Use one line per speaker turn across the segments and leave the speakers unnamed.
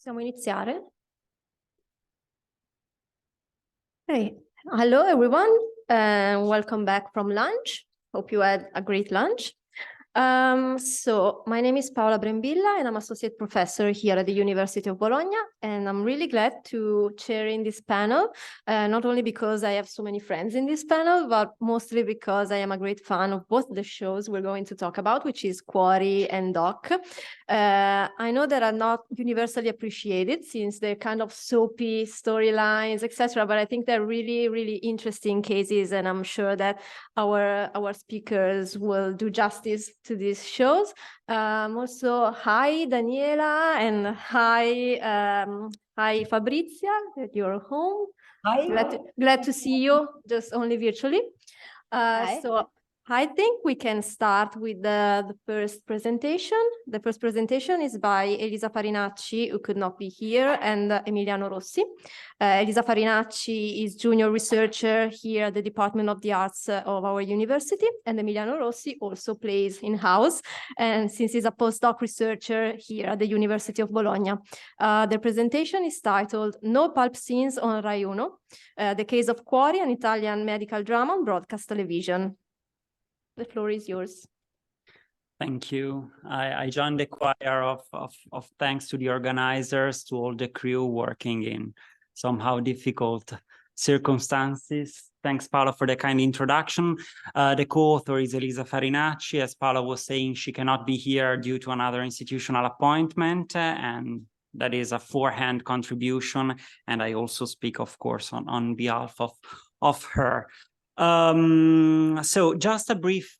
Possiamo iniziare? Hey, hello everyone, and welcome back from lunch. Hope you had a great lunch. So my name is Paola Brembilla and I'm associate professor here at the University of Bologna, and I'm really glad to chair in this panel, not only because I have so many friends in this panel, but mostly because I am a great fan of both the shows we're going to talk about, which is Cuori and Doc. I know that are not universally appreciated since they're kind of soapy storylines, etc., but I think they're really, really interesting cases, and I'm sure that our speakers will do justice to these shows. Also, hi Daniela, and hi Fabrizia, that you're home.
Hi.
Glad to see you, just only virtually.
Hi.
So I think we can start with the first presentation. The first presentation is by Elisa Farinacci, who could not be here, and Emiliano Rossi. Elisa Farinacci is junior researcher here at the Department of the Arts of our university, and Emiliano Rossi also plays in-house, and since he's a postdoc researcher here at the University of Bologna. The presentation is titled No Pulp Scenes on Rai Uno, the case of Cuori, an Italian medical drama on broadcast television. The floor is yours.
Thank you. I joined the choir of thanks to the organizers, to all the crew working in somehow difficult circumstances. Thanks, Paolo, for the kind introduction. The co-author is Elisa Farinacci. As Paolo was saying, she cannot be here due to another institutional appointment, and that is a forehand contribution. And I also speak, of course, on behalf of her. So just a brief,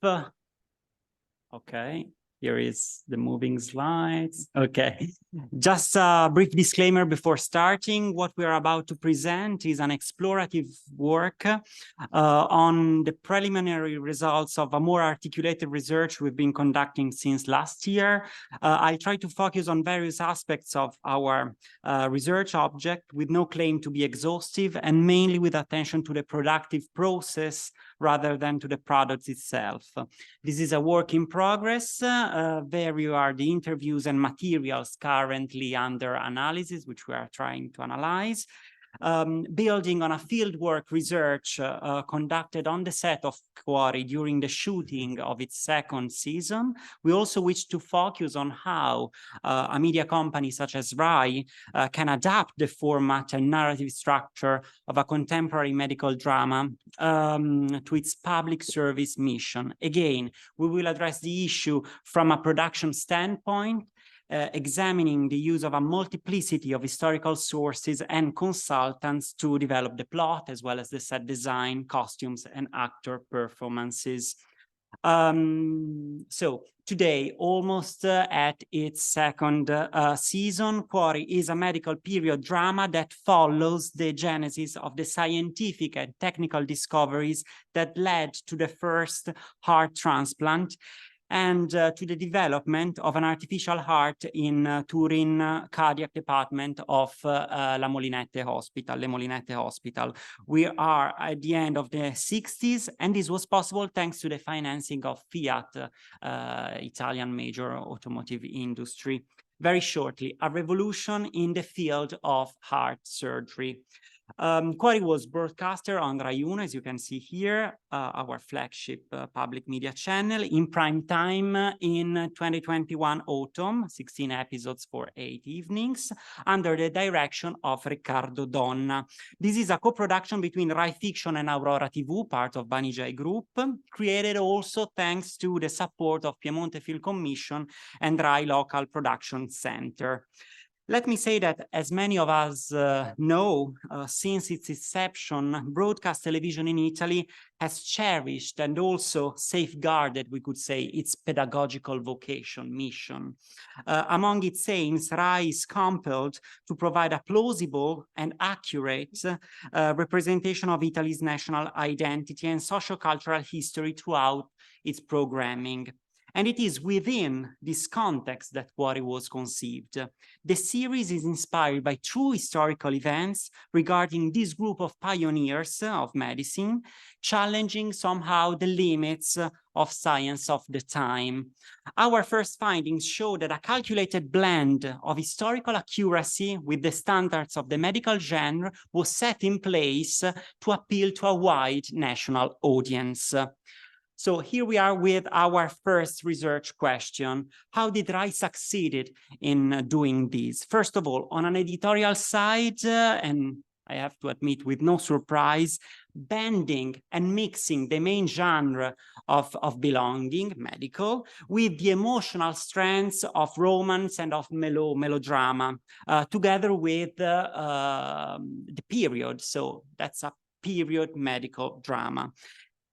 okay, here is the moving slides. Okay, just a brief disclaimer before starting. What we are about to present is an explorative work on the preliminary results of a more articulated research we've been conducting since last year. I'll try to focus on various aspects of our research object with no claim to be exhaustive, and mainly with attention to the productive process rather than to the product itself. This is a work in progress. There are the interviews and materials currently under analysis, which we are trying to analyze. Building on a fieldwork research conducted on the set of Cuori during the shooting of its second season, we also wish to focus on how a media company such as Rai can adapt the format and narrative structure of a contemporary medical drama to its public service mission. Again, we will address the issue from a production standpoint, examining the use of a multiplicity of historical sources and consultants to develop the plot, as well as the set design, costumes, and actor performances. So today, almost at its second season, Cuori is a medical period drama that follows the genesis of the scientific and technical discoveries that led to the first heart transplant, and to the development of an artificial heart in Turin cardiac department of Le Molinette Hospital. We are at the end of the 60s, and this was possible thanks to the financing of Fiat, Italian major automotive industry. Very shortly, a revolution in the field of heart surgery. Cuori was broadcaster on Rai Uno, as you can see here, our flagship public media channel, in prime time in 2021 autumn, 16 episodes for 8 evenings, under the direction of Riccardo Donna. This is a co-production between Rai Fiction and Aurora TV, part of Banijay Group, created also thanks to the support of Piemonte Film Commission and Rai Local Production Center. Let me say that, as many of us know, since its inception, broadcast television in Italy has cherished and also safeguarded, we could say, its pedagogical mission. Among its aims, Rai is compelled to provide a plausible and accurate representation of Italy's national identity and socio-cultural history throughout its programming. And it is within this context that Cuori was conceived. The series is inspired by true historical events regarding this group of pioneers of medicine, challenging somehow the limits of science of the time. Our first findings show that a calculated blend of historical accuracy with the standards of the medical genre was set in place to appeal to a wide national audience. So here we are with our first research question. How did RAI succeeded in doing this? First of all, on an editorial side, and I have to admit with no surprise, bending and mixing the main genre of belonging, medical, with the emotional strengths of romance and of melodrama, together with the period. So that's a period medical drama.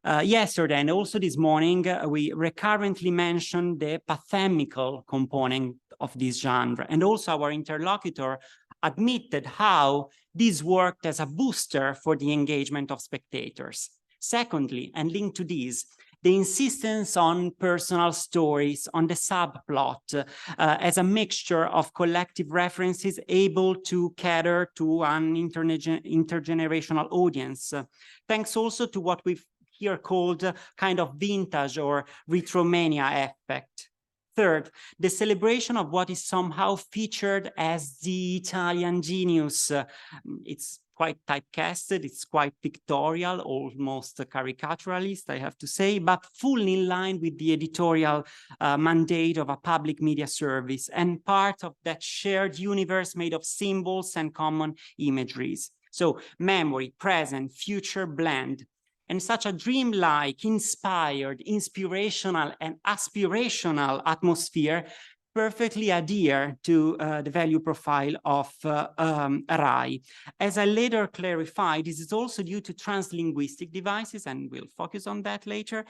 Yesterday and also this morning, we recurrently mentioned the pathemical component of this genre, and also our interlocutor admitted how this worked as a booster for the engagement of spectators. Secondly, and linked to this, the insistence on personal stories, on the subplot, as a mixture of collective references able to cater to an intergenerational audience. Thanks also to what we've here called kind of vintage or retromania effect. Third, the celebration of what is somehow featured as the Italian genius. It's quite typecasted, it's quite pictorial, almost caricaturalist, I have to say, but fully in line with the editorial mandate of a public media service and part of that shared universe made of symbols and common imageries. So memory, present, future blend. And such a dreamlike, inspired, inspirational, and aspirational atmosphere perfectly adhere to the value profile of RAI. As I later clarified, this is also due to translinguistic devices, and we'll focus on that later.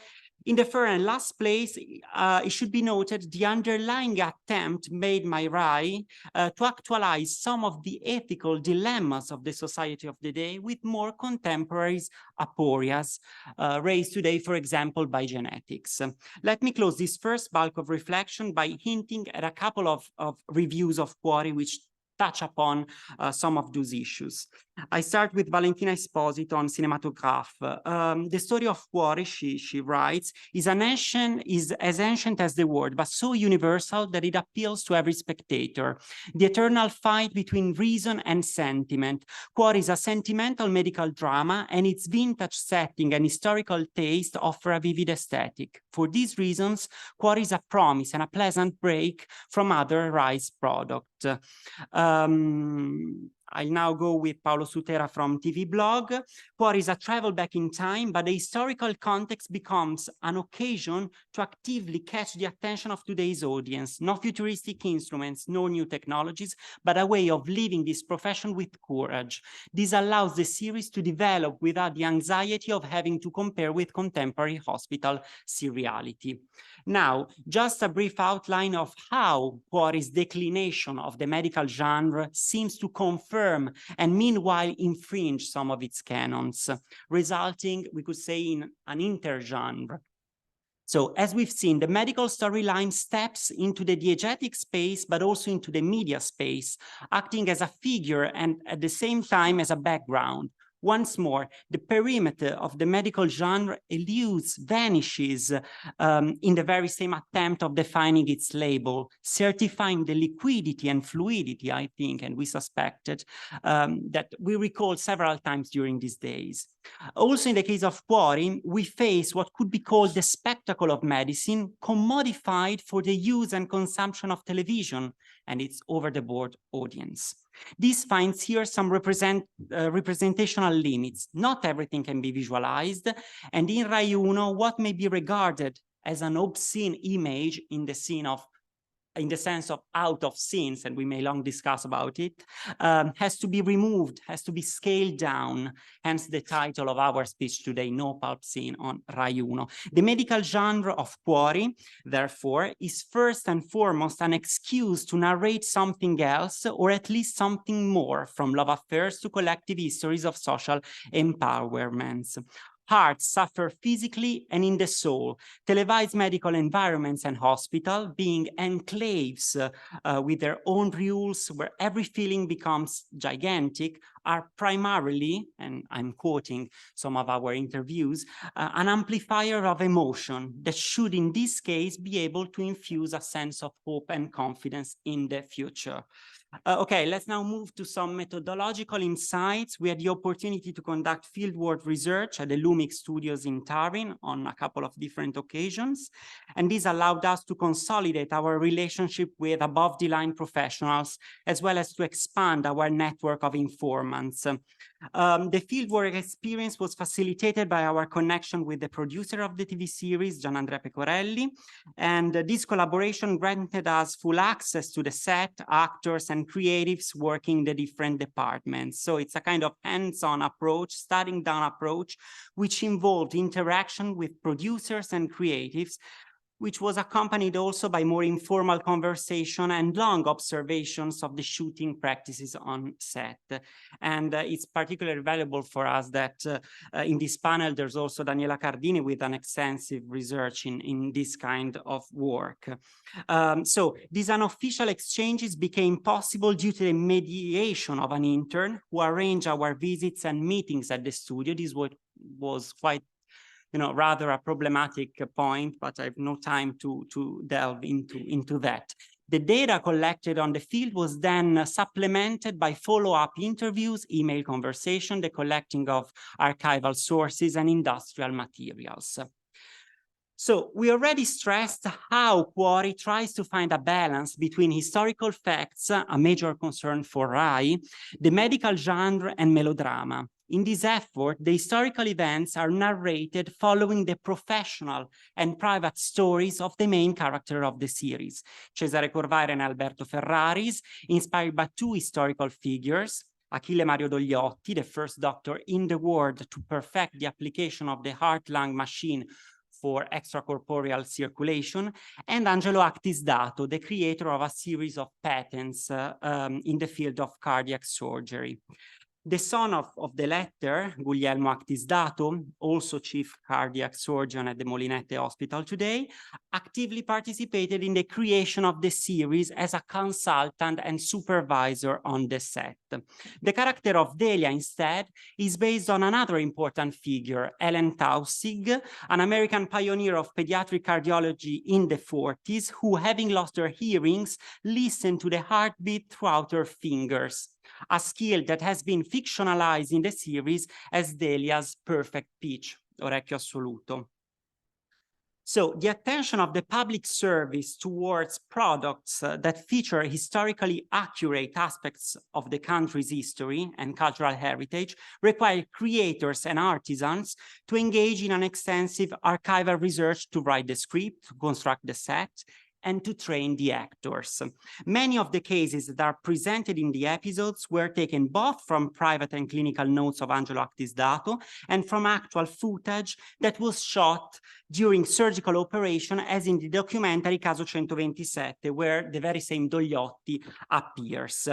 In the third and last place, it should be noted the underlying attempt made by RAI to actualize some of the ethical dilemmas of the society of the day with more contemporary aporias raised today, for example, by genetics. Let me close this first bulk of reflection by hinting at a couple of reviews of Cuori which touch upon some of those issues. I start with Valentina Esposito on cinematograph. The story of Cuori, she writes, is as ancient as the word, but so universal that it appeals to every spectator. The eternal fight between reason and sentiment. Cuori is a sentimental medical drama, and its vintage setting and historical taste offer a vivid aesthetic. For these reasons, Cuori is a promise and a pleasant break from other RAI's products. I'll now go with Paolo Sutera from TV Blog. Cuori is a travel back in time, but the historical context becomes an occasion to actively catch the attention of today's audience. No futuristic instruments, no new technologies, but a way of living this profession with courage. This allows the series to develop without the anxiety of having to compare with contemporary hospital seriality. Now, just a brief outline of how Cuori's declination of the medical genre seems to confirm and meanwhile infringe some of its canons, resulting, we could say, in an intergenre. So as we've seen, the medical storyline steps into the diegetic space, but also into the media space, acting as a figure and at the same time as a background. Once more, the perimeter of the medical genre eludes, vanishes in the very same attempt of defining its label, certifying the liquidity and fluidity, I think, and we suspected, that we recalled several times during these days. Also, in the case of Cuori, we face what could be called the spectacle of medicine, commodified for the use and consumption of television and its over-the-board audience. This finds here some representational limits. Not everything can be visualized, and in Rai Uno, what may be regarded as an obscene image in the sense of out of scenes, and we may long discuss about it, has to be removed, has to be scaled down, hence the title of our speech today, No Pulp Scene on Rai Uno. The medical genre of Cuori, therefore, is first and foremost an excuse to narrate something else, or at least something more, from love affairs to collective histories of social empowerments. hearts suffer physically and in the soul. Televised medical environments and hospital being enclaves with their own rules where every feeling becomes gigantic are primarily, and I'm quoting some of our interviews, an amplifier of emotion that should in this case be able to infuse a sense of hope and confidence in the future. Okay, let's now move to some methodological insights. We had the opportunity to conduct fieldwork research at the Lumix studios in Tallinn on a couple of different occasions. And this allowed us to consolidate our relationship with above-the-line professionals, as well as to expand our network of informants. The fieldwork experience was facilitated by our connection with the producer of the TV series, Gianandrea Pecorelli, and this collaboration granted us full access to the set, actors, and creatives working in the different departments. So it's a kind of hands-on approach, studying down approach, which involved interaction with producers and creatives, which was accompanied also by more informal conversation and long observations of the shooting practices on set. And it's particularly valuable for us that in this panel, there's also Daniela Cardini with an extensive research in this kind of work. So these unofficial exchanges became possible due to the mediation of an intern who arranged our visits and meetings at the studio. This was quite rather a problematic point, but I have no time to delve into that. The data collected on the field was then supplemented by follow-up interviews, email conversation, the collecting of archival sources and industrial materials. So we already stressed how Quarry tries to find a balance between historical facts, a major concern for RAI, the medical genre and melodrama. In this effort, the historical events are narrated following the professional and private stories of the main character of the series, Cesare Corvair and Alberto Ferraris, inspired by two historical figures, Achille Mario Dogliotti, the first doctor in the world to perfect the application of the heart-lung machine for extracorporeal circulation, and Angelo Actisdato, the creator of a series of patents in the field of cardiac surgery. The son of the latter, Guglielmo Actisdato, also chief cardiac surgeon at the Molinette Hospital today, actively participated in the creation of the series as a consultant and supervisor on the set. The character of Delia, instead, is based on another important figure, Ellen Taussig, an American pioneer of pediatric cardiology in the 40s, who, having lost her hearings, listened to the heartbeat throughout her fingers, a skill that has been fictionalized in the series as Delia's perfect pitch, orecchio assoluto. So the attention of the public service towards products that feature historically accurate aspects of the country's history and cultural heritage require creators and artisans to engage in an extensive archival research to write the script, to construct the set, and to train the actors. Many of the cases that are presented in the episodes were taken both from private and clinical notes of Angelo Actisdato and from actual footage that was shot during surgical operation, as in the documentary Caso 127, where the very same Dogliotti appears.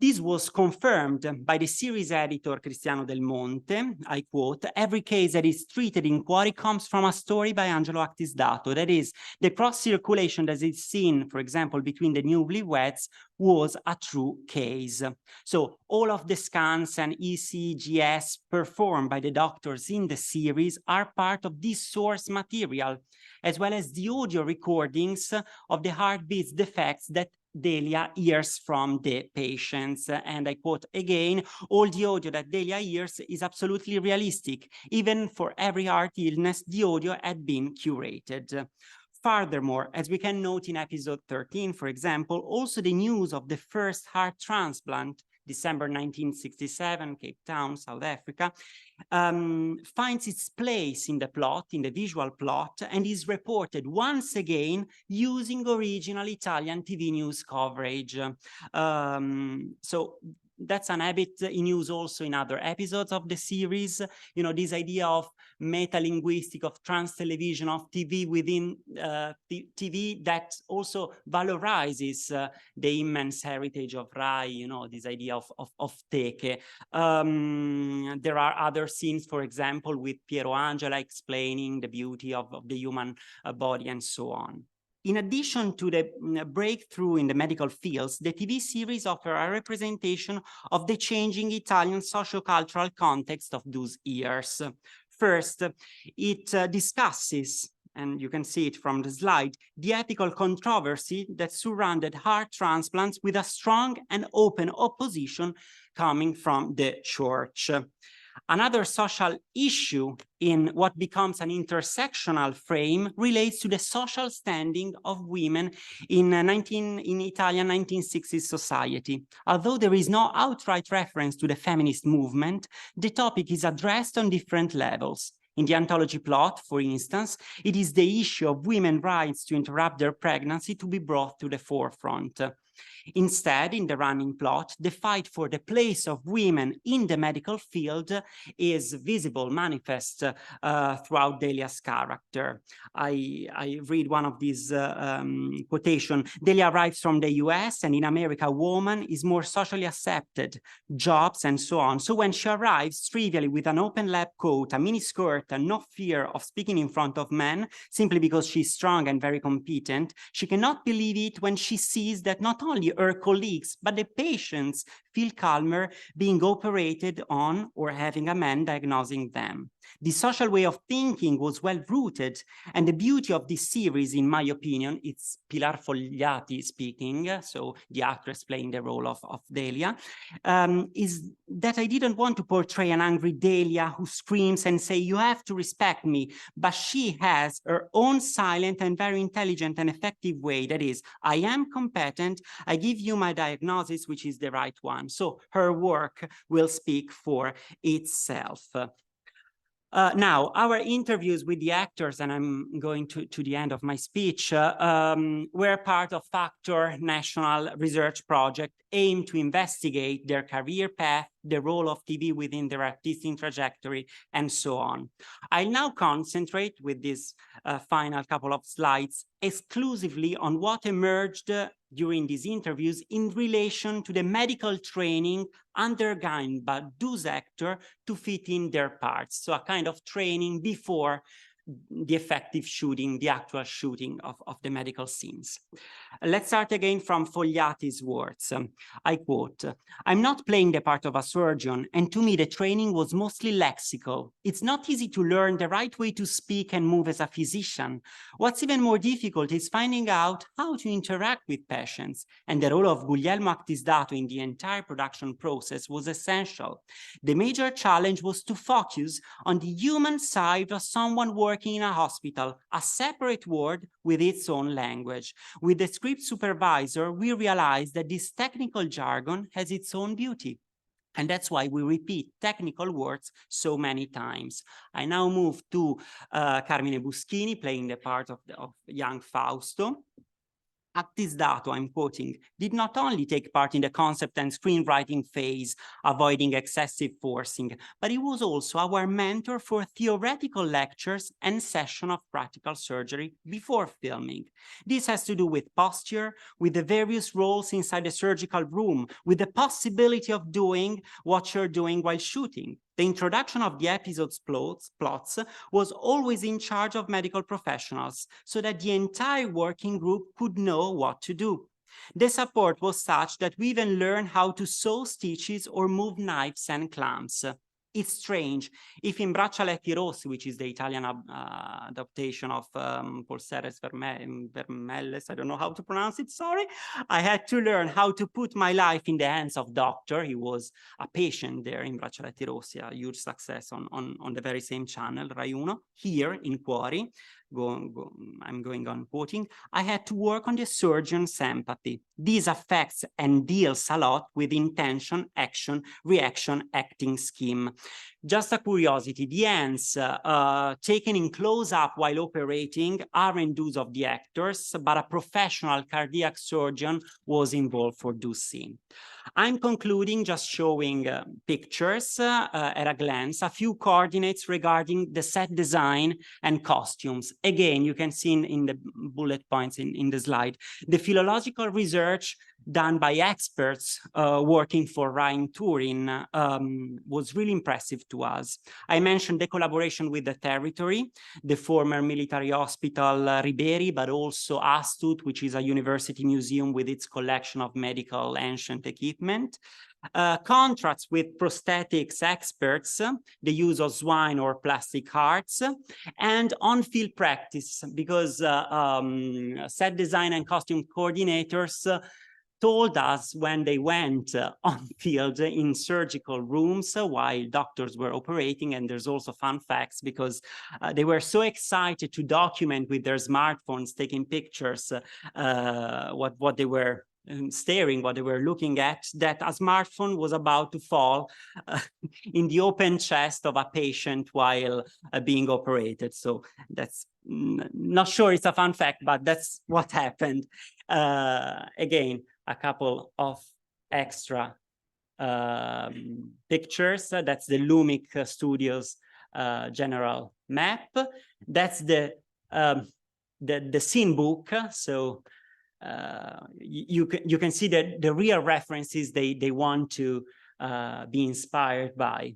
This was confirmed by the series editor Cristiano Del Monte. I quote, "Every case that is treated in Quarry comes from a story by Angelo Actisdato. That is, the cross-circulation that is seen, for example, between the newlyweds was a true case." So all of the scans and ECGs performed by the doctors in the series are part of this source material, as well as the audio recordings of the heartbeats defects that Delia hears from the patients. And I quote again, "All the audio that Delia hears is absolutely realistic. Even for every heart illness, the audio had been curated." Furthermore, as we can note in episode 13, for example, also the news of the first heart transplant, December 1967, Cape Town, South Africa, finds its place in the plot, in the visual plot, and is reported once again using original Italian TV news coverage. So that's an habit in use also in other episodes of the series. You know, this idea of meta-linguistic, of trans-television, of TV within TV that also valorizes the immense heritage of Rai, you know, this idea of teche. There are other scenes, for example, with Piero Angela explaining the beauty of the human body and so on. In addition to the breakthrough in the medical fields, the TV series offer a representation of the changing Italian socio-cultural context of those years. First, it discusses, and you can see it from the slide, the ethical controversy that surrounded heart transplants with a strong and open opposition coming from the church. Another social issue in what becomes an intersectional frame relates to the social standing of women in Italian 1960s society. Although there is no outright reference to the feminist movement, the topic is addressed on different levels. In the anthology plot, for instance, it is the issue of women's rights to interrupt their pregnancy to be brought to the forefront. Instead, in the running plot, the fight for the place of women in the medical field is visible, manifest throughout Delia's character. I read one of these quotation. Delia arrives from the US, and in America, a woman is more socially accepted, jobs and so on. So when she arrives trivially with an open lab coat, a mini skirt, and no fear of speaking in front of men, simply because she's strong and very competent, she cannot believe it when she sees that not only her colleagues, but the patients feel calmer being operated on or having a man diagnosing them. The social way of thinking was well rooted, and the beauty of this series, in my opinion, it's Pilar Fogliati speaking, so the actress playing the role of Delia, is that I didn't want to portray an angry Delia who screams and say, "You have to respect me," but she has her own silent and very intelligent and effective way. That is, I am competent, I give you my diagnosis, which is the right one. So her work will speak for itself. Now, our interviews with the actors, and I'm going to the end of my speech, were part of Factor National Research Project aimed to investigate their career path, the role of TV within their artistic trajectory, and so on. I'll now concentrate with this final couple of slides exclusively on what emerged during these interviews in relation to the medical training undergone by those actors to fit in their parts. So a kind of training before the effective shooting, the actual shooting of the medical scenes. Let's start again from Fogliati's words. I quote, "I'm not playing the part of a surgeon, and to me the training was mostly lexical. It's not easy to learn the right way to speak and move as a physician. What's even more difficult is finding out how to interact with patients, and the role of Guglielmo Actisdato in the entire production process was essential. The major challenge was to focus on the human side of someone working in a hospital, a separate word with its own language. With the script supervisor, we realized that this technical jargon has its own beauty. And that's why we repeat technical words so many times." I now move to Carmine Buschini playing the part of young Fausto. Actisdato, I'm quoting, "did not only take part in the concept and screenwriting phase, avoiding excessive forcing, but he was also our mentor for theoretical lectures and session of practical surgery before filming. This has to do with posture, with the various roles inside the surgical room, with the possibility of doing what you're doing while shooting. The introduction of the episode's plots was always in charge of medical professionals, so that the entire working group could know what to do. The support was such that we even learned how to sew stitches or move knives and clamps. It's strange, if in Braccialetti Rossi, which is the Italian adaptation of Polseres Vermelles, I don't know how to pronounce it, sorry, I had to learn how to put my life in the hands of doctor. He was a patient there in Braccialetti Rossi, a huge success on the very same channel, Rai Uno. Here in Cuori, I'm going on quoting, I had to work on the surgeon's empathy. This affects and deals a lot with intention, action, reaction, acting scheme. Just a curiosity, the hands taken in close-up while operating aren't those of the actors, but a professional cardiac surgeon was involved for this scene. I'm concluding just showing pictures at a glance, a few coordinates regarding the set design and costumes. Again, you can see in the bullet points in the slide, the philological research done by experts working for Ryan Turin was really impressive to us. I mentioned the collaboration with the territory, the former military hospital Riberi, but also Astut, which is a university museum with its collection of medical ancient equipment. Contracts with prosthetics experts, the use of swine or plastic hearts, and on-field practice, because set design and costume coordinators told us when they went on field in surgical rooms while doctors were operating, and there's also fun facts because they were so excited to document with their smartphones, taking pictures, what they were staring, what they were looking at, that a smartphone was about to fall in the open chest of a patient while being operated. So that's not sure it's a fun fact, but that's what happened. Again, a couple of extra pictures. That's the Lumic Studios general map. That's the scene book. So you can see that the real references they want to be inspired by.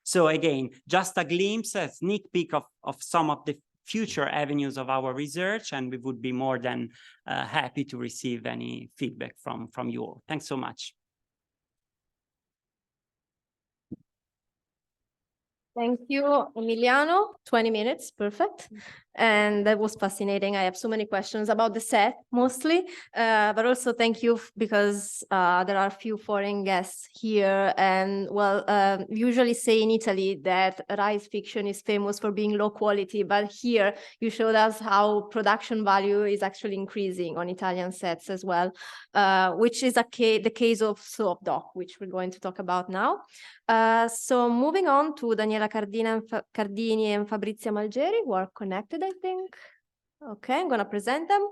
So again, just a glimpse, a sneak peek of some of the future avenues of our research, and we would be more than happy to receive any feedback from you all. Thanks so much.
Thank you, Emiliano. 20 minutes, perfect. And that was fascinating. I have so many questions about the set, mostly, but also thank you because there are a few foreign guests here. And well, usually say in Italy that Rise fiction is famous for being low quality, but here you showed us how production value is actually increasing on Italian sets as well, which is the case of Doc, which we're going to talk about now. So moving on to Daniela Cardini and Fabrizia Malgeri, who are connected, I think. Okay, I'm going to present them.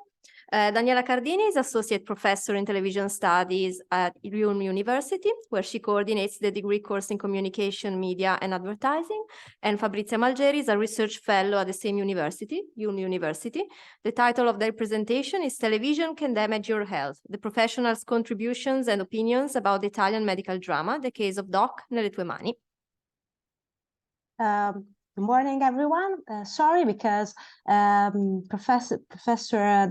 Daniela Cardini is Associate Professor in Television Studies at University, where she coordinates the degree course in Communication, Media and Advertising. And Fabrizia Malgeri is a Research Fellow at the same university, University. The title of their presentation is Television Can Damage Your Health, the Professionals' Contributions and Opinions about the Italian Medical Drama, the Case of Doc nelle tue mani.
Good morning, everyone. Sorry, because Professor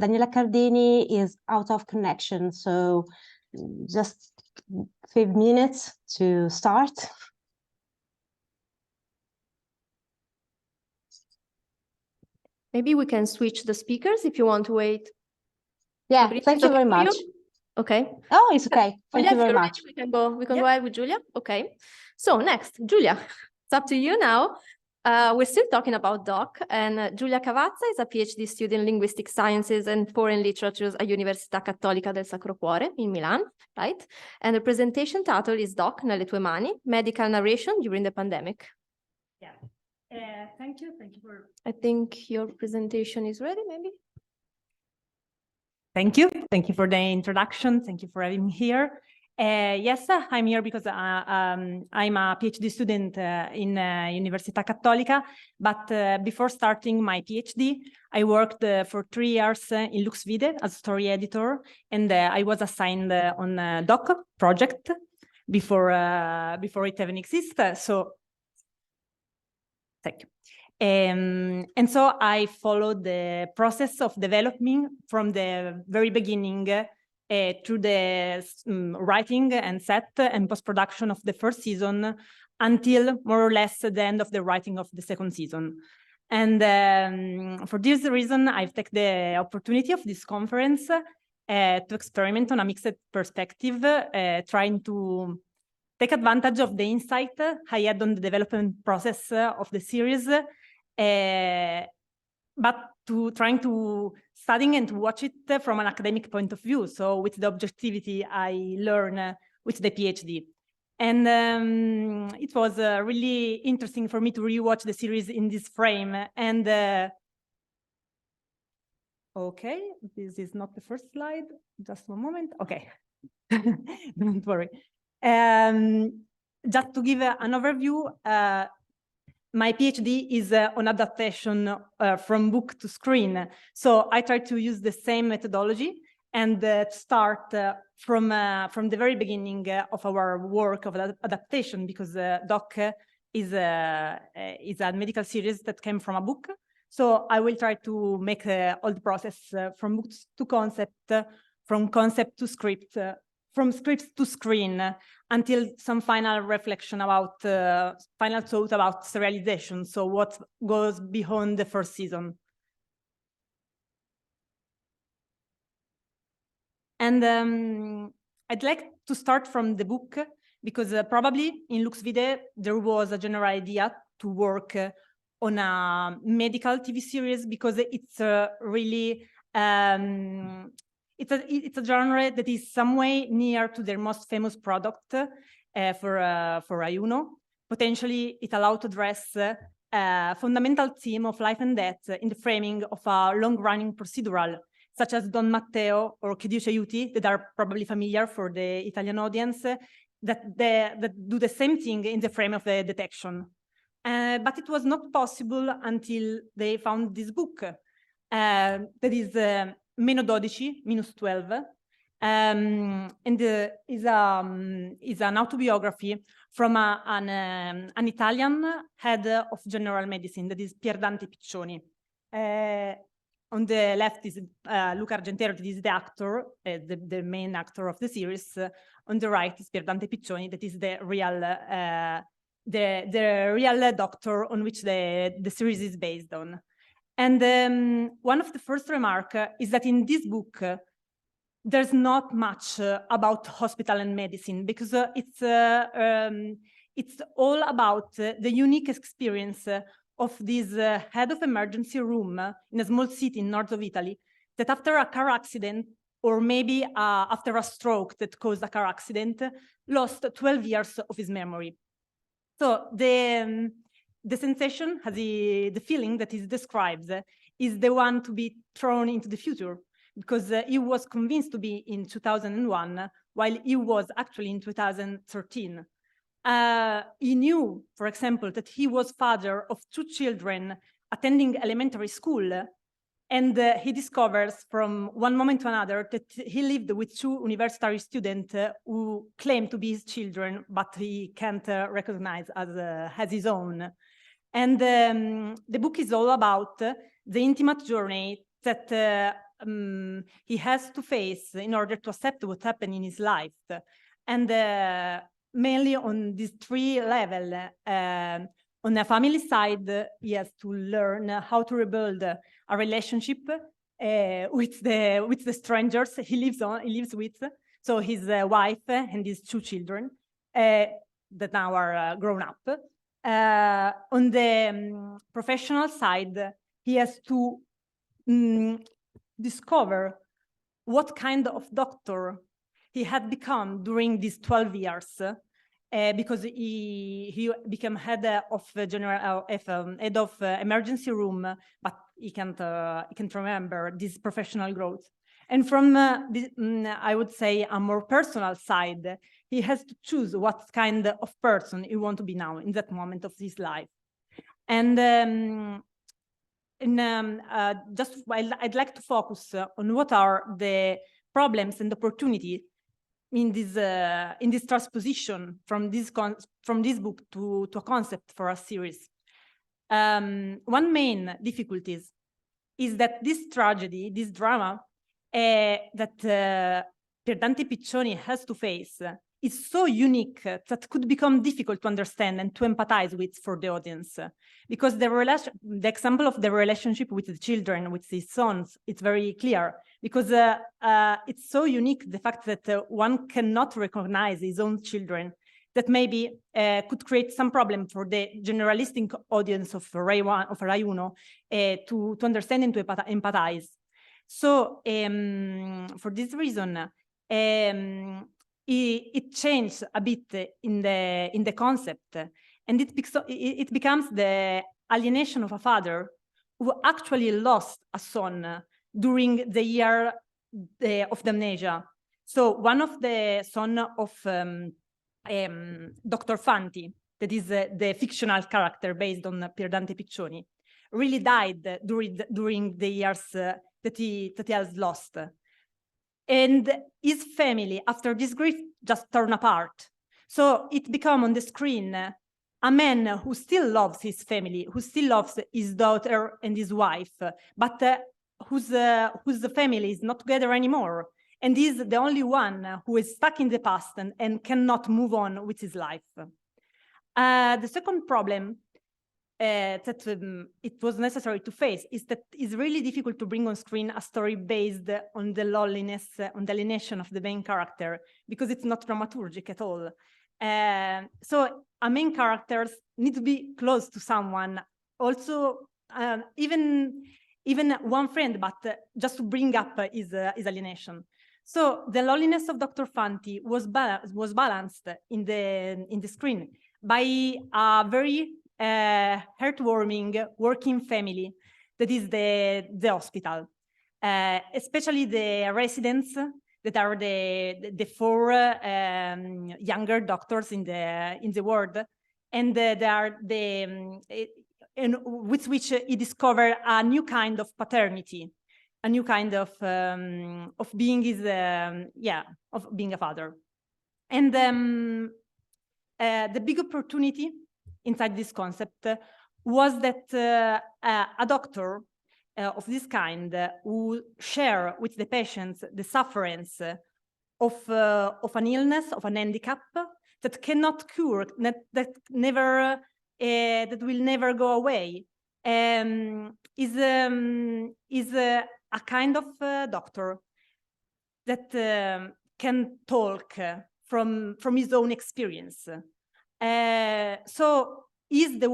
Daniela Cardini is out of connection, so just 5 minutes to start.
Maybe we can switch the speakers if you want to wait.
Yeah,
Fabrizio,
thank you very much.
Okay.
Oh, it's okay. Thank
Julia,
you very much.
We can go ahead with Julia. Okay. So next, Julia, it's up to you now. We're still talking about Doc, and Giulia Cavazza is a PhD student in Linguistic Sciences and Foreign Literatures at Università Cattolica del Sacro Cuore in Milan, right? And the presentation title is Doc nelle tue mani, Medical Narration During the Pandemic.
Yeah, thank you for...
I think your presentation is ready, maybe?
Thank you for the introduction, thank you for having me here. Yes, I'm here because I'm a PhD student in Università Cattolica, but before starting my PhD, I worked for 3 years in Lux Vide as story editor, and I was assigned on a doc project before it even existed. So, thank you. And so I followed the process of developing from the very beginning through the writing and set and post-production of the first season until more or less the end of the writing of the second season. And for this reason, I've taken the opportunity of this conference to experiment on a mixed perspective, trying to take advantage of the insight I had on the development process of the series, but trying to studying and to watch it from an academic point of view, so with the objectivity I learn with the PhD. And it was really interesting for me to rewatch the series in this frame. And okay, this is not the first slide. Just one moment. Okay, don't worry. Just to give an overview, my PhD is on adaptation from book to screen. So I try to use the same methodology and start from the very beginning of our work of adaptation, because Doc is a medical series that came from a book. So I will try to make all the process from books to concept, from concept to script, from scripts to screen, until some final reflection about, final thought about serialization, so what goes beyond the first season. And I'd like to start from the book, because probably in Lux Vitae there was a general idea to work on a medical TV series, because it's really it's a genre that is some way near to their most famous product for Rai1. Potentially, it allowed to address a fundamental theme of life and death in the framing of a long-running procedural, such as Don Matteo or Che Dio ci aiuti, that are probably familiar for the Italian audience, that do the same thing in the frame of the detection. But it was not possible until they found this book, that is meno 12, minus 12, and is an autobiography from an Italian head of general medicine, that is Pier Dante Piccioni. On the left is Luca Argentero, that is the actor, the main actor of the series. On the right is Pier Dante Piccioni, that is the real doctor on which the series is based on. And one of the first remarks is that in this book, there's not much about hospital and medicine, because it's all about the unique experience of this head of emergency room in a small city in north of Italy, that after a car accident, or maybe after a stroke that caused a car accident, lost 12 years of his memory. So the sensation, the feeling that he describes, is the one to be thrown into the future, because he was convinced to be in 2001, while he was actually in 2013. He knew, for example, that he was father of 2 children attending elementary school, and he discovers from one moment to another that he lived with 2 university students who claim to be his children, but he can't recognize as his own. And the book is all about the intimate journey that he has to face in order to accept what happened in his life. And mainly on these 3 levels. On the family side, he has to learn how to rebuild a relationship with the strangers he lives with. So his wife and his 2 children that now are grown up. On the professional side, he has to discover what kind of doctor he had become during these 12 years, because he became head of emergency room, but he can't remember this professional growth. And from I would say a more personal side, he has to choose what kind of person he wants to be now in that moment of his life. And just I'd like to focus on what are the problems and opportunities in this transposition from this book to a concept for a series. One main difficulties is that this tragedy, this drama that Pier Dante Piccioni has to face is so unique that could become difficult to understand and to empathize with for the audience, because the example of the relationship with the children, with his sons, it's very clear, because it's so unique, the fact that one cannot recognize his own children, that maybe could create some problem for the generalistic audience of Rai1 to understand and to empathize. So for this reason, it changed a bit in the concept, and it becomes the alienation of a father who actually lost a son during the year of the amnesia. So one of the son of Dr. Fanti, that is the fictional character based on Pier Dante Piccioni, really died during the years that he has lost. And his family, after this grief, just torn apart. So it became on the screen a man who still loves his family, who still loves his daughter and his wife, but whose family is not together anymore. And is the only one who is stuck in the past and cannot move on with his life. The second problem that it was necessary to face is that it's really difficult to bring on screen a story based on the loneliness, on the alienation of the main character, because it's not dramaturgic at all. So a main characters need to be close to someone, also even one friend, but just to bring up his alienation. So the loneliness of Dr. Fanti was balanced in the screen by a very heartwarming working family that is the hospital, especially the residents that are the four younger doctors in the ward, and they are with which he discovered a new kind of paternity, a new kind of being of being a father. And the big opportunity inside this concept was that a doctor of this kind who share with the patients the sufferings of an illness, of an handicap that cannot cure, that will never go away, is a kind of doctor that can talk from his own experience. So is the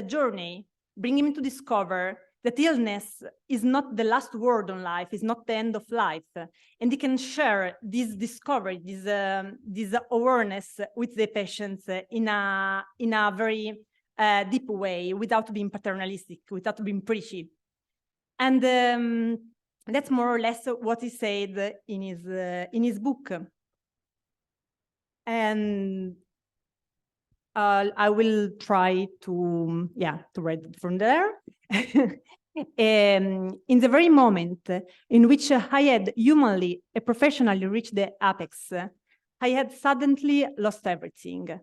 journey bring him to discover that illness is not the last word on life, is not the end of life, and he can share this discovery, this awareness with the patients in a very deep way, without being paternalistic, without being preachy. And that's more or less what he said in his book. And I will try to read it from there. In the very moment in which I had humanly and professionally reached the apex, I had suddenly lost everything.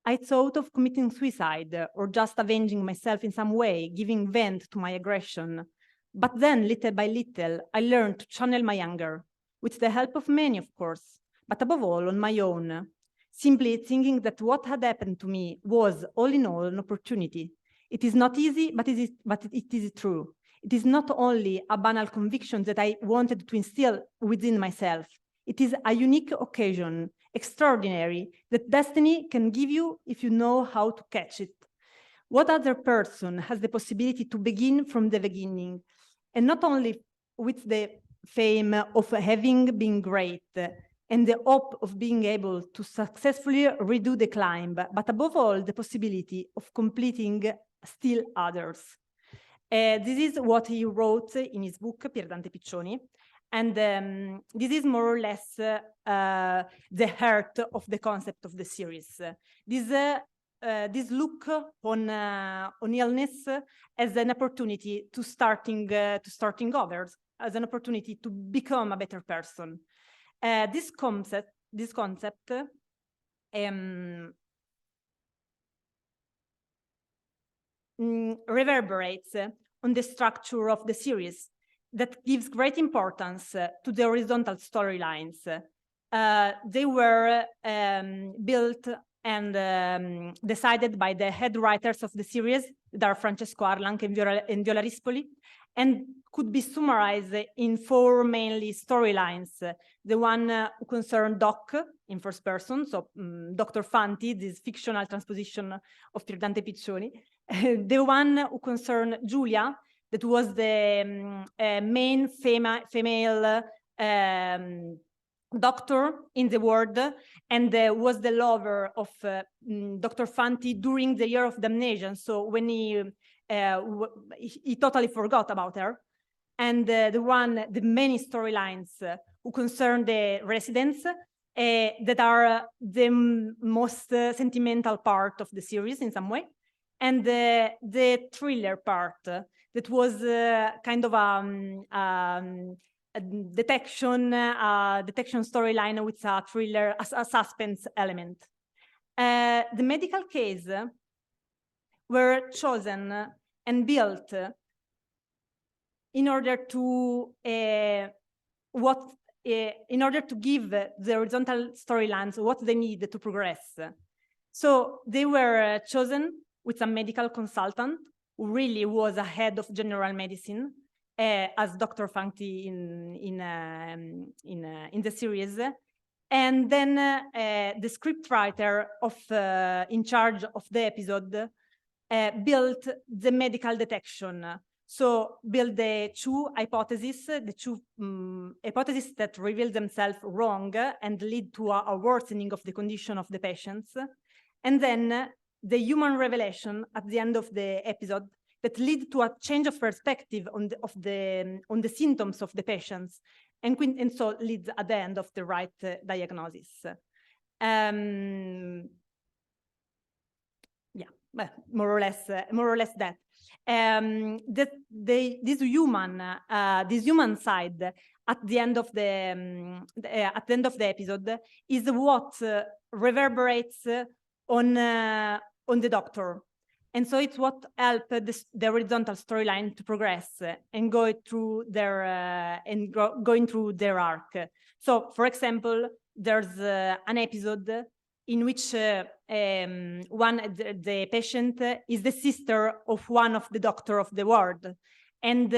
I thought of committing suicide or just avenging myself in some way, giving vent to my aggression. But then, little by little, I learned to channel my anger, with the help of many, of course, but above all on my own, simply thinking that what had happened to me was, all in all, an opportunity. It is not easy, but it is true. It is not only a banal conviction that I wanted to instill within myself. It is a unique occasion, extraordinary, that destiny can give you if you know how to catch it. What other person has the possibility to begin from the beginning, and not only with the fame of having been great and the hope of being able to successfully redo the climb, but above all, the possibility of completing still others. This is what he wrote in his book, Pier Dante Piccioni, and this is more or less the heart of the concept of the series. This look on illness as an opportunity to starting others, as an opportunity to become a better person. This concept reverberates on the structure of the series that gives great importance to the horizontal storylines. They were built and decided by the head writers of the series, that are Francesco Arlanc and Viola Rispoli, and could be summarized in four mainly storylines. The one who concerned Doc in first person, so Dr. Fanti, this fictional transposition of Pier Dante Piccioni. The one who concerned Giulia, that was the main female doctor in the world and was the lover of Dr. Fanti during the year of damnation. So when he totally forgot about her. And the many storylines who concern the residents that are the most sentimental part of the series in some way. And the thriller part that was kind of a detection storyline with a thriller, a suspense element. The medical case were chosen and built in order to give the horizontal storylines what they need to progress. So they were chosen with a medical consultant who really was a head of general medicine, as Dr. Fanti in the series, and then the scriptwriter in charge of the episode built the medical detection. So build the two hypotheses, hypotheses that reveal themselves wrong and lead to a worsening of the condition of the patients, and then the human revelation at the end of the episode that lead to a change of perspective on the symptoms of the patients, and so leads at the end of the right diagnosis. Yeah, well, more or less that. This human side at the end of the episode is what reverberates on the doctor, and so it's what helped the horizontal storyline to progress and go through their going through their arc. So, for example, there's an episode in which the patient is the sister of one of the doctor of the ward, and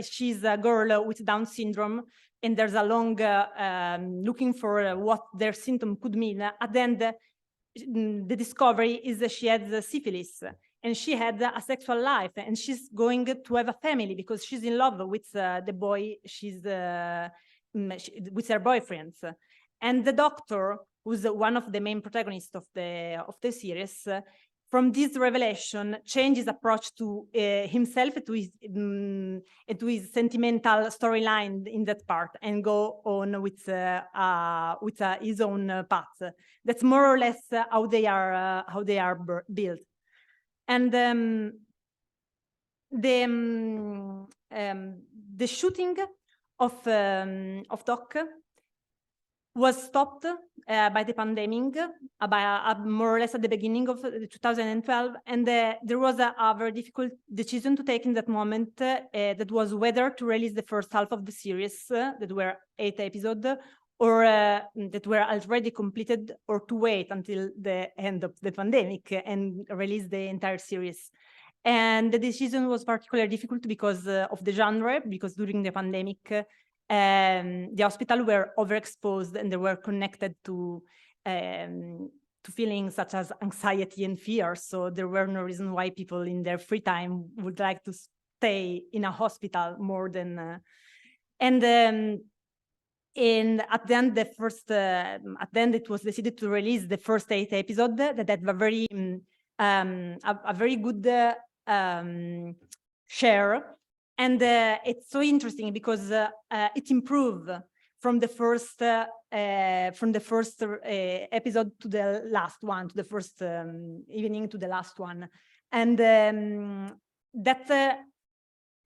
she's a girl with Down syndrome, and there's a long looking for what their symptom could mean. At the end, the discovery is that she has syphilis, and she had a sexual life, and she's going to have a family because she's in love with the boy with her boyfriends. And the doctor, who's one of the main protagonists of the series, from this revelation, change his approach to himself, to his sentimental storyline in that part, and go on with his own path. That's more or less how they are built. And the shooting of Doc was stopped by the pandemic, more or less at the beginning of 2012, and there was a very difficult decision to take in that moment, that was whether to release the first half of the series, that were 8 episodes, or that were already completed, or to wait until the end of the pandemic and release the entire series. And the decision was particularly difficult because of the genre, because during the pandemic, the hospital were overexposed, and they were connected to feelings such as anxiety and fear. So there were no reason why people in their free time would like to stay in a hospital more than. And at the end, it was decided to release the first 8 episodes that had a very good share. And it's so interesting because it improved from the first episode to the last one, to the first evening to the last one. And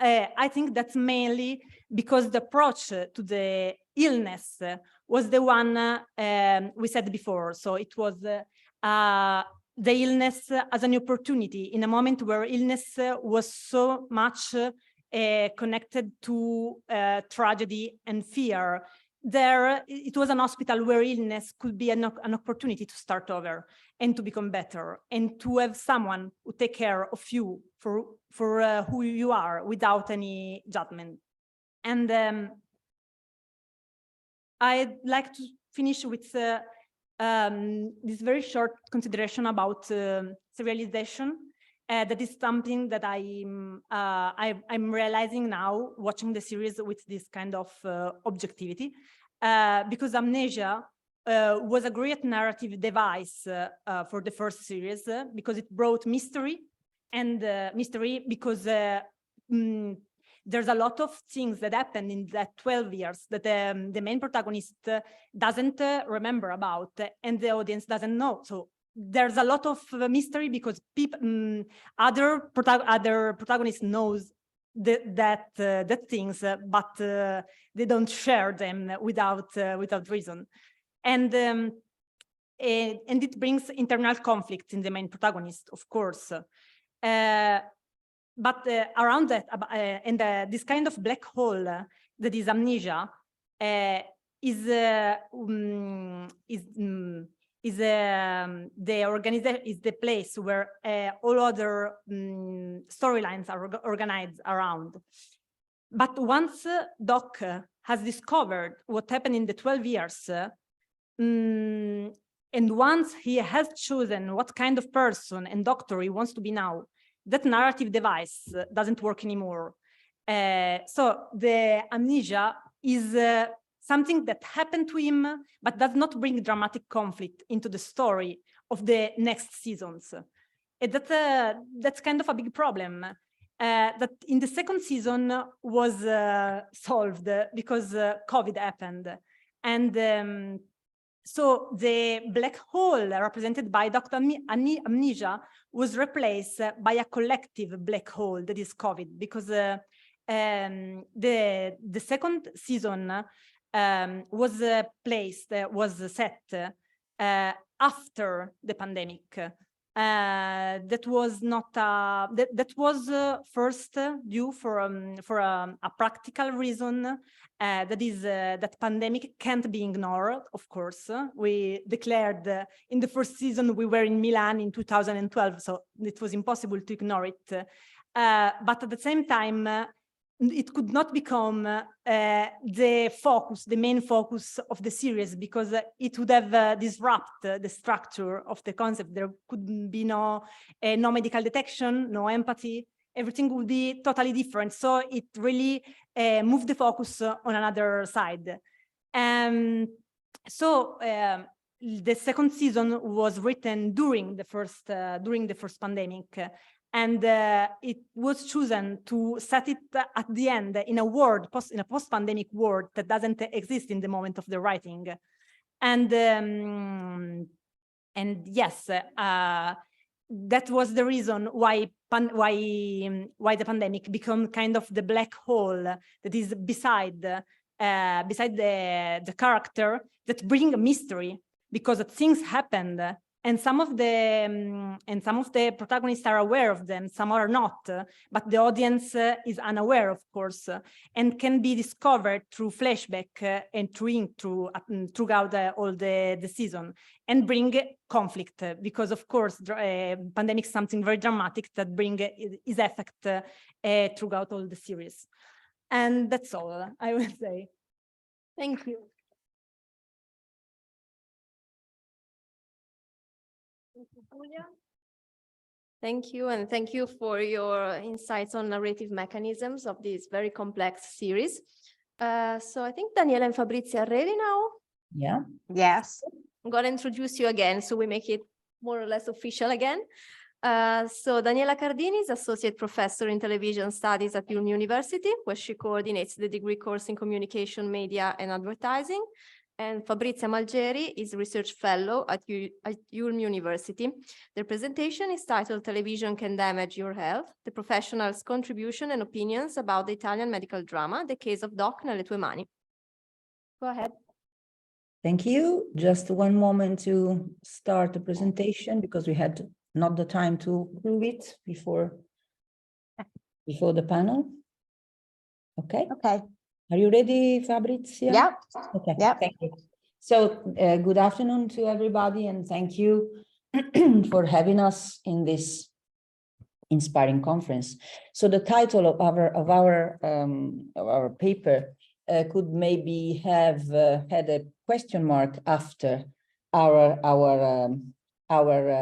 I think that's mainly because the approach to the illness was the one we said before. So it was the illness as an opportunity in a moment where illness was so much connected to tragedy and fear. There, it was an hospital where illness could be an opportunity to start over and to become better, and to have someone who take care of you for who you are without any judgment. And I'd like to finish with this very short consideration about serialization. that is something that I'm realizing now, watching the series with this kind of objectivity, because amnesia was a great narrative device for the first series, because it brought mystery, and mystery because there's a lot of things that happened in that 12 years that the main protagonist doesn't remember about, and the audience doesn't know. So there's a lot of mystery because people, other protagonists knows that things, but they don't share them without reason, and it brings internal conflict in the main protagonist, of course. But around that, and this kind of black hole that is amnesia is the place where all other storylines are organized around. But once Doc has discovered what happened in the 12 years, and once he has chosen what kind of person and doctor he wants to be now, that narrative device doesn't work anymore. So the amnesia is something that happened to him, but does not bring dramatic conflict into the story of the next seasons. And that's kind of a big problem. That in the second season was solved because COVID happened. And so the black hole represented by Dr. Amnesia was replaced by a collective black hole that is COVID, because the second season was set after the pandemic. That was not that was first due for a practical reason, that is that pandemic can't be ignored. Of course, we declared in the first season we were in Milan in 2012, so it was impossible to ignore it. But at the same time, it could not become the main focus of the series, because it would have disrupted the structure of the concept. There could be no medical detection, no empathy. Everything would be totally different. So it really moved the focus on another side. So the second season was written during the first pandemic. And it was chosen to set it at the end in a world, in a post-pandemic world that doesn't exist in the moment of the writing. And yes, that was the reason why the pandemic became kind of the black hole that is beside the character, that bring a mystery, because things happened. And some of the protagonists are aware of them, some are not, but the audience is unaware, of course, and can be discovered through flashback and throughout all the season, and bring conflict, because of course pandemic is something very dramatic that bring its effect throughout all the series. And that's all I would say. Thank you.
Thank you, and thank you for your insights on narrative mechanisms of this very complex series. So I think Daniela and Fabrizio are ready now.
Yeah. Yes.
I'm going to introduce you again, so we make it more or less official again. So Daniela Cardini is Associate Professor in Television Studies at Ulm University, where she coordinates the degree course in Communication, Media and Advertising. And Fabrizia Malgeri is Research Fellow at Ulm University. Their presentation is titled Television Can Damage Your Health, the Professional's Contribution and Opinions about the Italian Medical Drama, the Case of Doc nelle tue mani. Go ahead.
Thank you. Just one moment to start the presentation, because we had not the time to prove it before the panel. Okay.
Okay.
Are you ready, Fabrizia?
Yeah.
Okay.
Yeah.
Thank you. So good afternoon to everybody, and thank you for having us in this inspiring conference. So the title of our paper could maybe have had a question mark after our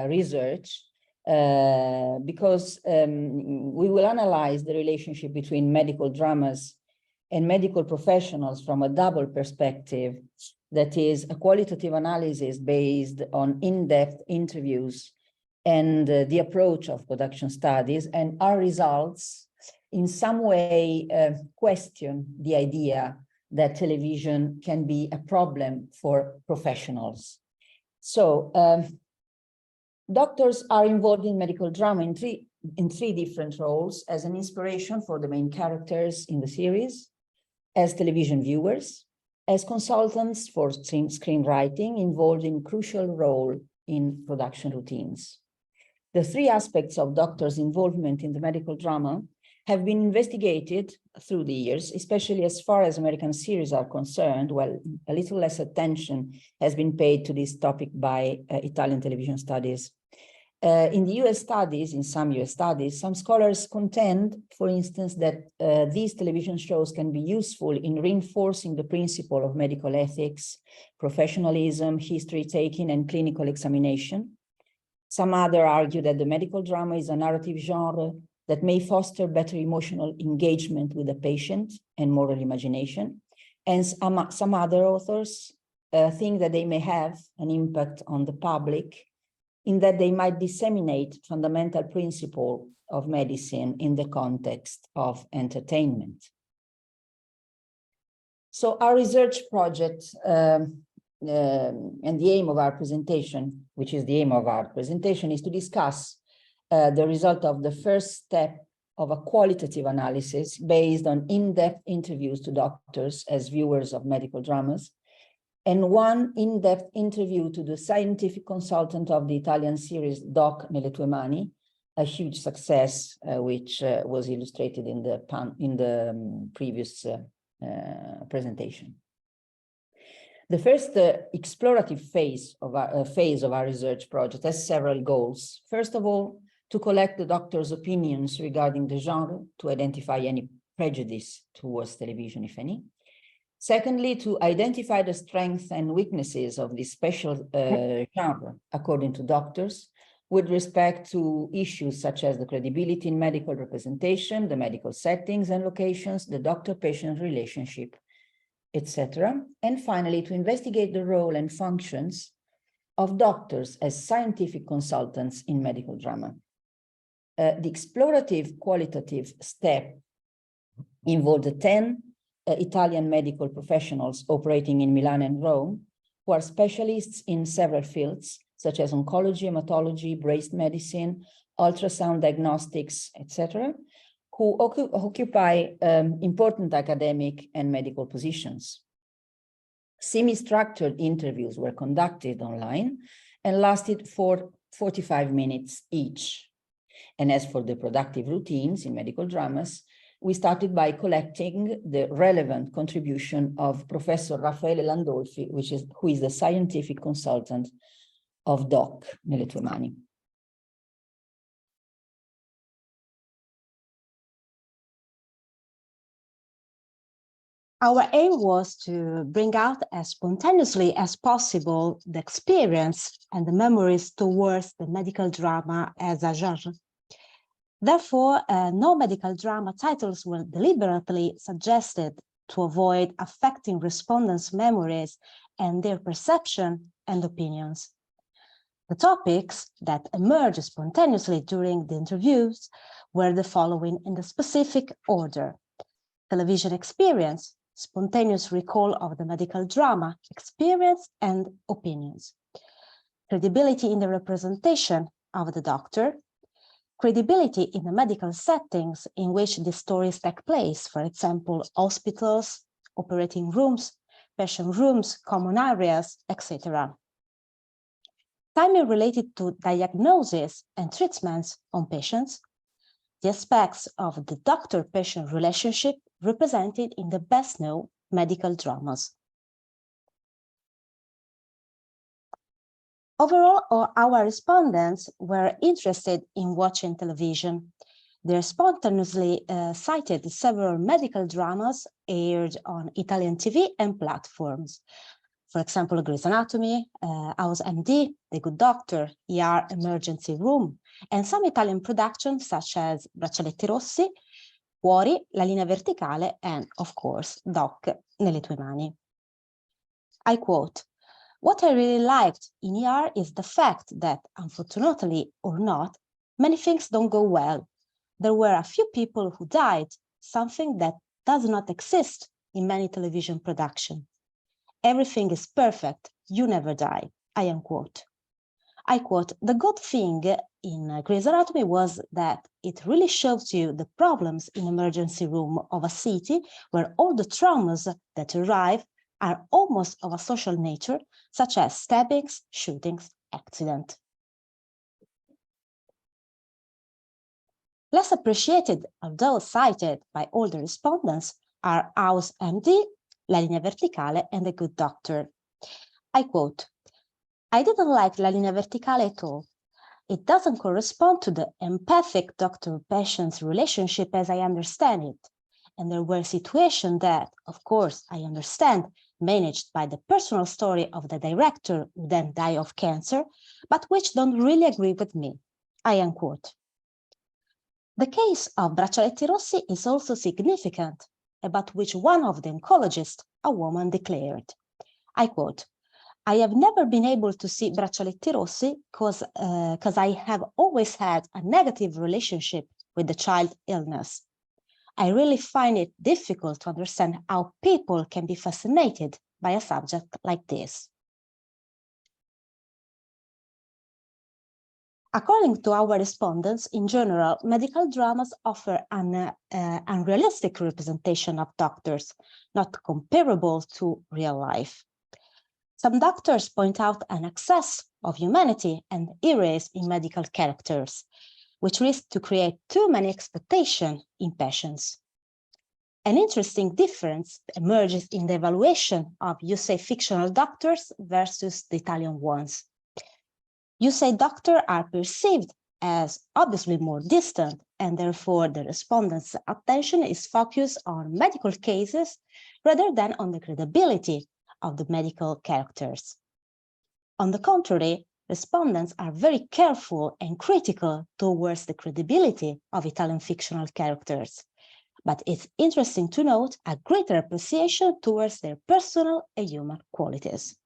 research, because we will analyze the relationship between medical dramas and medical professionals from a double perspective, that is a qualitative analysis based on in-depth interviews and the approach of production studies, and our results in some way question the idea that television can be a problem for professionals. So doctors are involved in medical drama in three different roles: as an inspiration for the main characters in the series, as television viewers, as consultants for screenwriting, involved in crucial role in production routines. The three aspects of doctors' involvement in the medical drama have been investigated through the years, especially as far as American series are concerned. Well, a little less attention has been paid to this topic by Italian television studies. In the US studies, in some US studies, some scholars contend, for instance, that these television shows can be useful in reinforcing the principle of medical ethics, professionalism, history-taking, and clinical examination. Some other argue that the medical drama is a narrative genre that may foster better emotional engagement with the patient and moral imagination. And some other authors think that they may have an impact on the public in that they might disseminate fundamental principle of medicine in the context of entertainment. So our research project and the aim of our presentation, which is the aim of our presentation, is to discuss the result of the first step of a qualitative analysis based on in-depth interviews to doctors as viewers of medical dramas, and one in-depth interview to the scientific consultant of the Italian series Doc Nelle Tue Mani, a huge success which was illustrated in the previous presentation. The first explorative phase of our research project has several goals. First of all, to collect the doctor's opinions regarding the genre, to identify any prejudice towards television, if any. Secondly, to identify the strengths and weaknesses of this special genre, according to doctors, with respect to issues such as the credibility in medical representation, the medical settings and locations, the doctor-patient relationship, etc. And finally, to investigate the role and functions of doctors as scientific consultants in medical drama. The explorative qualitative step involved 10 Italian medical professionals operating in Milan and Rome, who are specialists in several fields, such as oncology, hematology, breast medicine, ultrasound diagnostics, etc., who occupy important academic and medical positions. Semi-structured interviews were conducted online and lasted for 45 minutes each. And as for the productive routines in medical dramas, we started by collecting the relevant contribution of Professor Raffaele Landolfi, who is the scientific consultant of Doc Nelle Tue Mani.
Our aim was to bring out as spontaneously as possible the experience and the memories towards the medical drama as a genre. Therefore, no medical drama titles were deliberately suggested to avoid affecting respondents' memories and their perception and opinions. The topics that emerged spontaneously during the interviews were the following in the specific order: television experience, spontaneous recall of the medical drama, experience and opinions; credibility in the representation of the doctor; credibility in the medical settings in which the stories take place, for example, hospitals, operating rooms, patient rooms, common areas, etc. Timing related to diagnosis and treatments on patients, the aspects of the doctor-patient relationship represented in the best-known medical dramas. Overall, our respondents were interested in watching television. They spontaneously cited several medical dramas aired on Italian TV and platforms. For example, Grey's Anatomy, House MD, The Good Doctor, ER Emergency Room, and some Italian productions such as Braccialetti Rossi, Fuori, La Linea Verticale, and of course, Doc, Nelle Tue Mani. I quote, "What I really liked in ER is the fact that, unfortunately or not, many things don't go well. There were a few people who died, something that does not exist in many television productions. Everything is perfect, you never die," I unquote. I quote, "The good thing in Grey's Anatomy was that it really shows you the problems in emergency room of a city where all the traumas that arrive are almost of a social nature, such as stabbings, shootings, accident." Less appreciated, although cited by all the respondents, are House MD, La Linea Verticale, and The Good Doctor. I quote, "I didn't like La Linea Verticale at all. It doesn't correspond to the empathic doctor-patient relationship as I understand it. And there were situations that, of course, I understand, managed by the personal story of the director who then died of cancer, but which don't really agree with me," I unquote. The case of Braccialetti Rossi is also significant, about which one of the oncologists, a woman, declared, I quote, "I have never been able to see Braccialetti Rossi because I have always had a negative relationship with the child illness. I really find it difficult to understand how people can be fascinated by a subject like this." According to our respondents, in general, medical dramas offer an unrealistic representation of doctors, not comparable to real life. Some doctors point out an excess of humanity and erase in medical characters, which risk to create too many expectations in patients. An interesting difference emerges in the evaluation of, you say, fictional doctors versus the Italian ones. You say doctors are perceived as obviously more distant, and therefore the respondents' attention is focused on medical cases rather than on the credibility of the medical characters. On the contrary, respondents are very careful and critical towards the credibility of Italian fictional characters. But it's interesting to note a greater appreciation towards their personal and human qualities.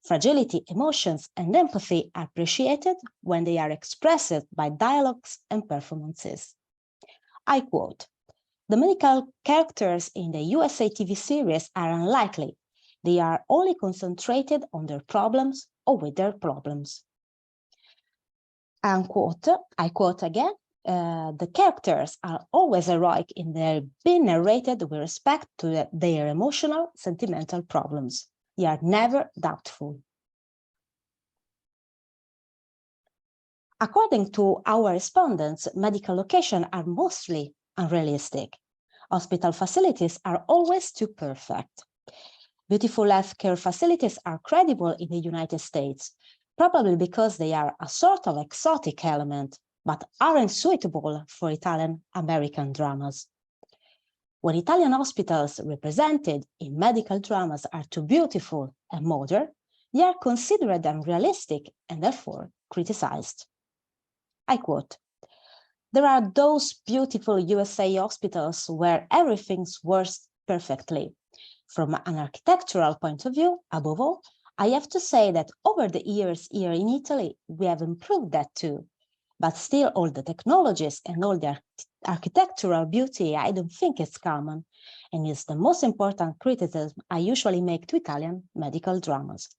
Fragility, emotions, and empathy are appreciated when they are expressed by dialogues and performances. I quote, "The medical characters in the USA TV series are unlikely. They are only concentrated on their problems or with their problems." Unquote, I quote again, "The characters are always heroic in their being narrated with respect to their emotional, sentimental problems. They are never doubtful." According to our respondents, medical locations are mostly unrealistic. Hospital facilities are always too perfect. Beautiful healthcare facilities are credible in the United States, probably because they are a sort of exotic element, but aren't suitable for Italian-American dramas. When Italian hospitals represented in medical dramas are too beautiful and modern, they are considered unrealistic and therefore criticized. I quote, "There are those beautiful USA hospitals where everything works perfectly. From an architectural point of view, above all, I have to say that over the years here in Italy, we have improved that too. But still all the technologies and all the architectural beauty, I don't think it's common, and it's the most important criticism I usually make to Italian medical dramas."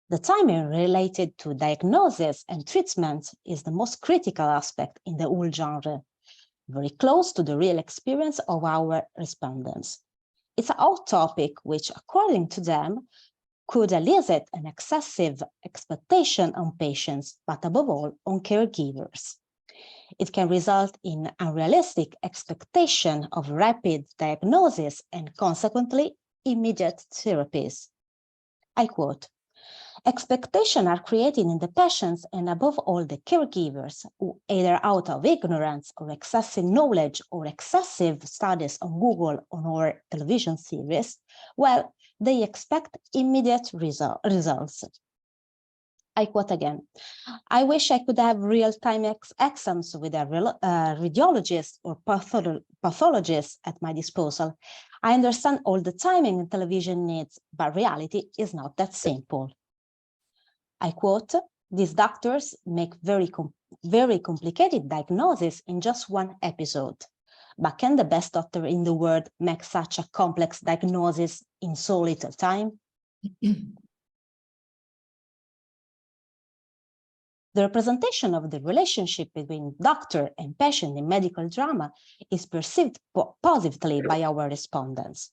The timing related to diagnosis and treatment is the most critical aspect in the whole genre, very close to the real experience of our respondents. It's a hot topic which, according to them, could elicit an excessive expectation on patients, but above all on caregivers. It can result in unrealistic expectation of rapid diagnosis and consequently immediate therapies. I quote, Expectations are created in the patients and above all the caregivers who, either out of ignorance or excessive knowledge or excessive studies on Google or television series, well, they expect immediate results. I quote again, "I wish I could have real-time exams with a radiologist or pathologist at my disposal. I understand all the timing and television needs, but reality is not that simple." I quote, "These doctors make very complicated diagnoses in just one episode. But can the best doctor in the world make such a complex diagnosis in so little time?" The representation of the relationship between doctor and patient in medical drama is perceived positively by our respondents.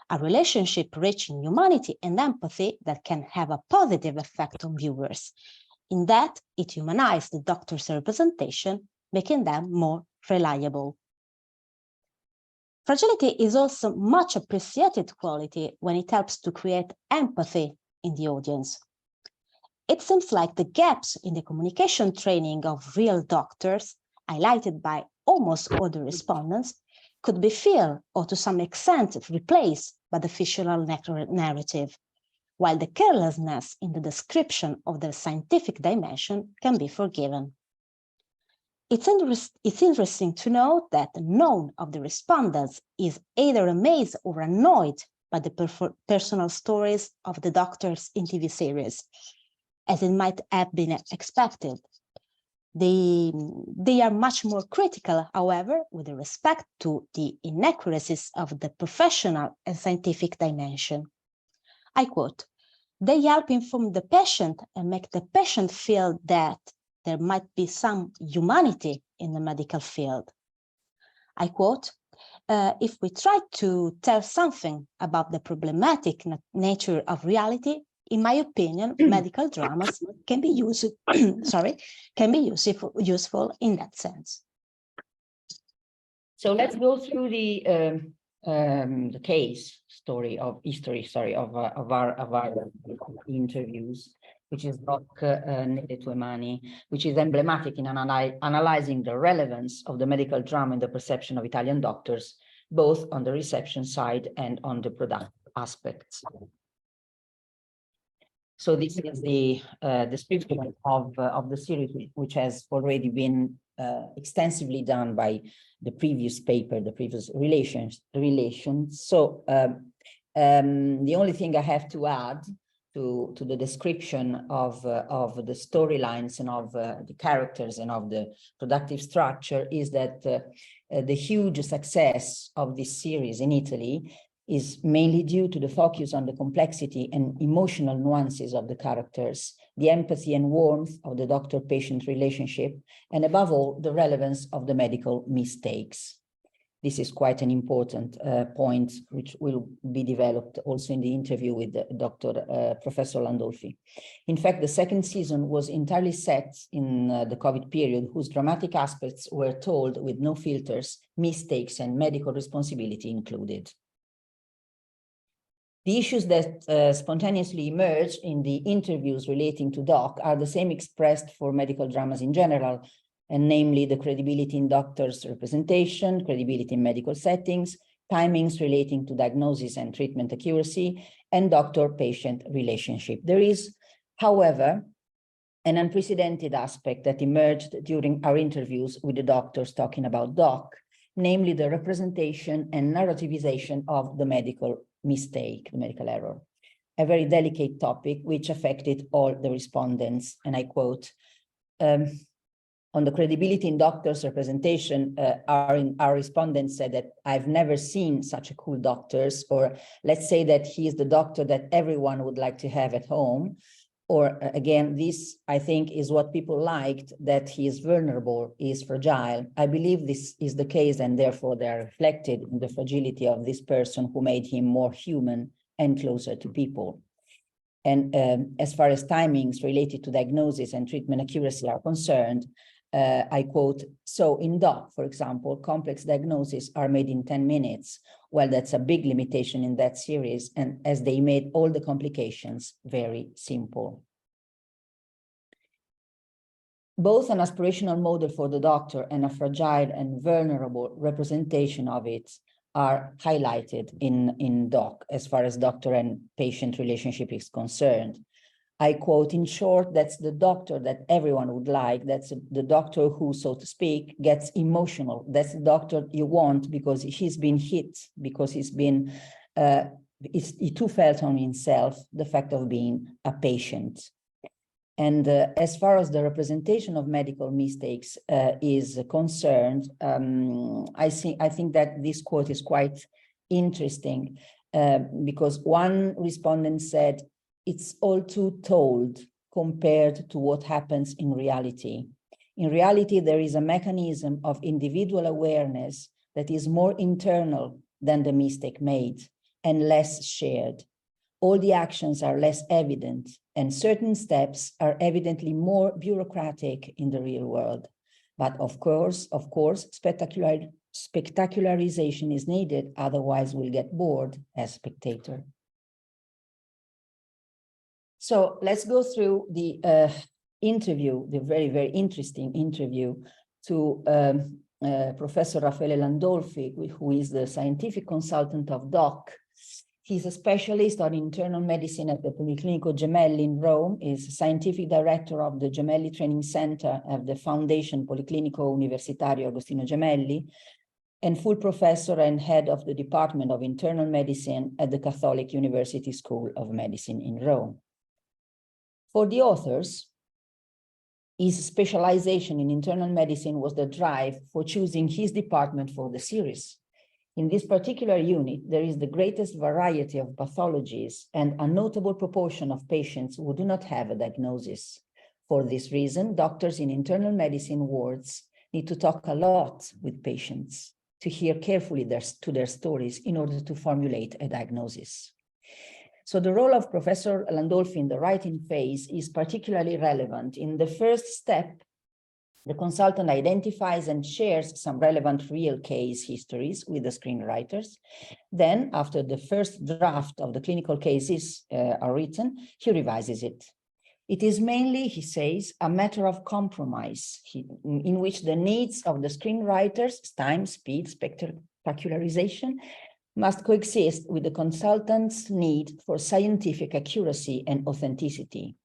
A relationship rich in humanity and empathy that can have a positive effect on viewers, in that it humanizes the doctor's representation, making them more reliable. Fragility is also much appreciated quality when it helps to create empathy in the audience. It seems like the gaps in the communication training of real doctors, highlighted by almost all the respondents, could be filled or to some extent replaced by the fictional narrative, while the carelessness in the description of the scientific dimension can be forgiven. It's interesting to note that none of the respondents is either amazed or annoyed by the personal stories of the doctors in TV series, as it might have been expected. They are much more critical, however, with respect to the inaccuracies of the professional and scientific dimension. I quote, "They help inform the patient and make the patient feel that there might be some humanity in the medical field." I quote, "If we try to tell something about the problematic nature of reality, in my opinion, medical dramas can be useful in that sense."
So let's go through the history of our interviews, which is Nelle tue mani, which is emblematic in analyzing the relevance of the medical drama in the perception of Italian doctors, both on the reception side and on the productive aspects. So this is the description of the series, which has already been extensively done by the previous paper, the previous relations. So the only thing I have to add to the description of the storylines and of the characters and of the productive structure is that the huge success of this series in Italy is mainly due to the focus on the complexity and emotional nuances of the characters, the empathy and warmth of the doctor-patient relationship, and above all, the relevance of the medical mistakes. This is quite an important point, which will be developed also in the interview with Professor Landolfi. In fact, the second season was entirely set in the COVID period, whose dramatic aspects were told with no filters, mistakes, and medical responsibility included. The issues that spontaneously emerge in the interviews relating to doc are the same expressed for medical dramas in general, and namely the credibility in doctors' representation, credibility in medical settings, timings relating to diagnosis and treatment accuracy, and doctor-patient relationship. There is, however, an unprecedented aspect that emerged during our interviews with the doctors talking about doc, namely the representation and narrativization of the medical mistake, the medical error, a very delicate topic which affected all the respondents. And I quote, on the credibility in doctors' representation, our respondents said that I've never seen such a cool doctors, or let's say that he is the doctor that everyone would like to have at home. Or again, this, I think, is what people liked, that he is vulnerable, he is fragile. I believe this is the case, and therefore they are reflected in the fragility of this person who made him more human and closer to people. And as far as timings related to diagnosis and treatment accuracy are concerned, I quote, so in doc, for example, complex diagnoses are made in 10 minutes. Well, that's a big limitation in that series, and as they made all the complications very simple. both an aspirational model for the doctor and a fragile and vulnerable representation of it are highlighted in doc as far as doctor and patient relationship is concerned. I quote, in short, that's the doctor that everyone would like. That's the doctor who, so to speak, gets emotional. That's the doctor you want because he's been hit, because he's been, he too felt on himself the fact of being a patient. And as far as the representation of medical mistakes is concerned, I think that this quote is quite interesting because one respondent said, it's all too told compared to what happens in reality. In reality, there is a mechanism of individual awareness that is more internal than the mistake made and less shared. All the actions are less evident, and certain steps are evidently more bureaucratic in the real world. But of course, spectacularization is needed, otherwise we'll get bored as spectator. So let's go through the interview, the very, very interesting interview to Professor Raffaele Landolfi, who is the scientific consultant of DOC. He's a specialist on internal medicine at the Policlinico Gemelli in Rome, is scientific director of the Gemelli Training Center of the Foundation Policlinico Universitario Agostino Gemelli, and full professor and head of the Department of Internal Medicine at the Catholic University School of Medicine in Rome. For the authors, his specialization in internal medicine was the drive for choosing his department for the series. In this particular unit, there is the greatest variety of pathologies and a notable proportion of patients who do not have a diagnosis. For this reason, doctors in internal medicine wards need to talk a lot with patients, to hear carefully their stories in order to formulate a diagnosis. So the role of Professor Landolfi in the writing phase is particularly relevant. In the first step, the consultant identifies and shares some relevant real case histories with the screenwriters. Then, after the first draft of the clinical cases are written, he revises it. It is mainly, he says, a matter of compromise in which the needs of the screenwriters, time, speed, spectacularization, must coexist with the consultant's need for scientific accuracy and authenticity.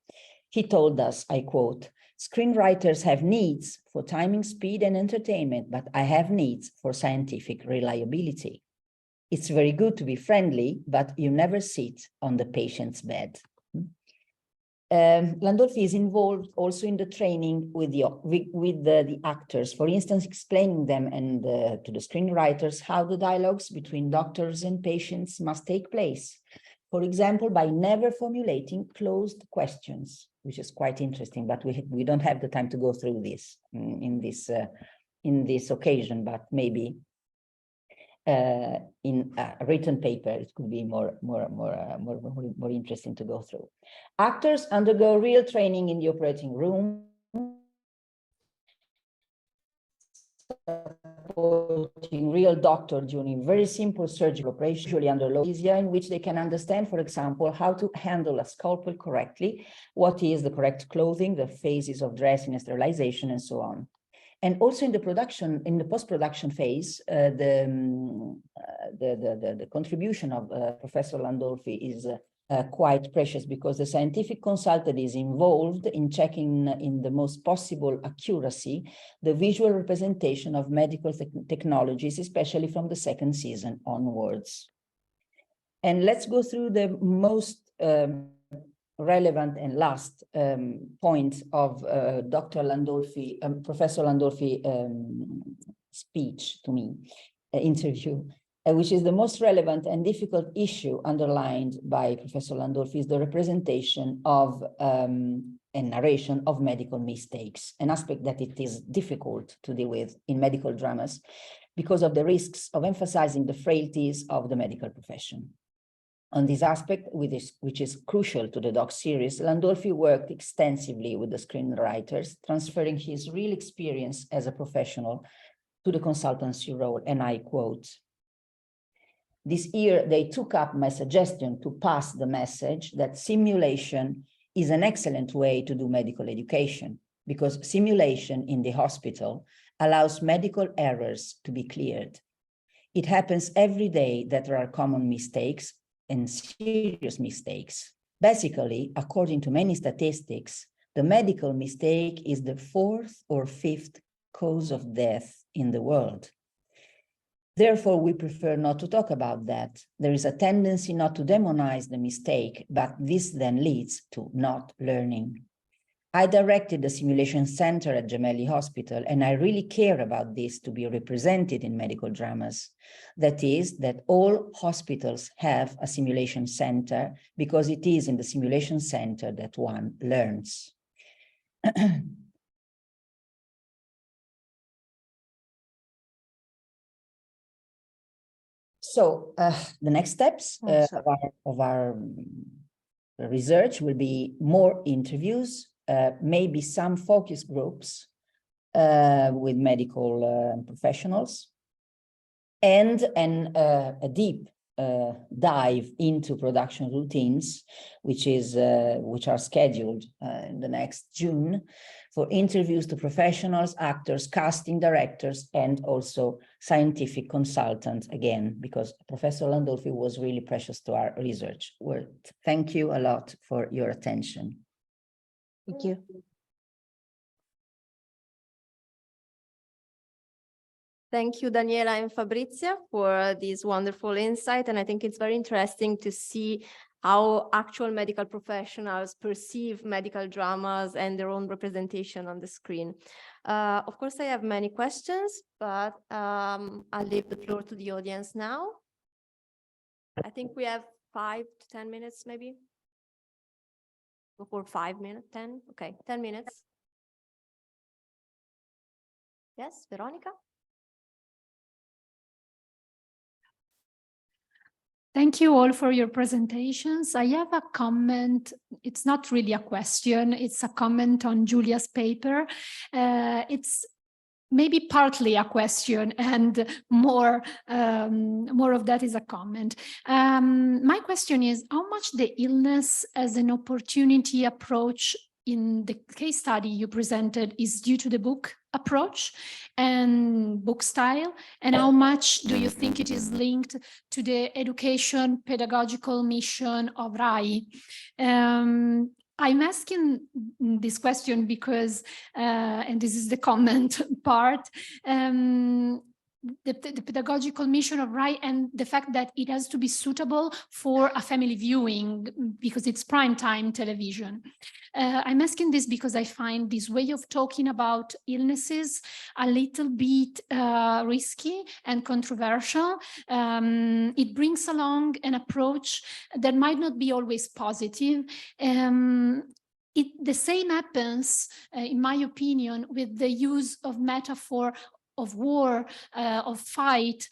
He told us, I quote, "Screenwriters have needs for timing, speed, and entertainment, but I have needs for scientific reliability. It's very good to be friendly, but you never sit on the patient's bed." Landolfi is involved also in the training with the actors, for instance, explaining them and to the screenwriters how the dialogues between doctors and patients must take place. For example, by never formulating closed questions, which is quite interesting, but we don't have the time to go through this in this occasion, but maybe in a written paper, it could be more interesting to go through. Actors undergo real training in the operating room, supporting real doctor during very simple surgical operations, usually under low anesthesia, in which they can understand, for example, how to handle a scalpel correctly, what is the correct clothing, the phases of dressing and sterilization, and so on. And also in the production, in the post-production phase, the contribution of Professor Landolfi is quite precious, because the scientific consultant is involved in checking in the most possible accuracy the visual representation of medical technologies, especially from the second season onwards. And let's go through the most relevant and last point of Dr. Landolfi, Professor Landolfi speech to me, interview, which is the most relevant and difficult issue underlined by Professor Landolfi, is the representation of and narration of medical mistakes, an aspect that it is difficult to deal with in medical dramas because of the risks of emphasizing the frailties of the medical profession. On this aspect, which is crucial to the doc series, Landolfi worked extensively with the screenwriters, transferring his real experience as a professional to the consultancy role, and I quote, "This year, they took up my suggestion to pass the message that simulation is an excellent way to do medical education. because simulation in the hospital allows medical errors to be cleared. It happens every day that there are common mistakes and serious mistakes. Basically, according to many statistics, the medical mistake is the 4th or 5th cause of death in the world. Therefore, we prefer not to talk about that. There is a tendency not to demonize the mistake, but this then leads to not learning. I directed the simulation center at Gemelli Hospital, and I really care about this to be represented in medical dramas. That is, that all hospitals have a simulation center, because it is in the simulation center that one learns. So the next steps of our research will be more interviews, maybe some focus groups with medical professionals, and a deep dive into production routines, which are scheduled in the next June, for interviews to professionals, actors, casting directors, and also scientific consultants, again, because Professor Landolfi was really precious to our research work. Thank you a lot for your attention.
Thank you.
Thank you, Daniela and Fabrizia, for this wonderful insight. And I think it's very interesting to see how actual medical professionals perceive medical dramas and their own representation on the screen. Of course, I have many questions, but I'll leave the floor to the audience now. I think we have 5 to 10 minutes, maybe. Before 5 minutes, 10? Okay, 10 minutes. Yes, Veronica?
Thank you all for your presentations. I have a comment. It's not really a question. It's a comment on Giulia's paper. It's maybe partly a question, and more of that is a comment. My question is, how much the illness as an opportunity approach in the case study you presented is due to the book approach and book style, and how much do you think it is linked to the education pedagogical mission of RAI? I'm asking this question because, and this is the comment part, the pedagogical mission of RAI and the fact that it has to be suitable for a family viewing because it's prime time television. I'm asking this because I find this way of talking about illnesses a little bit risky and controversial. It brings along an approach that might not be always positive. The same happens, in my opinion, with the use of metaphor of war, of fight,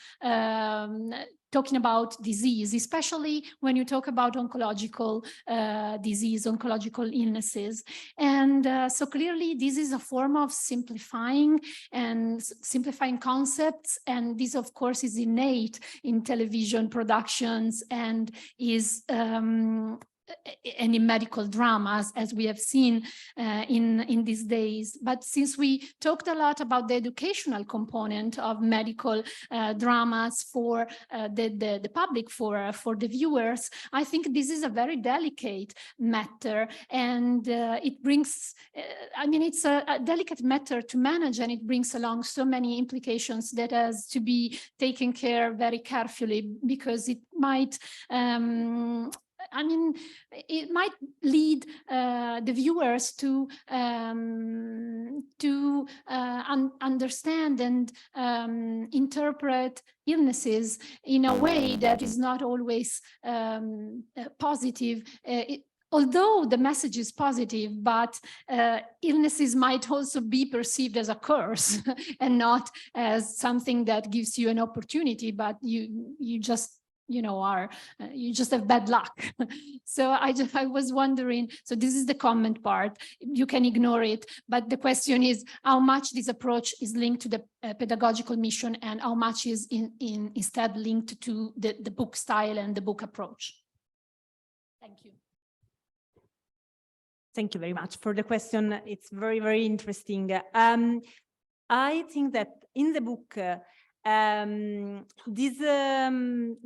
talking about disease, especially when you talk about oncological disease, oncological illnesses. And so clearly this is a form of simplifying concepts. And this, of course, is innate in television productions and is and in medical dramas, as we have seen in these days. But since we talked a lot about the educational component of medical dramas for the public, for the viewers, I think this is a very delicate matter, and it brings, I mean, it's a delicate matter to manage, and it brings along so many implications that has to be taken care very carefully, because it might I mean, it might lead the viewers to understand and interpret illnesses in a way that is not always positive. Although the message is positive, but illnesses might also be perceived as a curse and not as something that gives you an opportunity, but you just you just have bad luck. So I was wondering, so this is the comment part, you can ignore it, but the question is how much this approach is linked to the pedagogical mission and how much is instead linked to the book style and the book approach. Thank you.
Thank you very much for the question. It's very, very interesting. I think that in the book,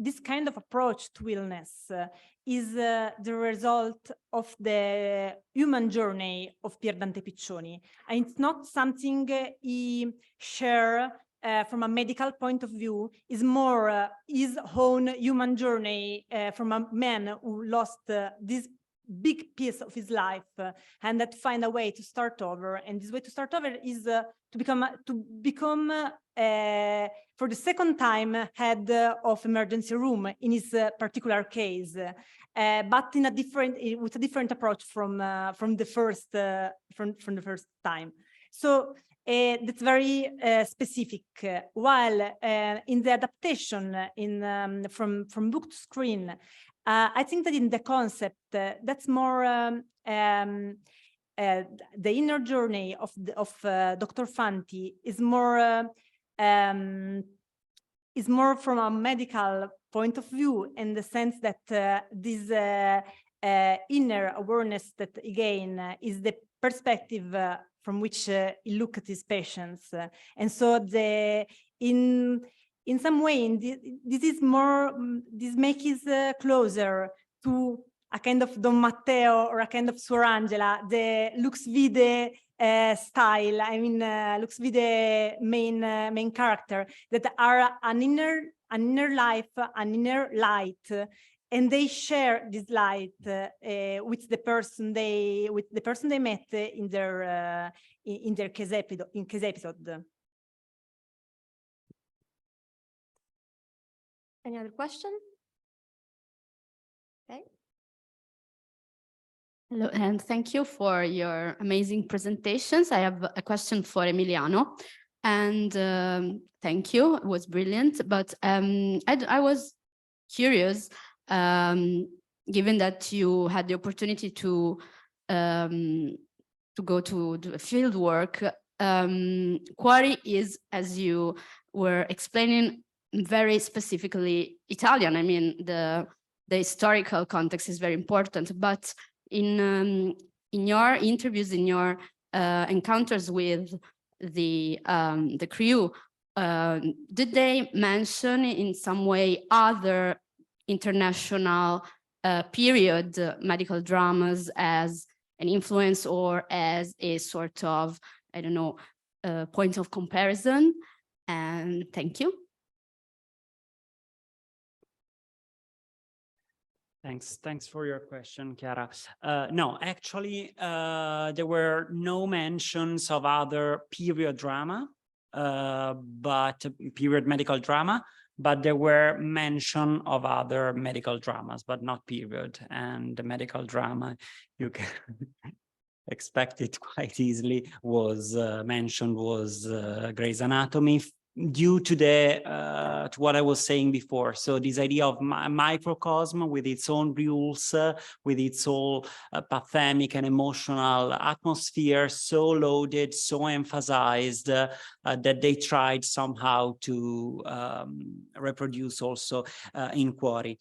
this kind of approach to illness is the result of the human journey of Pier Dante Piccioni. And it's not something he shared from a medical point of view. Is more his own human journey from a man who lost this big piece of his life and that find a way to start over. And this way to start over is to become for the second time head of emergency room in his particular case, but in a different, with a different approach from the first time. So that's very specific. While in the adaptation from book to screen, I think that in the concept, that's more the inner journey of Dr. Fanti is more from a medical point of view, in the sense that this inner awareness that again is the perspective from which he look at his patients, and so in some way, this is more, this makes it closer to a kind of Don Matteo or a kind of Suor Angela, the Lux Vide style. I mean, Lux Vide main character that are an inner life, an inner light, and they share this light with the person they met in their case episode.
Any other question? Okay.
Hello, and thank you for your amazing presentations. I have a question for Emiliano, and thank you, it was brilliant. But I was curious, given that you had the opportunity to go to do a field work, Quarry is, as you were explaining, very specifically Italian. I mean, the historical context is very important, but in your interviews, in your encounters with the crew, did they mention in some way other international period medical dramas as an influence or as a sort of, I don't know, point of comparison? And thank you.
Thanks for your question, Chiara. No, actually, there were no mentions of other period drama, but period medical drama, but there were mention of other medical dramas, but not period. And the medical drama, you can expect it quite easily, was mentioned was Grey's Anatomy, due to to what I was saying before. So this idea of microcosm with its own rules, with its own pathemic and emotional atmosphere, so loaded, so emphasized, that they tried somehow to reproduce also in Quarry.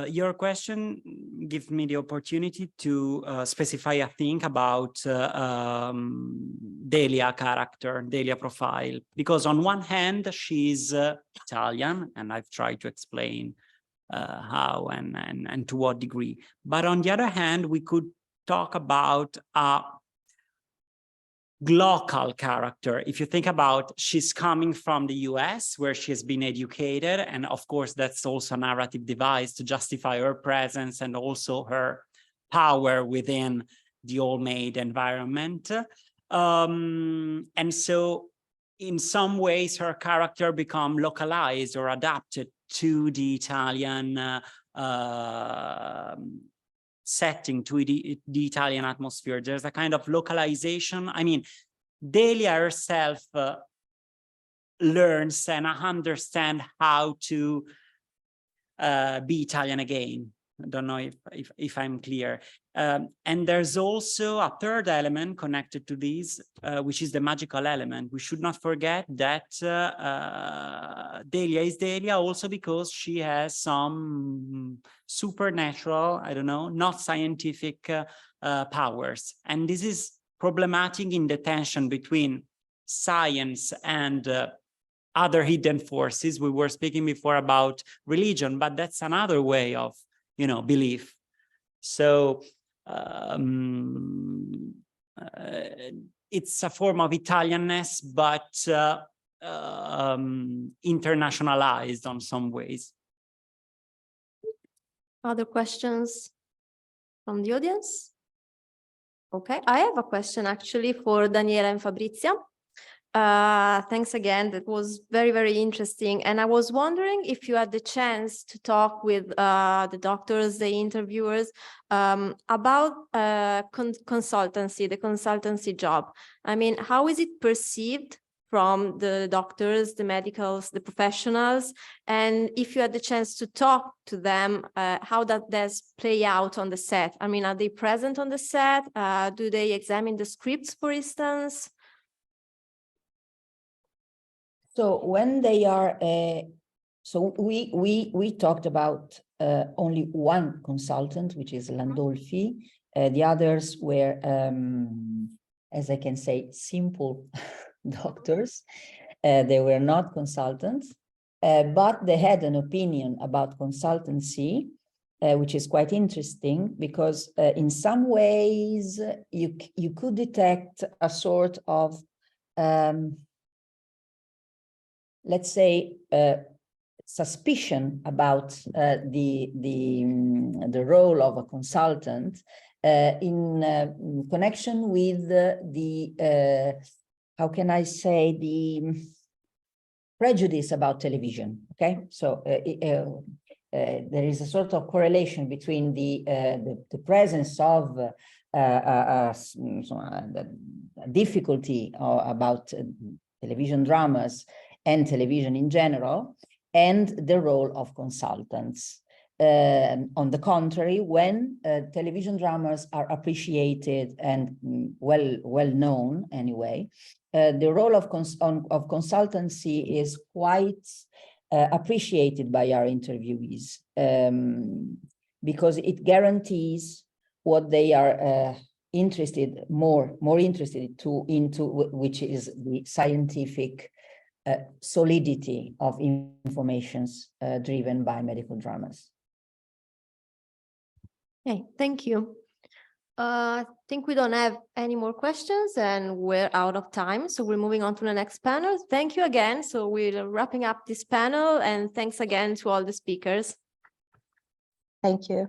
Your question gives me the opportunity to specify a thing about Delia character, Delia profile, because on one hand, she's Italian, and I've tried to explain how and to what degree. But on the other hand, we could talk about a local character. If you think about, she's coming from the US, where she has been educated, and of course that's also a narrative device to justify her presence and also her power within the old-maid environment. And so in some ways, her character become localized or adapted to the Italian setting, to the Italian atmosphere. There's a kind of localization. I mean, Delia herself learns and understands how to be Italian again. I don't know if I'm clear. And there's also a third element connected to these, which is the magical element. We should not forget that Delia is Delia also because she has some supernatural, I don't know, not scientific powers. And this is problematic in the tension between science and other hidden forces. We were speaking before about religion, but that's another way of, you know, belief. So it's a form of Italianness, but internationalized on some ways.
Other questions from the audience? Okay, I have a question actually for Daniela and Fabrizia. Thanks again, that was very, very interesting. And I was wondering if you had the chance to talk with the doctors, the interviewers, about consultancy, the consultancy job. I mean, how is it perceived from the doctors, the medicals, the professionals? And if you had the chance to talk to them, how does play out on the set? I mean, are they present on the set? Do they examine the scripts, for instance?
So when they are, so we talked about only one consultant, which is Landolfi. The others were, as I can say, simple doctors. They were not consultants, but they had an opinion about consultancy, which is quite interesting because in some ways you could detect a sort of let's say, suspicion about the role of a consultant in connection with how can I say, the prejudice about television. Okay, so there is a sort of correlation between the presence of the difficulty about television dramas and television in general, and the role of consultants. On the contrary, when television dramas are appreciated and well known anyway, the role of consultancy is quite appreciated by our interviewees because it guarantees what they are more interested into, which is the scientific solidity of informations driven by medical dramas.
Okay, thank you. I think we don't have any more questions and we're out of time. So we're moving on to the next panel. Thank you again. So we're wrapping up this panel and thanks again to all the speakers.
Thank you.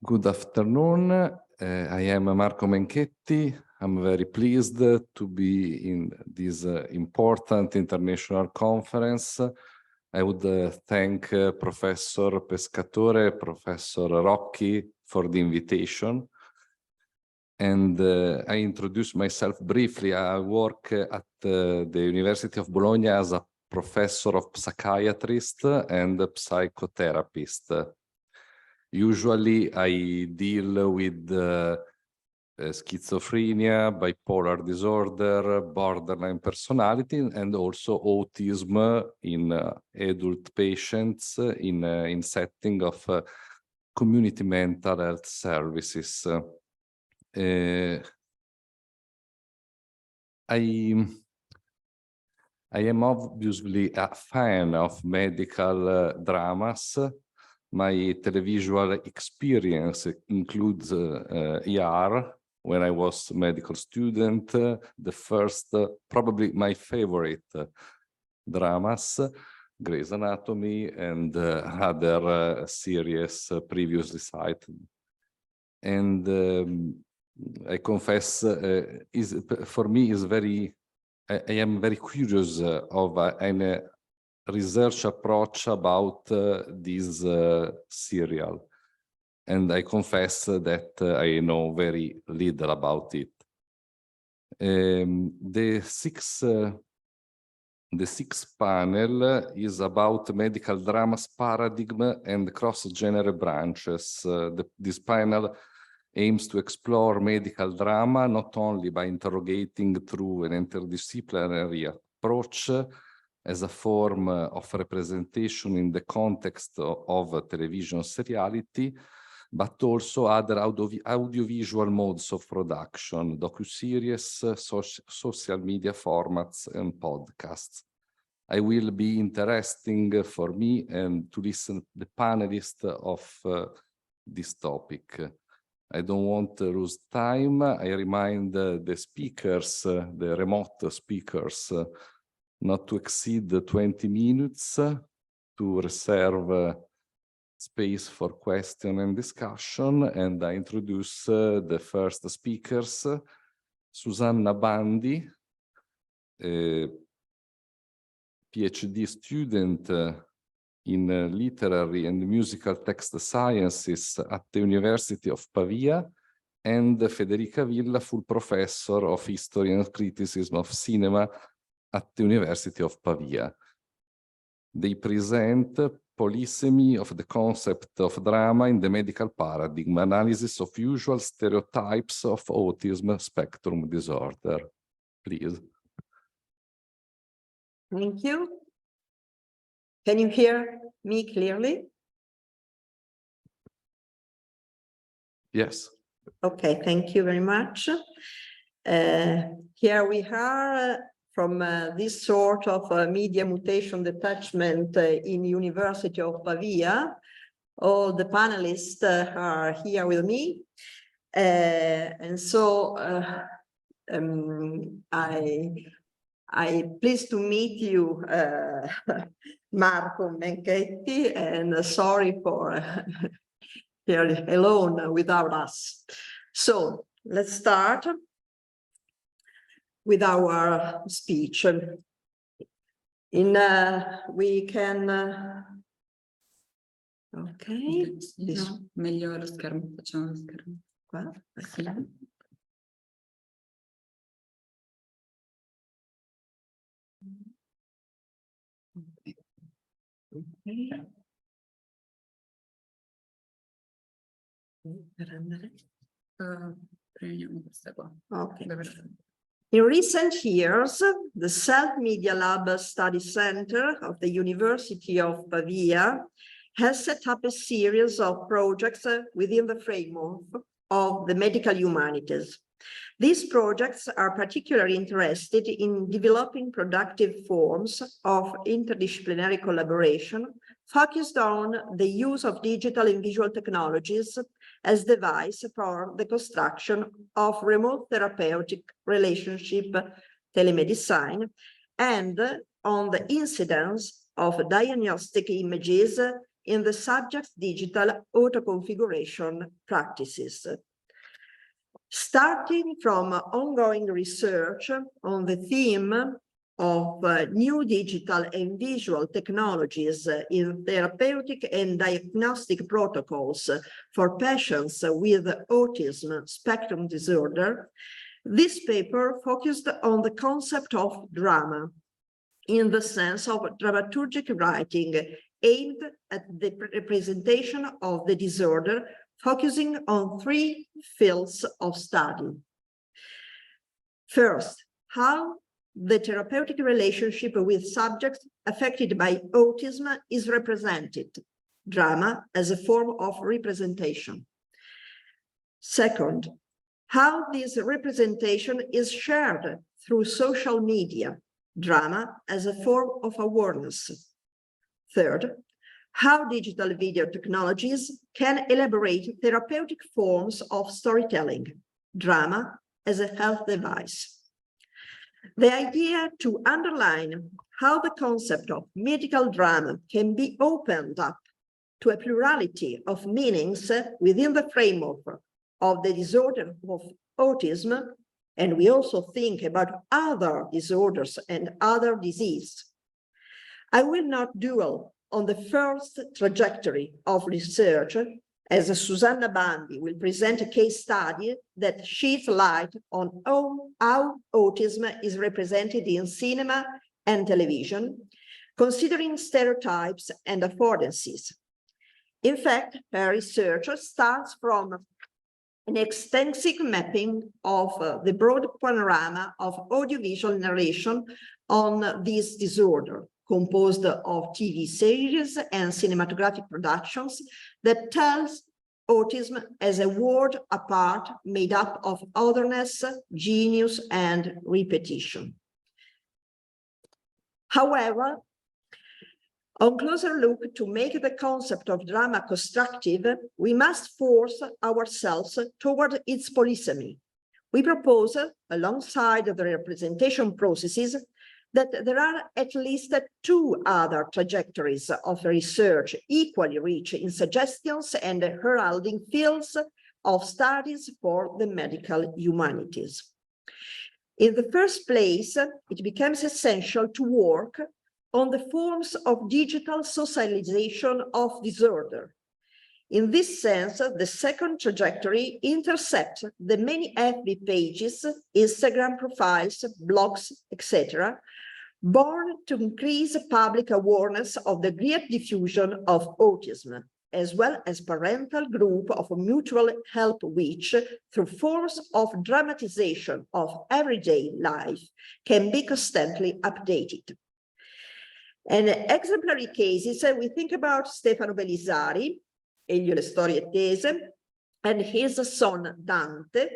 Good afternoon. I am Marco Menchetti. I'm very pleased to be in this important international conference. I would thank Professor Pescatore, Professor Rocchi for the invitation. And I introduce myself briefly. I work at the University of Bologna as a professor of psychiatrist and a psychotherapist. Usually I deal with schizophrenia, bipolar disorder, borderline personality, and also autism in adult patients in setting of community mental health services. I am obviously a fan of medical dramas. My televisual experience includes ER, when I was a medical student, the first, probably my favorite dramas, Grey's Anatomy, and other series previously cited. And I confess, for me is very, I am very curious of a research approach about this serial. And I confess that I know very little about it. The sixth panel is about medical dramas paradigm and cross-genre branches. This panel aims to explore medical drama not only by interrogating through an interdisciplinary approach as a form of representation in the context of television seriality, but also other audiovisual modes of production, docuseries, social media formats, and podcasts. I will be interesting for me and to listen to the panelists of this topic. I don't want to lose time. I remind the speakers, the remote speakers, not to exceed the 20 minutes, to reserve space for question and discussion. And I introduce the first speakers, Susanna Bandi, a PhD student in literary and musical text sciences at the University of Pavia, and Federica Villa, full professor of history and criticism of cinema at the University of Pavia. They present polysemy of the concept of drama in the medical paradigm, analysis of usual stereotypes of autism spectrum disorder. Please.
Thank you. Can you hear me clearly?
Yes.
Okay, thank you very much. Here we are from this sort of media mutation detachment in University of Pavia. All the panelists are here with me. And so I'm pleased to meet you, Marco Menchetti, and sorry for here alone without us. So let's start with our speech. We can ok,
no, meglio lo schermo, facciamo lo schermo
qua.
sì.
Okay.
Prendiamo questa qua.
Okay. In recent years, the Self Media Lab Study Center of the University of Pavia has set up a series of projects within the framework of the medical humanities. These projects are particularly interested in developing productive forms of interdisciplinary collaboration focused on the use of digital and visual technologies as device for the construction of remote therapeutic relationship telemedicine and on the incidence of diagnostic images in the subject's digital auto-configuration practices. Starting from ongoing research on the theme of new digital and visual technologies in therapeutic and diagnostic protocols for patients with autism spectrum disorder, this paper focused on the concept of drama in the sense of dramaturgic writing aimed at the representation of the disorder, focusing on 3 fields of study. First, how the therapeutic relationship with subjects affected by autism is represented, drama as a form of representation. Second, how this representation is shared through social media, drama as a form of awareness. Third, how digital video technologies can elaborate therapeutic forms of storytelling, drama as a health device. The idea to underline how the concept of medical drama can be opened up to a plurality of meanings within the framework of the disorder of autism, and we also think about other disorders and other diseases. I will not dwell on the first trajectory of research, as Susanna Bandi will present a case study that sheds light on how autism is represented in cinema and television, considering stereotypes and affordances. In fact, her research starts from an extensive mapping of the broad panorama of audiovisual narration on this disorder, composed of TV series and cinematographic productions that tells autism as a world apart, made up of otherness, genius, and repetition. However, on closer look, to make the concept of drama constructive, we must force ourselves toward its polysemy. We propose, alongside the representation processes, that there are at least 2 other trajectories of research equally rich in suggestions and heralding fields of studies for the medical humanities. In the first place, it becomes essential to work on the forms of digital socialization of disorder. In this sense, the second trajectory intercepts the many FB pages, Instagram profiles, blogs, etc., born to increase public awareness of the great diffusion of autism, as well as parental group of mutual help, which, through forms of dramatization of everyday life, can be constantly updated. And exemplary cases, we think about Stefano Belisari, Egli le storie tese, and his son Dante,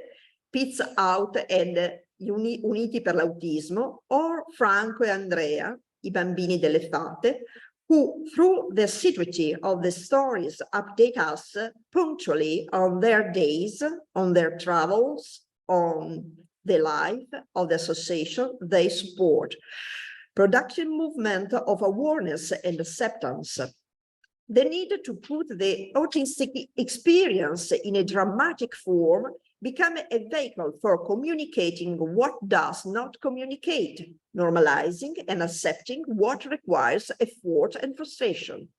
Pizza Out and Uniti per l'autismo, or Franco e Andrea, I bambini delle fate, who, through the assiduity of the stories, update us punctually on their days, on their travels, on the life of the association they support. Production movement of awareness and acceptance. The need to put the autistic experience in a dramatic form become a vehicle for communicating what does not communicate, normalizing and accepting what requires effort and frustration.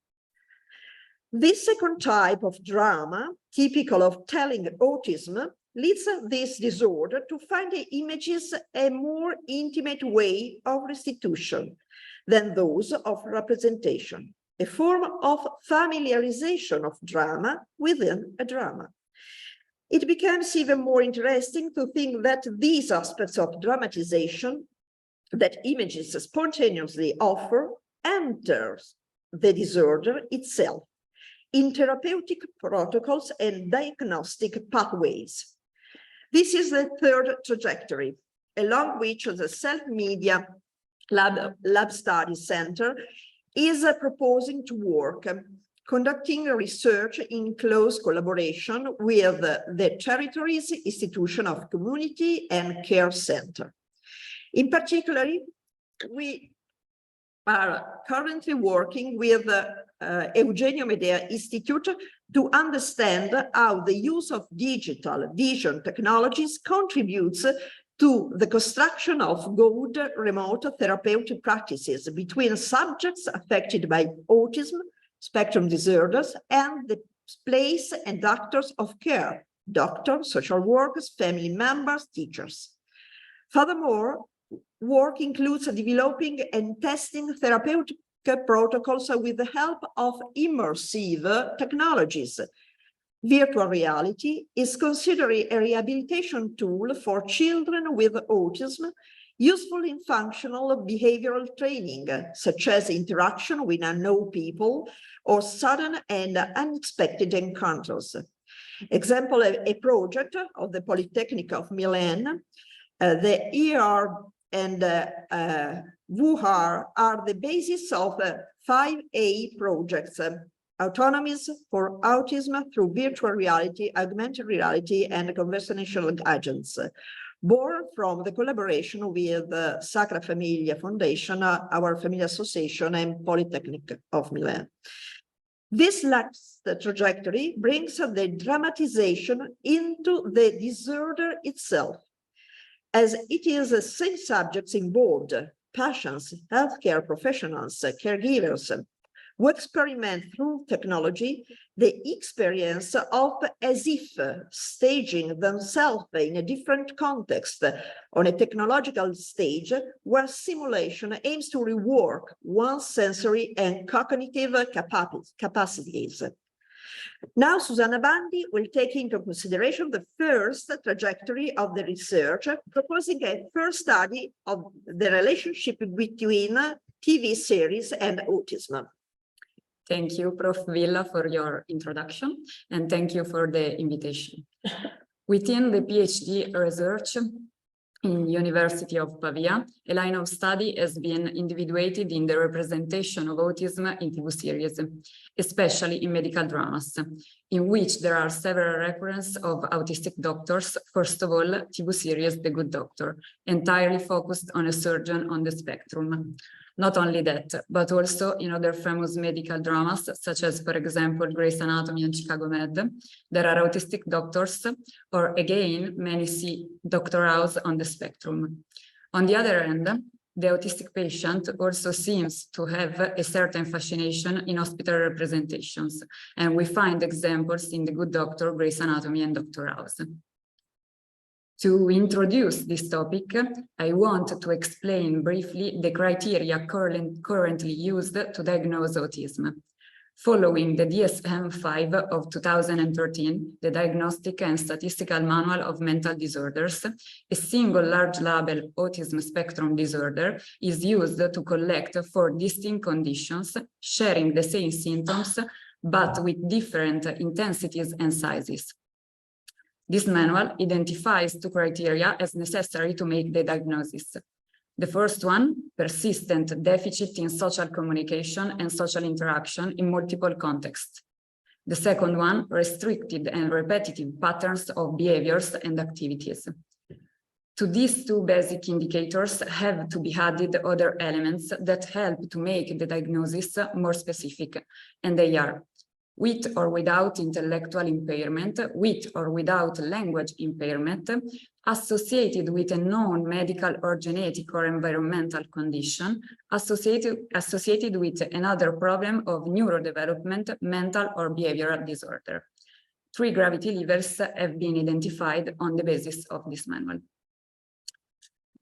This second type of drama, typical of telling autism, leads this disorder to find the images a more intimate way of restitution than those of representation, a form of familiarization of drama within a drama. It becomes even more interesting to think that these aspects of dramatization that images spontaneously offer enters the disorder itself in therapeutic protocols and diagnostic pathways. This is the third trajectory, along which the Self-Media Lab Studies Center is proposing to work, conducting research in close collaboration with the territory's institution of community and care center. In particular, we are currently working with Eugenio Medea Institute to understand how the use of digital vision technologies contributes to the construction of good remote therapeutic practices between subjects affected by autism, spectrum disorders, and the place and actors of care, doctors, social workers, family members, teachers. Furthermore, work includes developing and testing therapeutic protocols with the help of immersive technologies. Virtual reality is considered a rehabilitation tool for children with autism, useful in functional behavioral training, such as interaction with unknown people or sudden and unexpected encounters. Example, a project of the Polytechnic of Milan, the ER and WUHAR are the basis of 5A projects, autonomies for autism through virtual reality, augmented reality, and conversational agents, born from the collaboration with the Sacra Famiglia Foundation, our family association, and Polytechnic of Milan. This last trajectory brings the dramatization into the disorder itself, as it is the same subjects involved, patients, healthcare professionals, caregivers, who experiment through technology the experience of as if staging themselves in a different context on a technological stage where simulation aims to rework one's sensory and cognitive capacities. Now, Susanna Bandi will take into consideration the first trajectory of the research, proposing a first study of the relationship between TV series and autism.
Thank you, Prof. Villa, for your introduction, and thank you for the invitation. Within the PhD research in University of Pavia, a line of study has been individuated in the representation of autism in TV series, especially in medical dramas, in which there are several references of autistic doctors. First of all, TV series The Good Doctor, entirely focused on a surgeon on the spectrum. Not only that, but also in other famous medical dramas, such as, for example, Grey's Anatomy and Chicago Med, there are autistic doctors, or again, many see Dr. House on the spectrum. On the other hand, the autistic patient also seems to have a certain fascination in hospital representations, and we find examples in The Good Doctor, Grey's Anatomy, and Dr. House. To introduce this topic, I want to explain briefly the criteria currently used to diagnose autism. Following the DSM-5 of 2013, the Diagnostic and Statistical Manual of Mental Disorders, a single large label autism spectrum disorder is used to collect 4 distinct conditions sharing the same symptoms, but with different intensities and sizes. This manual identifies 2 criteria as necessary to make the diagnosis. The first one, persistent deficit in social communication and social interaction in multiple contexts. The second one, restricted and repetitive patterns of behaviors and activities. To these 2 basic indicators have to be added other elements that help to make the diagnosis more specific, and they are with or without intellectual impairment, with or without language impairment, associated with a known medical or genetic or environmental condition, associated with another problem of neurodevelopment, mental or behavioral disorder. 3 gravity levels have been identified on the basis of this manual.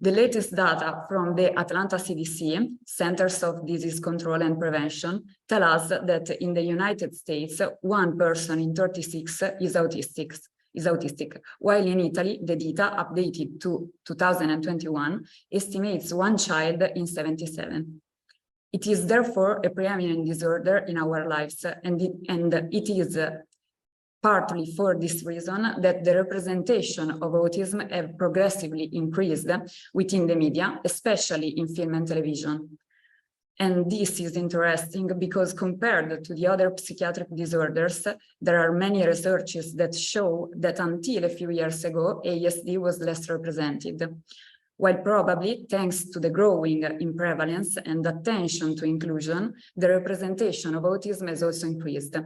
The latest data from the Atlanta CDC, Centers of Disease Control and Prevention, tell us that in the United States, 1 person in 36 is autistic, while in Italy, the data updated to 2021 estimates 1 child in 77. It is therefore a preeminent disorder in our lives, and it is partly for this reason that the representation of autism have progressively increased within the media, especially in film and television. And this is interesting because compared to the other psychiatric disorders, there are many researches that show that until a few years ago, ASD was less represented, while probably thanks to the growing in prevalence and attention to inclusion, the representation of autism has also increased.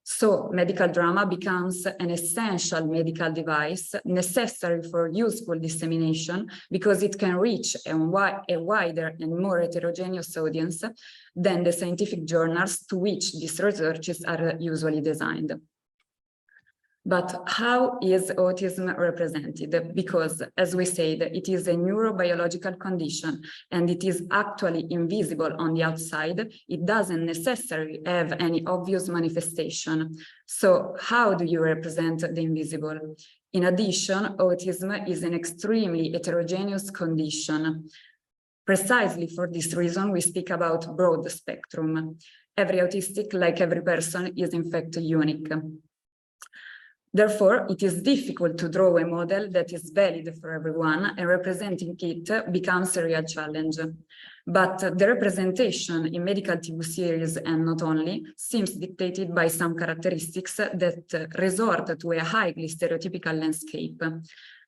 So medical drama becomes an essential medical device necessary for useful dissemination because it can reach a wider and more heterogeneous audience than the scientific journals to which these researches are usually designed. But how is autism represented? Because, as we said, it is a neurobiological condition and it is actually invisible on the outside. It doesn't necessarily have any obvious manifestation. So how do you represent the invisible? In addition, autism is an extremely heterogeneous condition. Precisely for this reason, we speak about broad spectrum. Every autistic, like every person, is in fact unique. Therefore, it is difficult to draw a model that is valid for everyone, and representing it becomes a real challenge. But the representation in medical TV series, and not only, seems dictated by some characteristics that resort to a highly stereotypical landscape.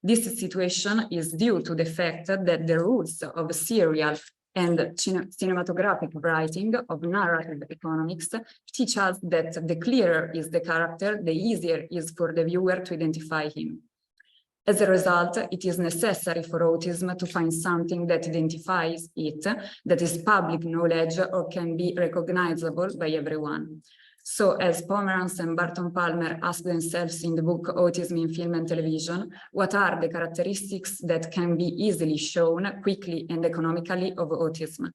This situation is due to the fact that the rules of serial and cinematographic writing of narrative economics teach us that the clearer is the character, the easier it is for the viewer to identify him. As a result, it is necessary for autism to find something that identifies it, that is public knowledge or can be recognizable by everyone. So, as Pomerantz and Barton Palmer ask themselves in the book Autism in Film and Television, what are the characteristics that can be easily shown quickly and economically of autism?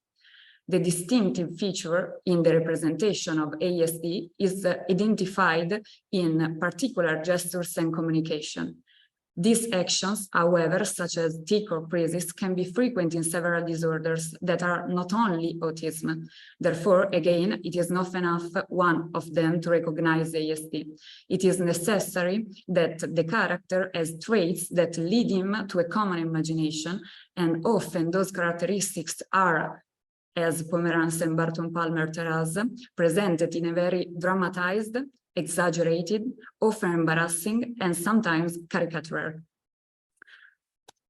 The distinctive feature in the representation of ASD is identified in particular gestures and communication. These actions, however, such as tic or crisis, can be frequent in several disorders that are not only autism. Therefore, again, it is not enough one of them to recognize ASD. It is necessary that the character has traits that lead him to a common imagination, and often those characteristics are, as Pomerantz and Barton Palmer tell us, presented in a very dramatized, exaggerated, often embarrassing, and sometimes caricature.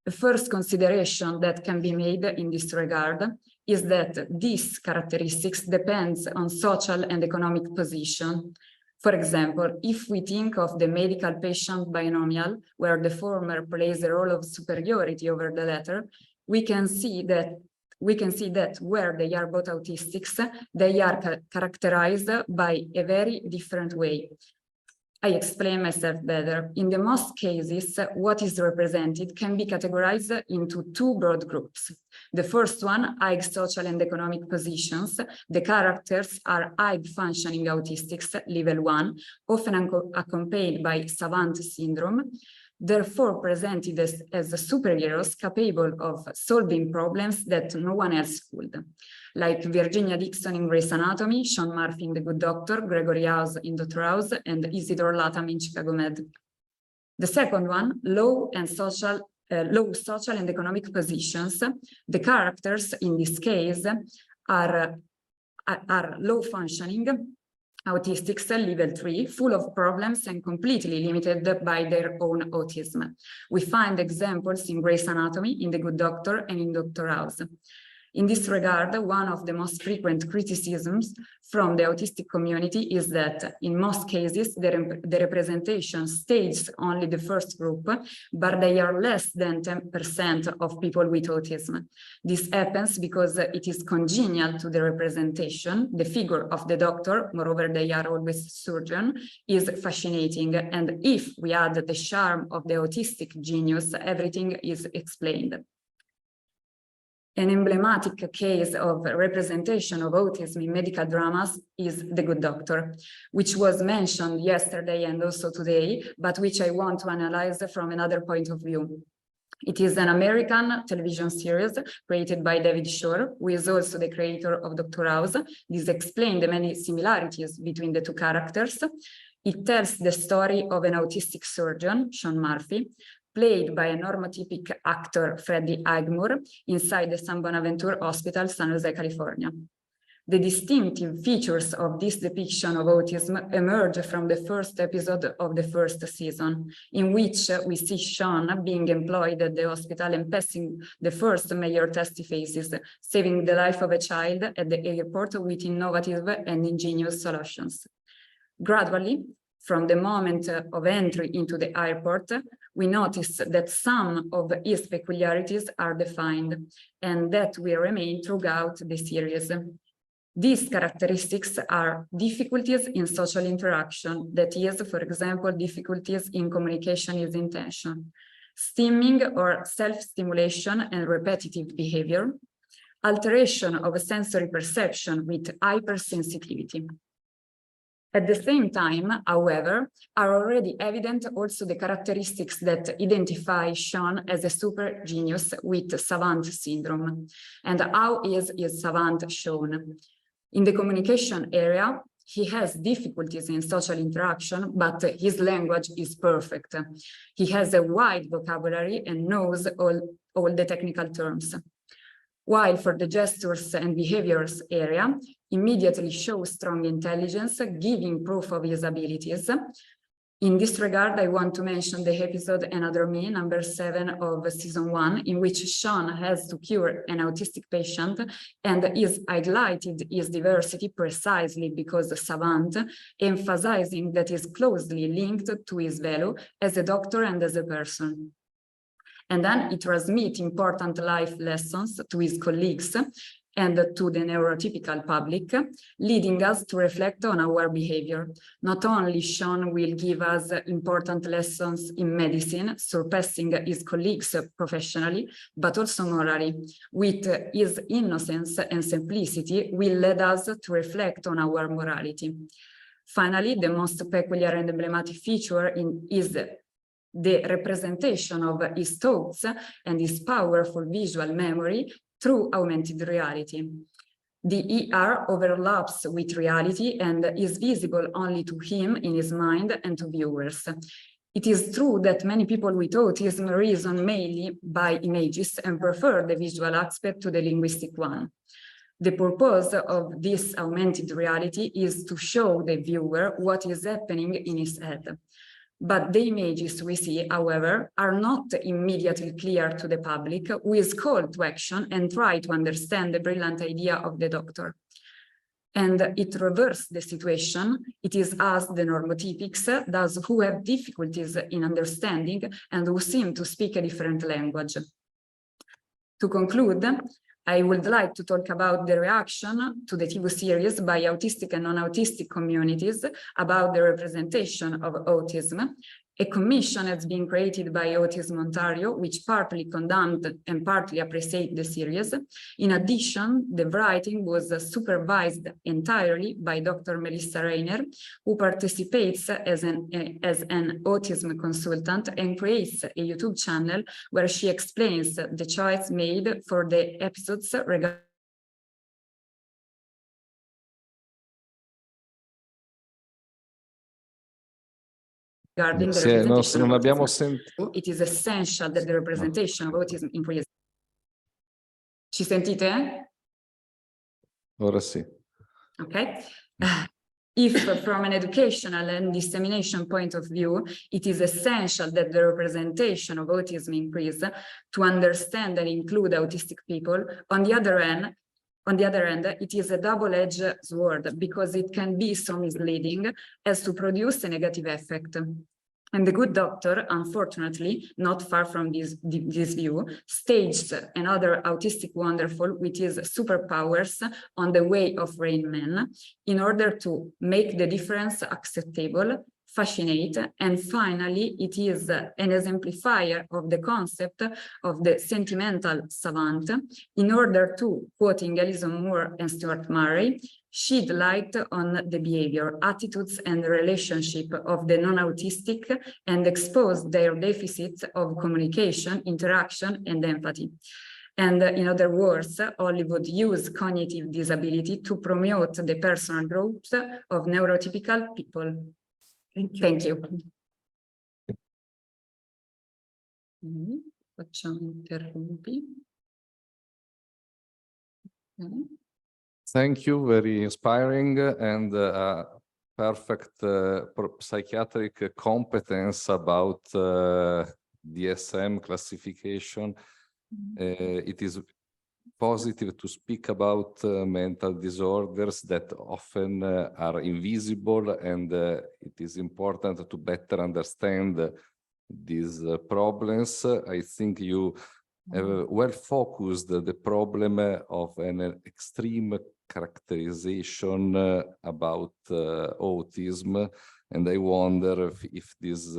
The first consideration that can be made in this regard is that these characteristics depend on social and economic position. For example, if we think of the medical patient binomial, where the former plays a role of superiority over the latter, we can see that where they are both autistics, they are characterized by a very different way. I explain myself better. In the most cases, what is represented can be categorized into two broad groups. The first one, high social and economic positions. The characters are high functioning autistics, level 1, often accompanied by savant syndrome, therefore presented as superheroes capable of solving problems that no one else could, like Virginia Dixon in Grey's Anatomy, Sean Murphy in The Good Doctor, Gregory House in Dr. House, and Isidore Latham in Chicago Med. The second one, low social and economic positions. The characters in this case are low functioning autistics, level 3, full of problems and completely limited by their own autism. We find examples in Grey's Anatomy, in The Good Doctor, and in Dr. House. In this regard, one of the most frequent criticisms from the autistic community is that in most cases, the representation states only the first group, but they are less than 10% of people with autism. This happens because it is congenial to the representation. The figure of the doctor, moreover, they are always surgeon, is fascinating. And if we add the charm of the autistic genius, everything is explained. An emblematic case of representation of autism in medical dramas is The Good Doctor, which was mentioned yesterday and also today, but which I want to analyze from another point of view. It is an American television series created by David Shore, who is also the creator of Dr. House. This explains the many similarities between the two characters. It tells the story of an autistic surgeon, Sean Murphy, played by a normotypic actor, Freddie Highmore, inside the San Bonaventure Hospital, San Jose, California. The distinctive features of this depiction of autism emerge from the first episode of the first season, in which we see Sean being employed at the hospital and passing the first major test phases, saving the life of a child at the airport with innovative and ingenious solutions. Gradually, from the moment of entry into the airport, we notice that some of his peculiarities are defined and that will remain throughout the series. These characteristics are difficulties in social interaction, that is, for example, difficulties in communication with intention, stimming or self-stimulation and repetitive behavior, alteration of sensory perception with hypersensitivity. At the same time, however, are already evident also the characteristics that identify Sean as a super genius with savant syndrome. And how is his savant shown? In the communication area, he has difficulties in social interaction, but his language is perfect. He has a wide vocabulary and knows all the technical terms. While for the gestures and behaviors area, immediately shows strong intelligence, giving proof of his abilities. In this regard, I want to mention the episode Another Me, number 7 of season 1, in which Sean has to cure an autistic patient and is highlighted his diversity precisely because the savant, emphasizing that is closely linked to his value as a doctor and as a person. And then he transmits important life lessons to his colleagues and to the neurotypical public, leading us to reflect on our behavior. Not only Sean will give us important lessons in medicine, surpassing his colleagues professionally, but also morally. With his innocence and simplicity will lead us to reflect on our morality. Finally, the most peculiar and emblematic feature is the representation of his thoughts and his powerful visual memory through augmented reality. The ER overlaps with reality and is visible only to him in his mind and to viewers. It is true that many people with autism reason mainly by images and prefer the visual aspect to the linguistic one. The purpose of this augmented reality is to show the viewer what is happening in his head. But the images we see, however, are not immediately clear to the public, who is called to action and try to understand the brilliant idea of the doctor. And it reverses the situation. It is us, the normotypics, those who have difficulties in understanding and who seem to speak a different language. To conclude, I would like to talk about the reaction to the TV series by autistic and non-autistic communities about the representation of autism. A commission has been created by Autism Ontario, which partly condemned and partly appreciated the series. In addition, the writing was supervised entirely by Dr. Melissa Reiner, who participates as an autism consultant and creates a YouTube channel where she explains the choice made for the episodes regarding the representation
non
of
abbiamo
autism. It is essential that the representation of autism increase. Ci sentite?
Ora sì.
Okay. If from an educational and dissemination point of view, it is essential that the representation of autism increase to understand and include autistic people. On the other hand, it is a double-edged sword because it can be so misleading as to produce a negative effect. And the good doctor, unfortunately, not far from this view, staged another autistic wonderful with his superpowers on the way of Rain Man in order to make the difference acceptable, fascinate, and finally, it is an exemplifier of the concept of the sentimental savant in order to, quoting Alison Moore and Stuart Murray, shed light on the behavior, attitudes, and relationship of the non-autistic and expose their deficits of communication, interaction, and empathy. And in other words, Hollywood used cognitive disability to promote the personal growth of neurotypical people. Thank you. Facciamo interrompi.
Thank you, very inspiring and perfect psychiatric competence about DSM classification. It is positive to speak about mental disorders that often are invisible, and it is important to better understand these problems. I think you have well focused the problem of an extreme characterization about autism, and I wonder if this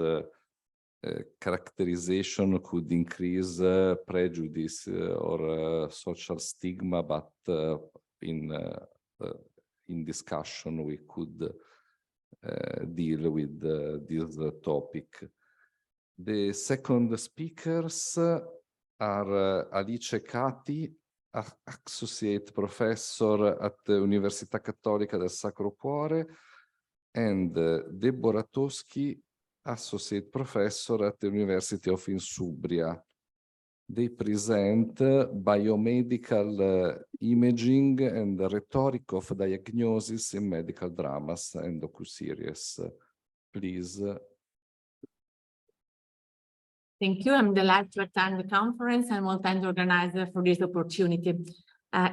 characterization could increase prejudice or social stigma, but in discussion we could deal with this topic. The second speakers are Alice Cati, Associate Professor at the Università Cattolica del Sacro Cuore, and Deborah Toschi, Associate Professor at the University of Insubria. They present biomedical imaging and the rhetoric of diagnosis in medical dramas and docuseries. Please.
Thank you. I'm delighted to attend the conference and will thank the organizer for this opportunity.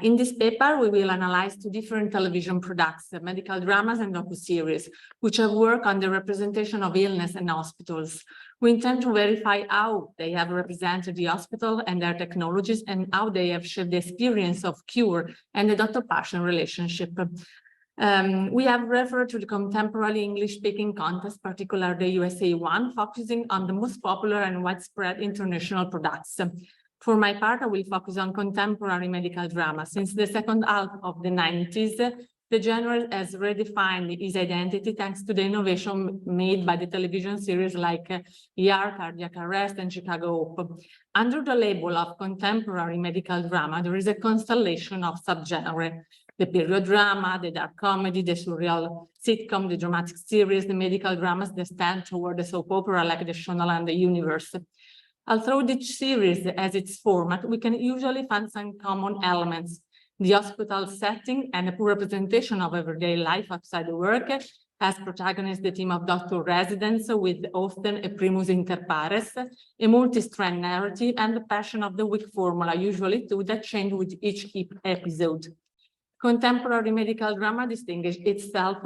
In this paper, we will analyze two different television products, medical dramas and docuseries, which have worked on the representation of illness in hospitals. We intend to verify how they have represented the hospital and their technologies, and how they have shaped the experience of cure and the doctor-patient relationship. We have referred to the contemporary English-speaking context, particularly the USA one, focusing on the most popular and widespread international products. For my part, I will focus on contemporary medical drama. Since the second half of the 90s, the genre has redefined its identity thanks to the innovation made by the television series like ER, Cardiac Arrest, and Chicago Hope. Under the label of contemporary medical drama, there is a constellation of subgenre: the period drama, the dark comedy, the surreal sitcom, the dramatic series, the medical dramas that stand toward the soap opera like the Shondaland universe. Although each series has its format, we can usually find some common elements: the hospital setting and a poor representation of everyday life outside the work, as protagonist the team of doctor residents with often a primus inter pares, a multi-strand narrative, and the passion of the week formula, usually two that change with each episode. Contemporary medical drama distinguishes itself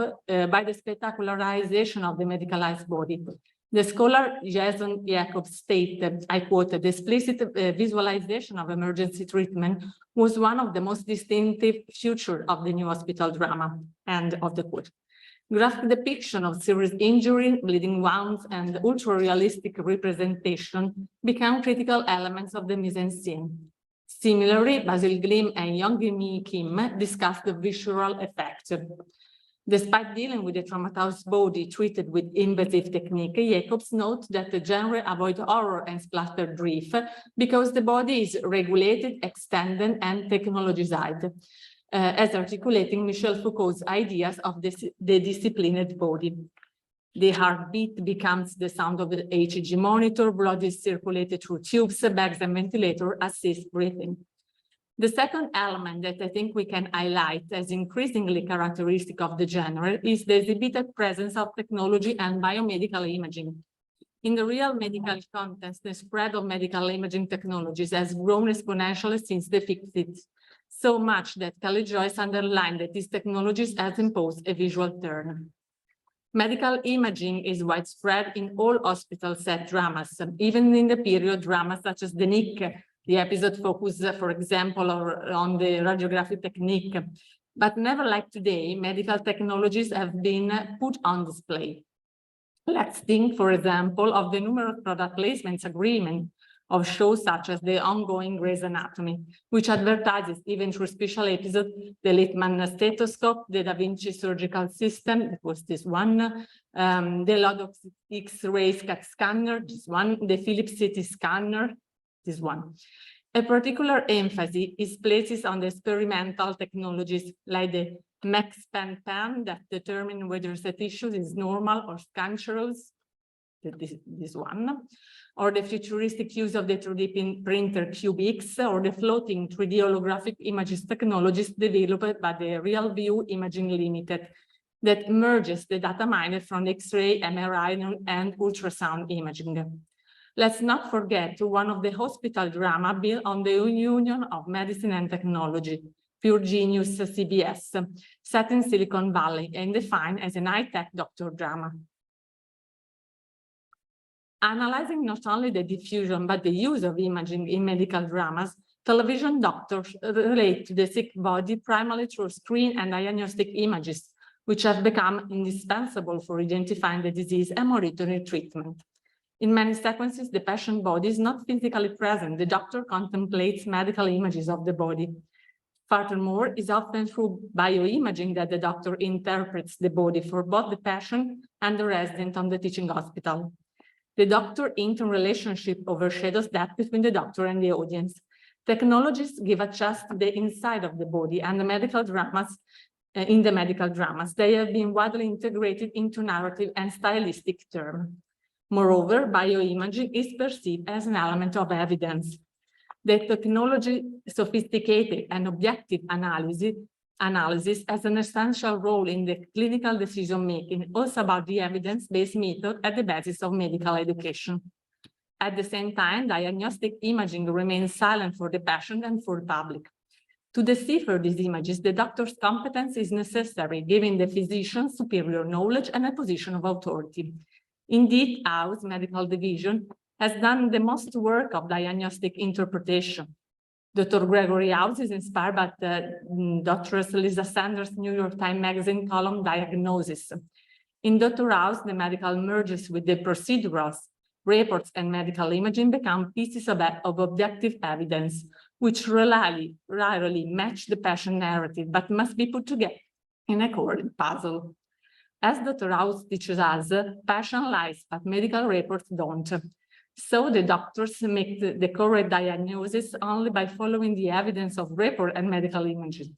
by the spectacularization of the medicalized body. The scholar Jason Jacobs stated, I quote, "The explicit visualization of emergency treatment was one of the most distinctive features of the new hospital drama," end of the quote. Graphic depiction of serious injury, bleeding wounds, and ultra-realistic representation become critical elements of the mise-en-scène. Similarly, Basil Glim and Young-Mi Kim discussed the visual effects. Despite dealing with the traumatized body treated with invasive technique, Jacobs notes that the genre avoids horror and splatter grief because the body is regulated, extended, and technologized, as articulating Michel Foucault's ideas of the disciplined body. The heartbeat becomes the sound of the HEG monitor, blood is circulated through tubes, bags, and ventilator assist breathing. The second element that I think we can highlight as increasingly characteristic of the genre is the exhibited presence of technology and biomedical imaging. In the real medical context, the spread of medical imaging technologies has grown exponentially since the 50s, so much that Kelly Joyce underlined that these technologies have imposed a visual turn. Medical imaging is widespread in all hospital set dramas, even in the period dramas such as the NEAD. The episode focused, for example, on the radiographic technique, but never like today, medical technologies have been put on display. Let's think, for example, of the numerous product placements agreement of shows such as the ongoing Grey's Anatomy, which advertises, even through special episodes, the Littmann stethoscope, the Da Vinci surgical system, that was this one, the Lodox X-ray CAT scanner, this one, the Philips CT scanner, this one. A particular emphasis is placed on the experimental technologies like the MaxPen pen that determine whether the tissue is normal or cancerous, this one, or the futuristic use of the 3D printer CubeX, or the floating 3D holographic images technologies developed by the Real View Imaging Limited that merges the data mined from X-ray, MRI, and ultrasound imaging. Let's not forget one of the hospital drama built on the union of medicine and technology, Pure Genius CBS, set in Silicon Valley and defined as an high-tech doctor drama. Analyzing not only the diffusion, but the use of imaging in medical dramas, television doctors relate to the sick body primarily through screen and diagnostic images, which have become indispensable for identifying the disease and monitoring treatment. In many sequences, the patient body is not physically present. The doctor contemplates medical images of the body. Furthermore, it's often through bioimaging that the doctor interprets the body for both the patient and the resident on the teaching hospital. The doctor-intern relationship overshadows that between the doctor and the audience. Technologies give us just the inside of the body and the medical dramas. In the medical dramas, they have been widely integrated into narrative and stylistic terms. Moreover, bioimaging is perceived as an element of evidence. The technology sophisticated and objective analysis has an essential role in the clinical decision-making, also about the evidence-based method at the basis of medical education. At the same time, diagnostic imaging remains silent for the patient and for the public. To decipher these images, the doctor's competence is necessary, giving the physician superior knowledge and a position of authority. Indeed, our medical division has done the most work of diagnostic interpretation. Dr. Gregory House is inspired by Dr. Lisa Sanders' New York Times Magazine column Diagnosis. In Dr. House, the medical merges with the procedurals, reports, and medical imaging become pieces of objective evidence, which rarely match the patient narrative, but must be put together in a coherent puzzle. As Dr. House teaches us, patient lies, but medical reports don't. So the doctors make the correct diagnosis only by following the evidence of report and medical imaging.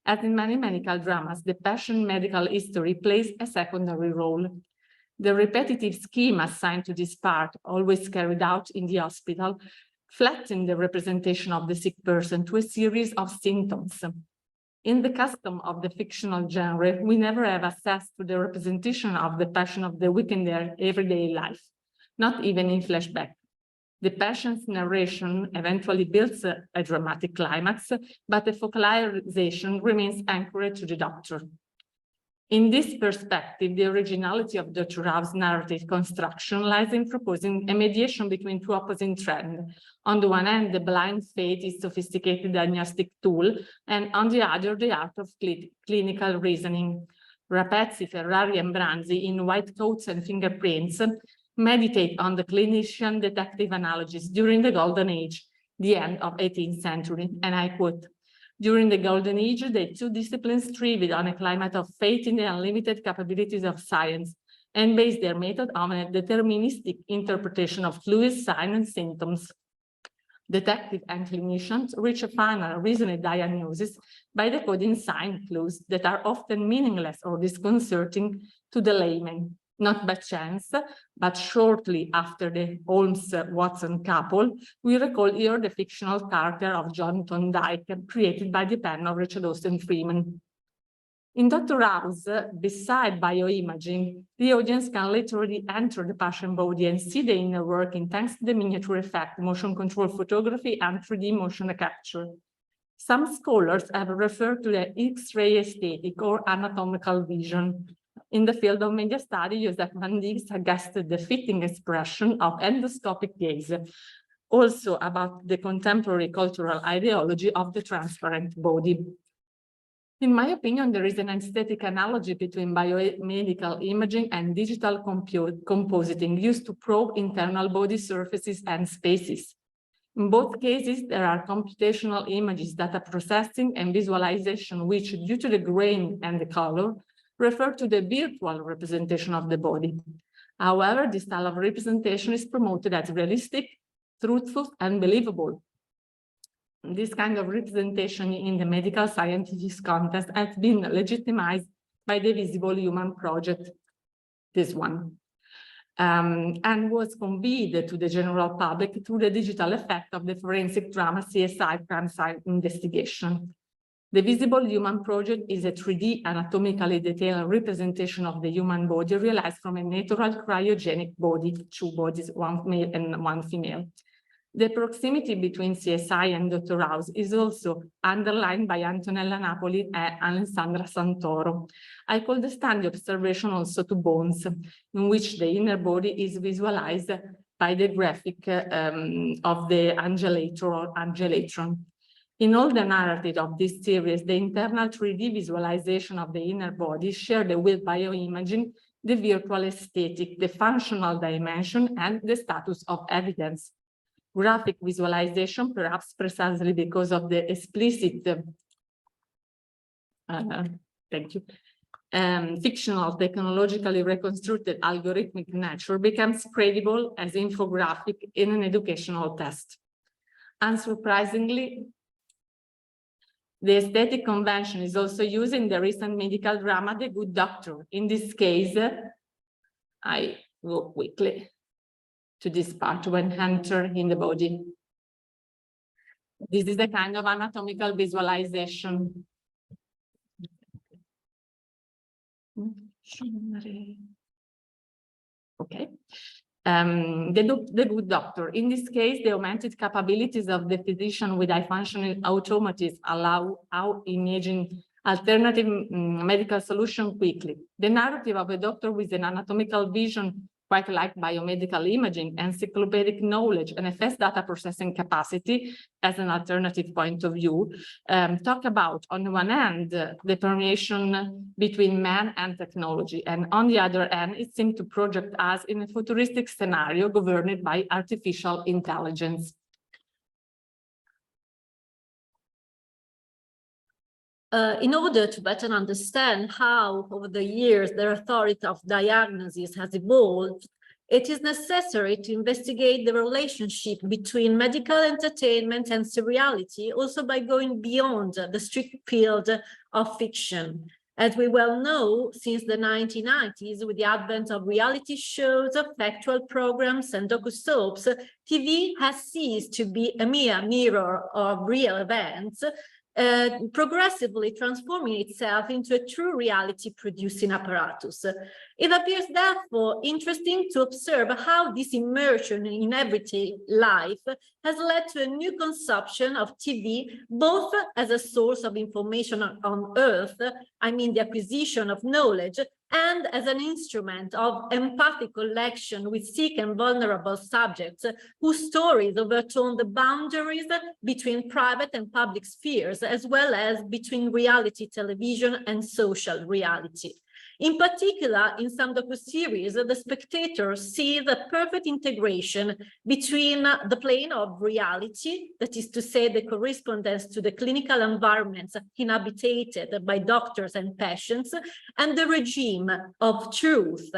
As in many medical dramas, the patient medical history plays a secondary role. The repetitive scheme assigned to this part, always carried out in the hospital, flatten the representation of the sick person to a series of symptoms. In the custom of the fictional genre, we never have access to the representation of the patient of the week in their everyday life, not even in flashback. The patient's narration eventually builds a dramatic climax, but the focalization remains anchored to the doctor. In this perspective, the originality of Dr. House's narrative construction lies in proposing a mediation between two opposing trends. On the one hand, the blind faith is a sophisticated diagnostic tool, and on the other, the art of clinical reasoning. Rapezzi, Ferrari, and Branzi, in White Coats and Fingerprints, meditate on the clinician detective analogies during the Golden Age, the end of 18th century, and I quote, "During the Golden Age, the two disciplines thrived on a climate of faith in the unlimited capabilities of science and based their method on a deterministic interpretation of clues, signs, and symptoms. Detective and clinicians reach a final reasoned diagnosis by decoding sign clues that are often meaningless or disconcerting to the layman, not by chance, but shortly after the Holmes-Watson couple, we recall here the fictional character of John Thorndyke, created by the pen of Richard Austin Freeman. In Dr. House, beside bioimaging, the audience can literally enter the patient body and see the inner working thanks to the miniature effect, motion control photography, and 3D motion capture. Some scholars have referred to the X-ray aesthetic or anatomical vision. In the field of media study, Joseph Van Dijk suggested the fitting expression of endoscopic gaze, also about the contemporary cultural ideology of the transparent body. In my opinion, there is an aesthetic analogy between biomedical imaging and digital compositing used to probe internal body surfaces and spaces. In both cases, there are computational images, data processing, and visualization, which, due to the grain and the color, refer to the virtual representation of the body. However, this style of representation is promoted as realistic, truthful, and believable. This kind of representation in the medical scientific context has been legitimized by the Visible Human Project, this one, and was conveyed to the general public through the digital effect of the forensic drama CSI crime science investigation. The Visible Human project is a 3D anatomically detailed representation of the human body realized from a natural cryogenic body, 2 bodies, 1 male and 1 female. The proximity between CSI and Dr. House is also underlined by Antonella Napoli and Alessandra Santoro. I call the study observation also to bones, in which the inner body is visualized by the graphic of the angulator or angelatron. In all the narrative of this series, the internal 3D visualization of the inner body share the with bioimaging, the virtual aesthetic, the functional dimension, and the status of evidence. Graphic visualization, perhaps precisely because of the explicit, fictional, technologically reconstructed algorithmic nature, becomes credible as infographic in an educational test. Unsurprisingly, the aesthetic convention is also used in the recent medical drama, The Good Doctor. In this case, I go quickly to this part when enter in the body. This is the kind of anatomical visualization. Okay. The Good Doctor. In this case, the augmented capabilities of the physician with high-functioning automatism allow how imaging alternative medical solution quickly. The narrative of a doctor with an anatomical vision, quite like biomedical imaging, encyclopedic knowledge, and a fast data processing capacity as an alternative point of view, talk about, on the one hand, the permeation between man and technology, and on the other hand, it seemed to project us in a futuristic scenario governed by artificial intelligence.
In order to better understand how, over the years, the authority of diagnosis has evolved, it is necessary to investigate the relationship between medical entertainment and seriality, also by going beyond the strict field of fiction. As we well know, since the 1990s, with the advent of reality shows, factual programs, and docu-soaps, TV has ceased to be a mere mirror of real events, progressively transforming itself into a true reality producing apparatus. It appears therefore interesting to observe how this immersion in everyday life has led to a new conception of TV, both as a source of information on Earth, I mean the acquisition of knowledge, and as an instrument of empathic collection with sick and vulnerable subjects whose stories overturn the boundaries between private and public spheres, as well as between reality television and social reality. In particular, in some docuseries, the spectator sees a perfect integration between the plane of reality, that is to say, the correspondence to the clinical environments inhabited by doctors and patients, and the regime of truth.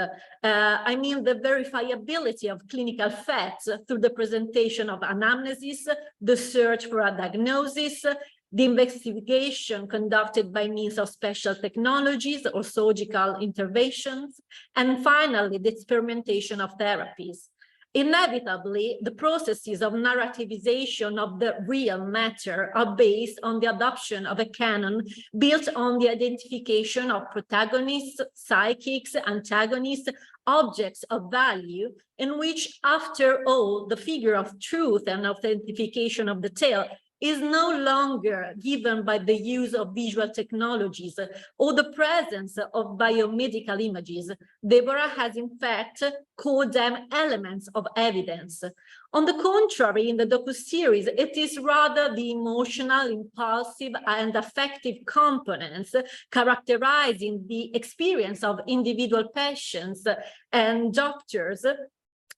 I mean, the verifiability of clinical facts through the presentation of anamnesis, the search for a diagnosis, the investigation conducted by means of special technologies or surgical interventions, and finally, the experimentation of therapies. Inevitably, the processes of narrativization of the real matter are based on the adoption of a canon built on the identification of protagonists, psychics, antagonists, objects of value, in which, after all, the figure of truth and authentication of the tale is no longer given by the use of visual technologies or the presence of biomedical images. Deborah has in fact called them elements of evidence. On the contrary, in the docuseries, it is rather the emotional, impulsive, and affective components characterizing the experience of individual patients and doctors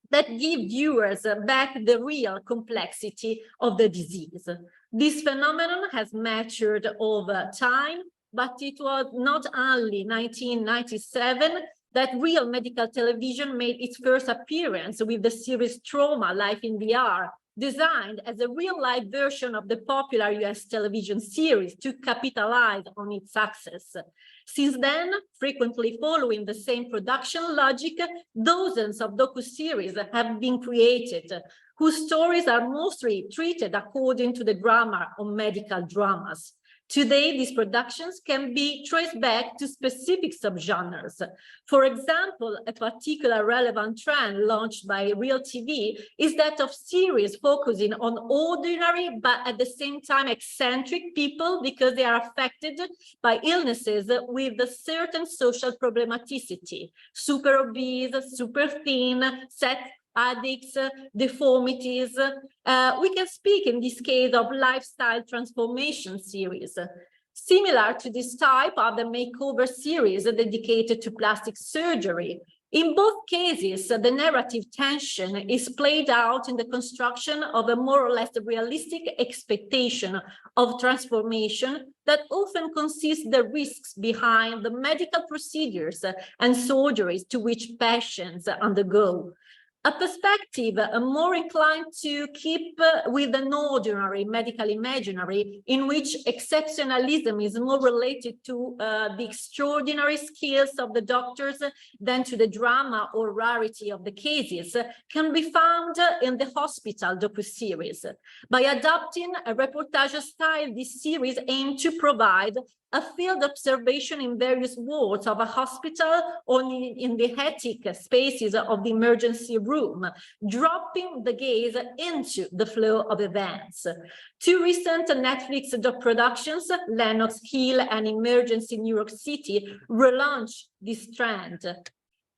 that give viewers back the real complexity of the disease. This phenomenon has matured over time, but it was not only 1997 that real medical television made its first appearance with the series Trauma, Life in VR, designed as a real-life version of the popular US television series to capitalize on its success. Since then, frequently following the same production logic, dozens of docuseries have been created, whose stories are mostly treated according to the grammar of medical dramas.
Today, these productions can be traced back to specific subgenres. For example, a particular relevant trend launched by Real TV is that of series focusing on ordinary, but at the same time eccentric people because they are affected by illnesses with a certain social problematicity, super obese, super thin, sex addicts, deformities. We can speak in this case of lifestyle transformation series. Similar to this type are the makeover series dedicated to plastic surgery. In both cases, the narrative tension is played out in the construction of a more or less realistic expectation of transformation that often conceals the risks behind the medical procedures and surgeries to which patients undergo. A perspective more inclined to keep with an ordinary medical imaginary in which exceptionalism is more related to the extraordinary skills of the doctors than to the drama or rarity of the cases can be found in the hospital docuseries. By adopting a reportage style, this series aims to provide a field observation in various wards of a hospital or in the hectic spaces of the emergency room, dropping the gaze into the flow of events. Two recent Netflix productions, Lenox Hill and Emergency New York City, relaunched this trend.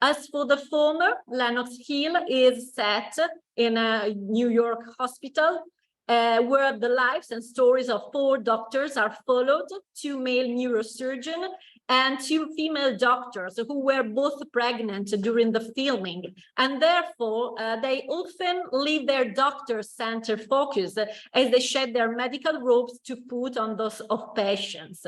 As for the former, Lenox Hill is set in a New York hospital, where the lives and stories of 4 doctors are followed, 2 male neurosurgeons and 2 female doctors who were both pregnant during the filming, and therefore they often leave their doctor-centered focus as they shed their medical robes to put on those of patients.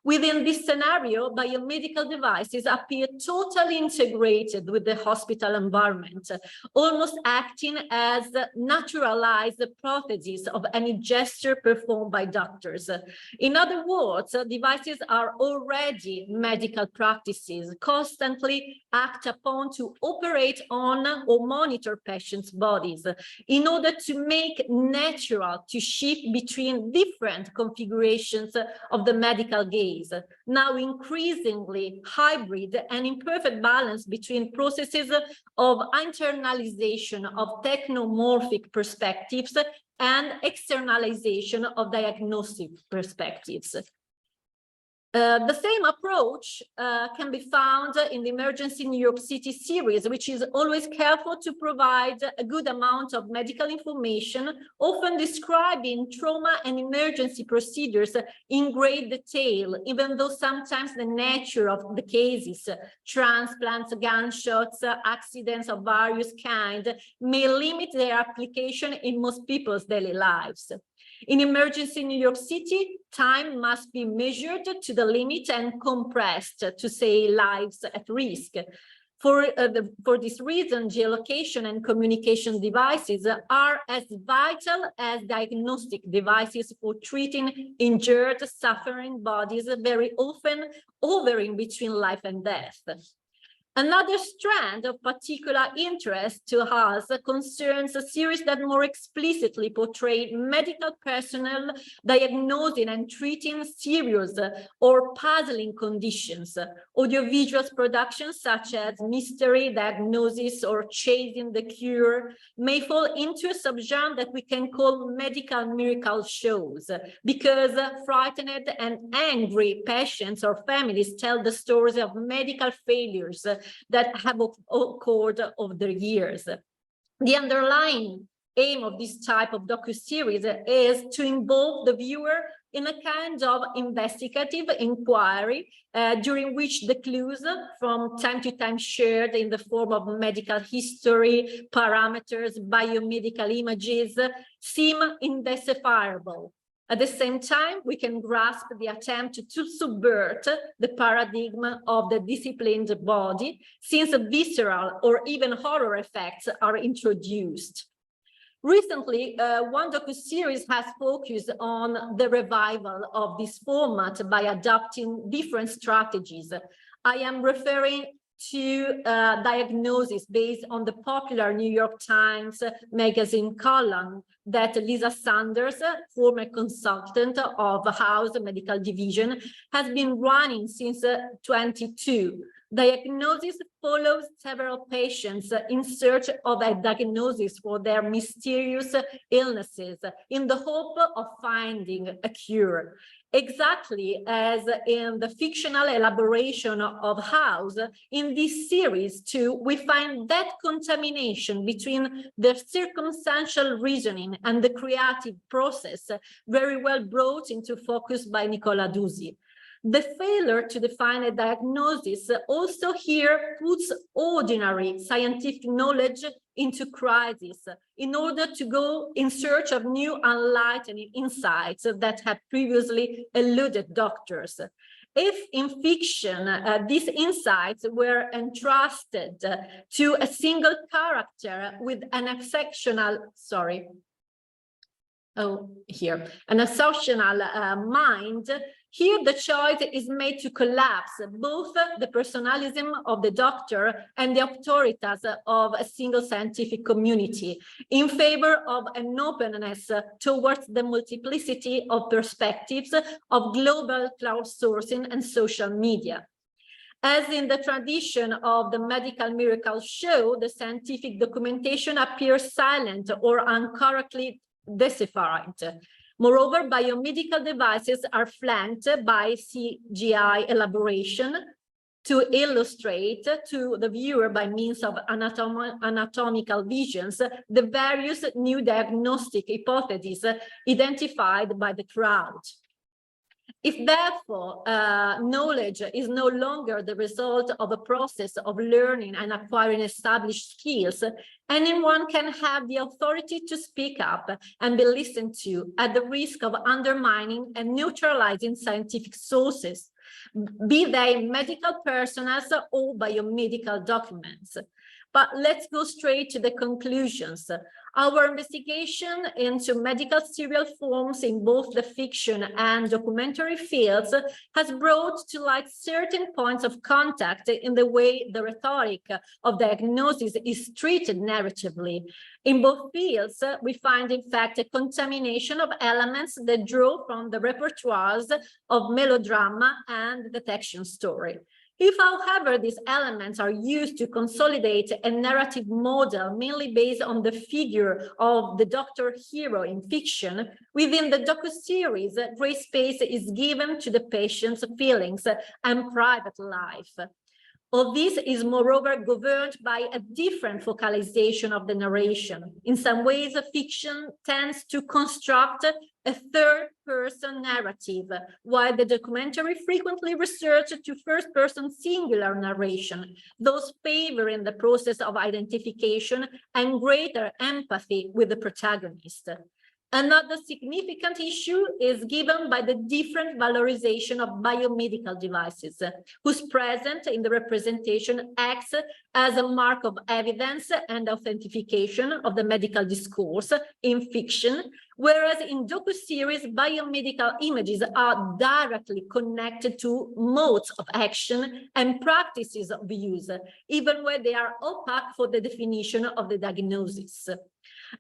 Within this scenario, biomedical devices appear totally integrated with the hospital environment, almost acting as naturalized prostheses of any gesture performed by doctors. In other words, devices are already medical practices, constantly act upon to operate on or monitor patients' bodies in order to make natural to shift between different configurations of the medical gaze. Now increasingly hybrid and imperfect balance between processes of internalization of technomorphic perspectives and externalization of diagnostic perspectives. The same approach can be found in the Emergency New York City series, which is always careful to provide a good amount of medical information, often describing trauma and emergency procedures in great detail, even though sometimes the nature of the cases, transplants, gunshots, accidents of various kinds, may limit their application in most people's daily lives. In Emergency New York City, time must be measured to the limit and compressed to save lives at risk. For this reason, geolocation and communication devices are as vital as diagnostic devices for treating injured, suffering bodies, very often hovering between life and death. Another strand of particular interest to us concerns a series that more explicitly portray medical personnel diagnosing and treating serious or puzzling conditions. Audiovisual productions such as Mystery Diagnosis or Chasing the Cure may fall into a subgenre that we can call medical miracle shows, because frightened and angry patients or families tell the stories of medical failures that have occurred over the years. The underlying aim of this type of docuseries is to involve the viewer in a kind of investigative inquiry during which the clues from time to time shared in the form of medical history, parameters, biomedical images seem indecipherable. At the same time, we can grasp the attempt to subvert the paradigm of the disciplined body, since visceral or even horror effects are introduced. Recently, one docuseries has focused on the revival of this format by adopting different strategies. I am referring to diagnosis based on the popular New York Times magazine column that Lisa Sanders, former consultant of House Medical Division, has been running since 22. Diagnosis follows several patients in search of a diagnosis for their mysterious illnesses in the hope of finding a cure. Exactly as in the fictional elaboration of House, in this series too, we find that contamination between the circumstantial reasoning and the creative process very well brought into focus by Nicola Dusi. The failure to define a diagnosis also here puts ordinary scientific knowledge into crisis in order to go in search of new enlightening insights that had previously eluded doctors. If in fiction, these insights were entrusted to a single character with an exceptional, an exceptional mind, here the choice is made to collapse both the personalism of the doctor and the authoritas of a single scientific community in favor of an openness towards the multiplicity of perspectives of global crowdsourcing and social media. As in the tradition of the medical miracle show, the scientific documentation appears silent or incorrectly deciphered. Moreover, biomedical devices are flanked by CGI elaboration to illustrate to the viewer by means of anatomical visions the various new diagnostic hypotheses identified by the crowd. If therefore knowledge is no longer the result of a process of learning and acquiring established skills, anyone can have the authority to speak up and be listened to at the risk of undermining and neutralizing scientific sources, be they medical personnel or biomedical documents. But let's go straight to the conclusions. Our investigation into medical serial forms in both the fiction and documentary fields has brought to light certain points of contact in the way the rhetoric of diagnosis is treated narratively. In both fields, we find, in fact, a contamination of elements that draw from the repertoires of melodrama and detection story. If, however, these elements are used to consolidate a narrative model mainly based on the figure of the doctor hero in fiction, within the docuseries, great space is given to the patient's feelings and private life. All this is moreover governed by a different focalization of the narration. In some ways, fiction tends to construct a third-person narrative, while the documentary frequently resorts to first-person singular narration, thus favoring the process of identification and greater empathy with the protagonist. Another significant issue is given by the different valorization of biomedical devices, whose presence in the representation acts as a mark of evidence and authentication of the medical discourse in fiction, whereas in docuseries, biomedical images are directly connected to modes of action and practices of use, even when they are opaque for the definition of the diagnosis.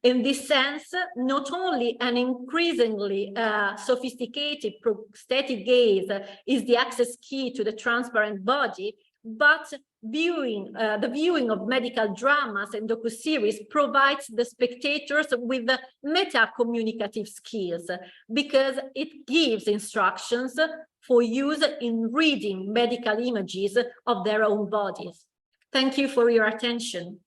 In this sense, not only an increasingly sophisticated prosthetic gaze is the access key to the transparent body, but the viewing of medical dramas and docuseries provides the spectators with meta-communicative skills because it gives instructions for use in reading medical images of their own bodies. Thank you for your attention.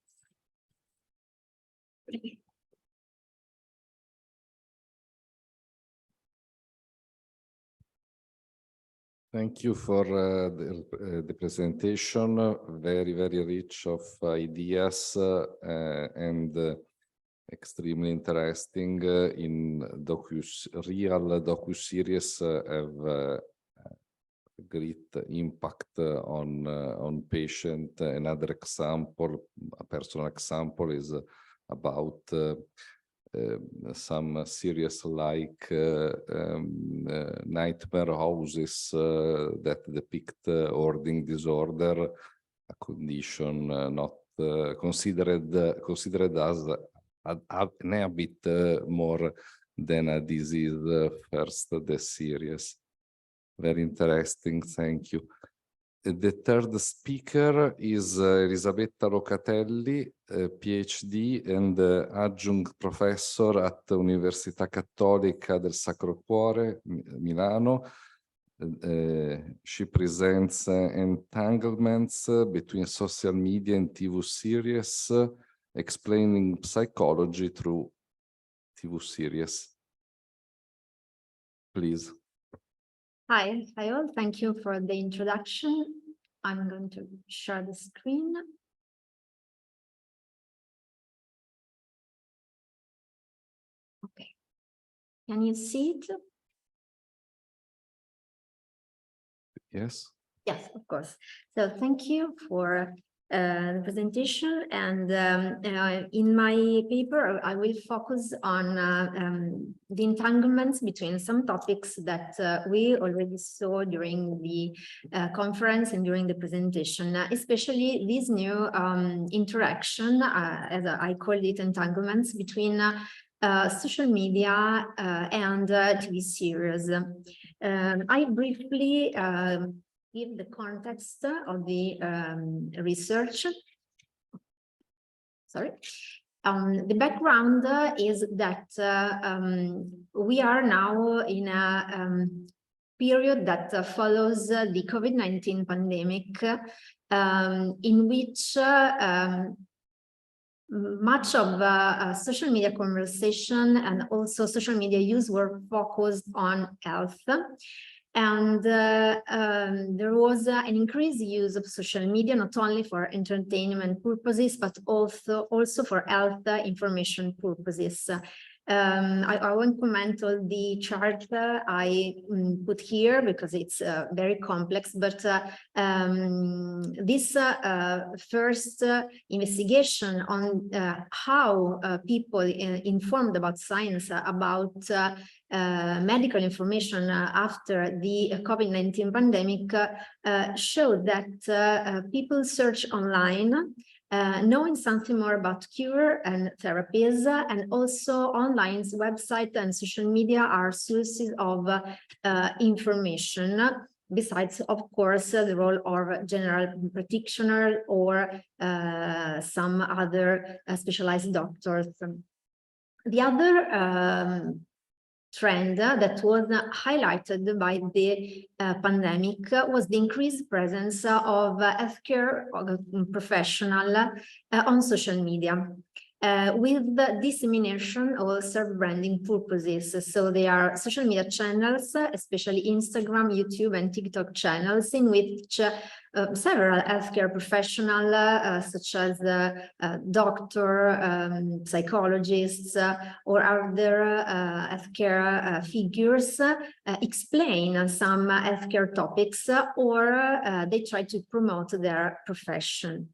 Thank you for the presentation, very, very rich of ideas and extremely interesting. In real docu-series have great impact on patient. Another example, a personal example, is about some series like nightmare houses that depict hoarding disorder, a condition not considered as an habit more than a disease. First, the series. Very interesting, thank you. The third speaker is Elisabetta Locatelli, PhD and adjunct professor at the Università Cattolica del Sacro Cuore, Milano. She presents entanglements between social media and TV series, explaining psychology through TV series. Please.
Hi all, thank you for the introduction. I'm going to share the screen. Okay, can you see it?
Yes.
Yes, of course. So thank you for the presentation, and in my paper I will focus on the entanglements between some topics that we already saw during the conference and during the presentation, especially this new interaction, as I called it, entanglements between social media and TV series. I briefly give the context of the research. Sorry. The background is that we are now in a period that follows the COVID-19 pandemic, in which much of social media conversation and also social media use were focused on health. And there was an increased use of social media, not only for entertainment purposes, but also for health information purposes. I won't comment on the chart I put here because it's very complex, but this first investigation on how people informed about science, about medical information after the COVID-19 pandemic showed that people search online, knowing something more about cure and therapies, and also online website and social media are sources of information, besides, of course, the role of general practitioner or some other specialized doctors. The other trend that was highlighted by the pandemic was the increased presence of healthcare professional on social media, with the dissemination of self-branding purposes. So they are social media channels, especially Instagram, YouTube, and TikTok channels, in which several healthcare professionals, such as doctor, psychologists, or other healthcare figures, explain some healthcare topics, or they try to promote their profession.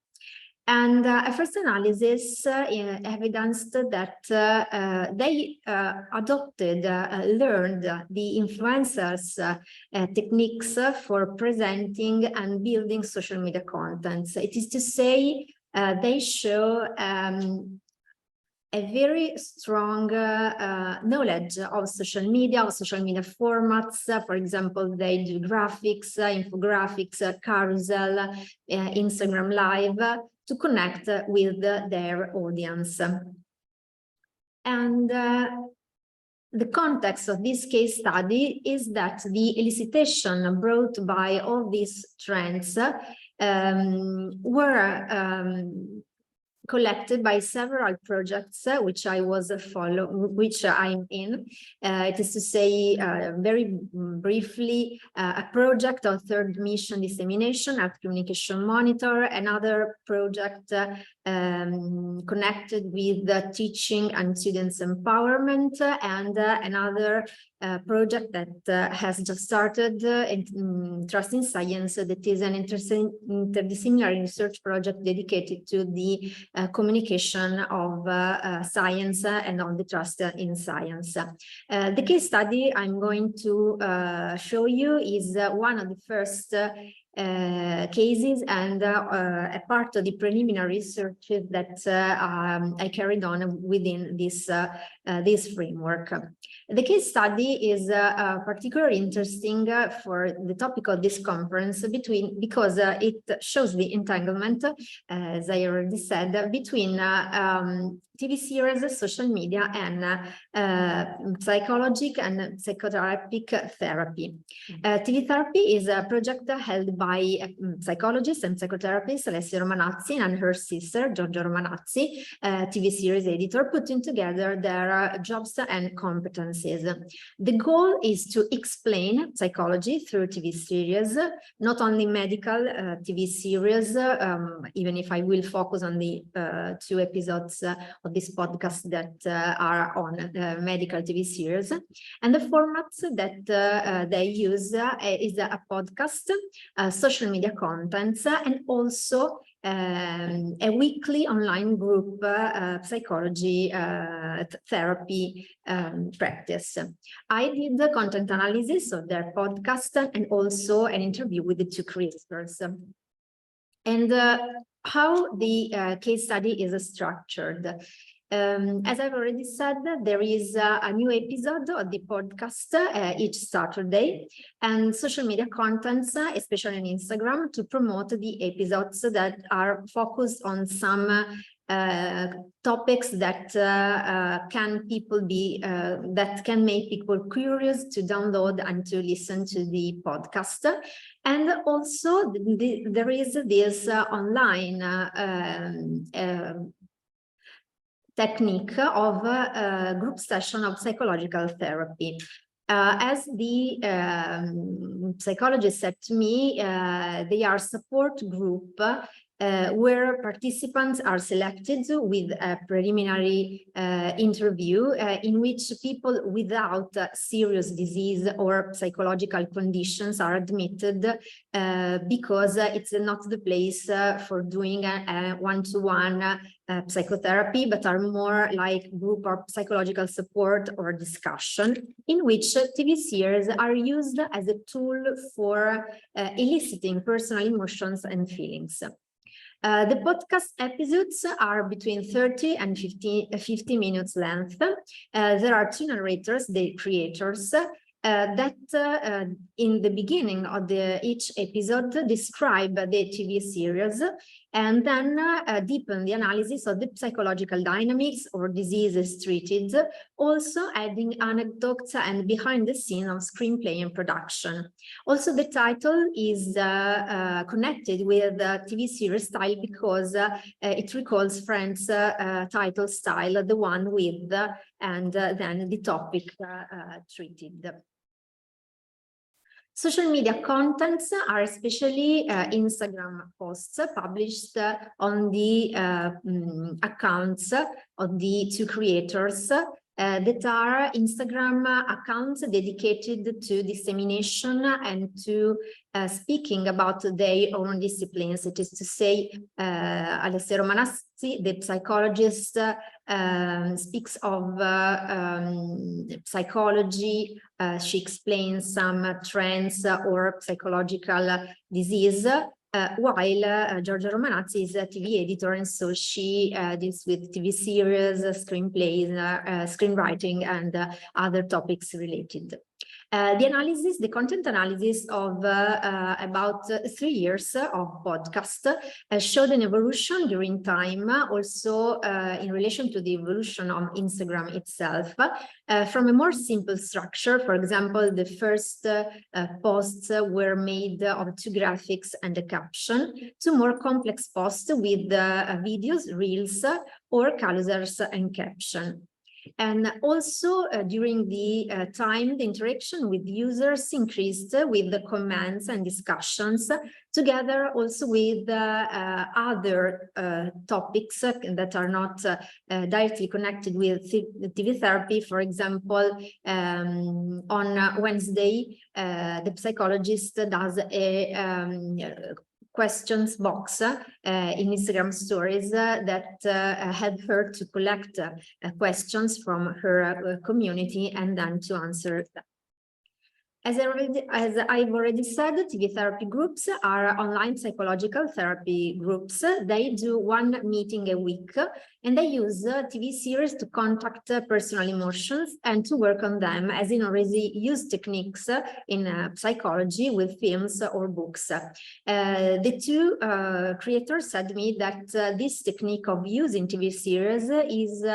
And a first analysis evidenced that they adopted, learned the influencers' techniques for presenting and building social media contents. It is to say, they show a very strong knowledge of social media formats. For example, they do graphics, infographics, carousel, Instagram Live, to connect with their audience. And the context of this case study is that the elicitation brought by all these trends were collected by several projects which I'm in. It is to say, very briefly, a project of third mission dissemination, Art Communication Monitor, another project connected with the teaching and students empowerment, and another project that has just started in Trust in Science, that is an interdisciplinary research project dedicated to the communication of science and on the trust in science. The case study I'm going to show you is one of the first cases and a part of the preliminary research that I carried on within this framework. The case study is particularly interesting for the topic of this conference because it shows the entanglement, as I already said, between TV series, social media, and psychological and psychotherapeutic therapy. TV therapy is a project held by psychologist and psychotherapist Alessia Romanazzi and her sister Giorgio Romanazzi, TV series editor, putting together their jobs and competencies. The goal is to explain psychology through TV series, not only medical TV series, even if I will focus on the 2 episodes of this podcast that are on medical TV series. And the formats that they use is a podcast, social media contents, and also a weekly online group psychology therapy practice. I did the content analysis of their podcast and also an interview with the 2 creators. And how the case study is structured. As I've already said, there is a new episode of the podcast each Saturday, and social media contents, especially on Instagram, to promote the episodes that are focused on some topics that can make people curious to download and to listen to the podcast. And also there is this online technique of group session of psychological therapy. As the psychologist said to me, they are support group where participants are selected with a preliminary interview in which people without serious disease or psychological conditions are admitted because it's not the place for doing a one-to-one psychotherapy, but are more like group or psychological support or discussion, in which TV series are used as a tool for eliciting personal emotions and feelings. The podcast episodes are between 30 and 50 minutes length. There are 2 narrators, the creators, that in the beginning of each episode describe the TV series and then deepen the analysis of the psychological dynamics or diseases treated, also adding anecdotes and behind the scenes of screenplay and production. Also, the title is connected with the TV series style because it recalls Friends' title style, the one with and then the topic treated. Social media contents are especially Instagram posts published on the accounts of the 2 creators that are Instagram accounts dedicated to dissemination and to speaking about their own disciplines. It is to say, Alessia Romanazzi, the psychologist, speaks of psychology. She explains some trends or psychological disease, while Giorgio Romanazzi is a TV editor, and so she deals with TV series, screenplays, screenwriting, and other topics related. The content analysis of about 3 years of podcast showed an evolution during time, also in relation to the evolution of Instagram itself, from a more simple structure. For example, the first posts were made of 2 graphics and a caption, to more complex posts with videos, reels, or calendars and caption. And also during the time, the interaction with users increased with the comments and discussions, together also with other topics that are not directly connected with TV therapy. For example, on Wednesday, the psychologist does a questions box in Instagram stories that help her to collect questions from her community and then to answer them. As I've already said, TV therapy groups are online psychological therapy groups. They do one meeting a week, and they use TV series to contact personal emotions and to work on them, as in already used techniques in psychology with films or books. The two creators said to me that this technique of using TV series is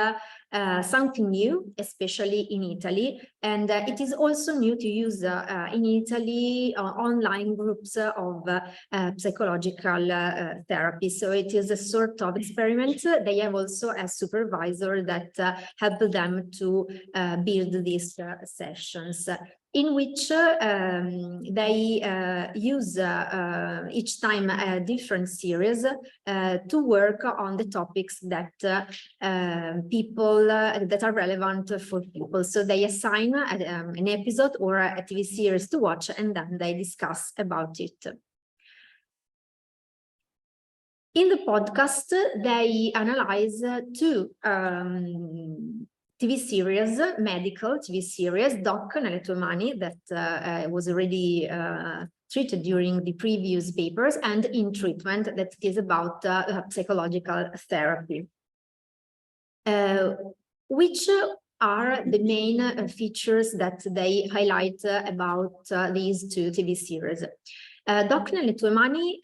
something new, especially in Italy, and it is also new to use in Italy online groups of psychological therapy. So it is a sort of experiment. They have also a supervisor that helped them to build these sessions, in which they use each time a different series to work on the topics that people that are relevant for people. So they assign an episode or a TV series to watch, and then they discuss about it. In the podcast, they analyze two TV series, medical TV series, Doc nelle tue mani, that was already treated during the previous papers, and In Treatment, that is about psychological therapy. Which are the main features that they highlight about these two TV series? Doc nelle tue mani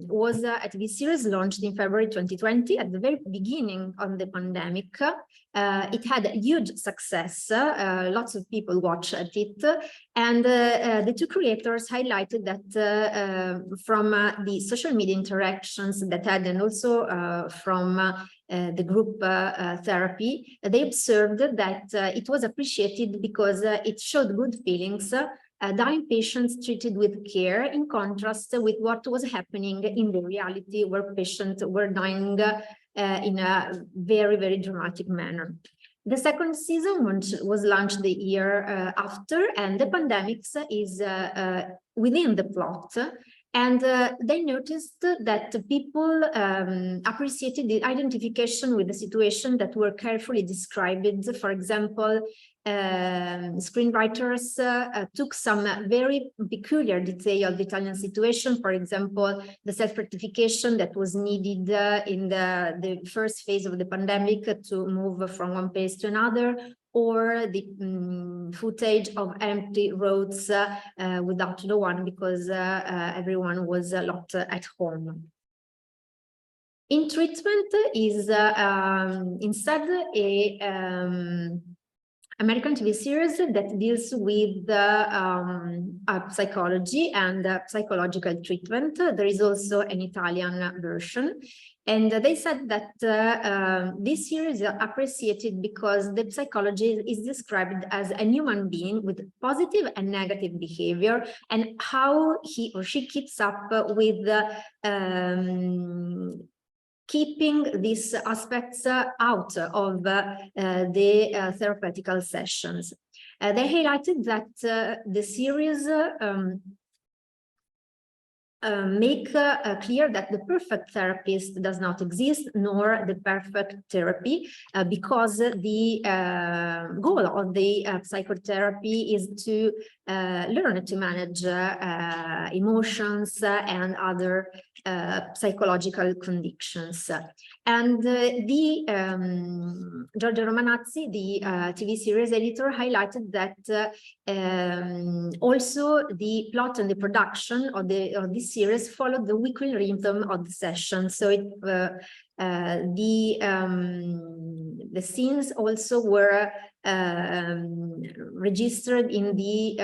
was a TV series launched in February 2020 at the very beginning of the pandemic. It had a huge success. Lots of people watched it. And the two creators highlighted that from the social media interactions that had, and also from the group therapy, they observed that it was appreciated because it showed good feelings, dying patients treated with care, in contrast with what was happening in the reality, where patients were dying in a very, very dramatic manner. The second season was launched the year after, and the pandemics is within the plot. And they noticed that people appreciated the identification with the situation that were carefully described. For example, screenwriters took some very peculiar detail of the Italian situation. For example, the self-certification that was needed in the first phase of the pandemic to move from one place to another, or the footage of empty roads without the one, because everyone was locked at home. In Treatment is instead a American TV series that deals with psychology and psychological treatment. There is also an Italian version. And they said that this series is appreciated because the psychology is described as a human being with positive and negative behavior, and how he or she keeps up with keeping these aspects out of the therapeutical sessions. They highlighted that the series make clear that the perfect therapist does not exist, nor the perfect therapy, because the goal of the psychotherapy is to learn to manage emotions and other psychological conditions. And Giorgio Romanazzi, the TV series editor, highlighted that also the plot and the production of this series followed the weekly rhythm of the session. So the scenes also were registered in the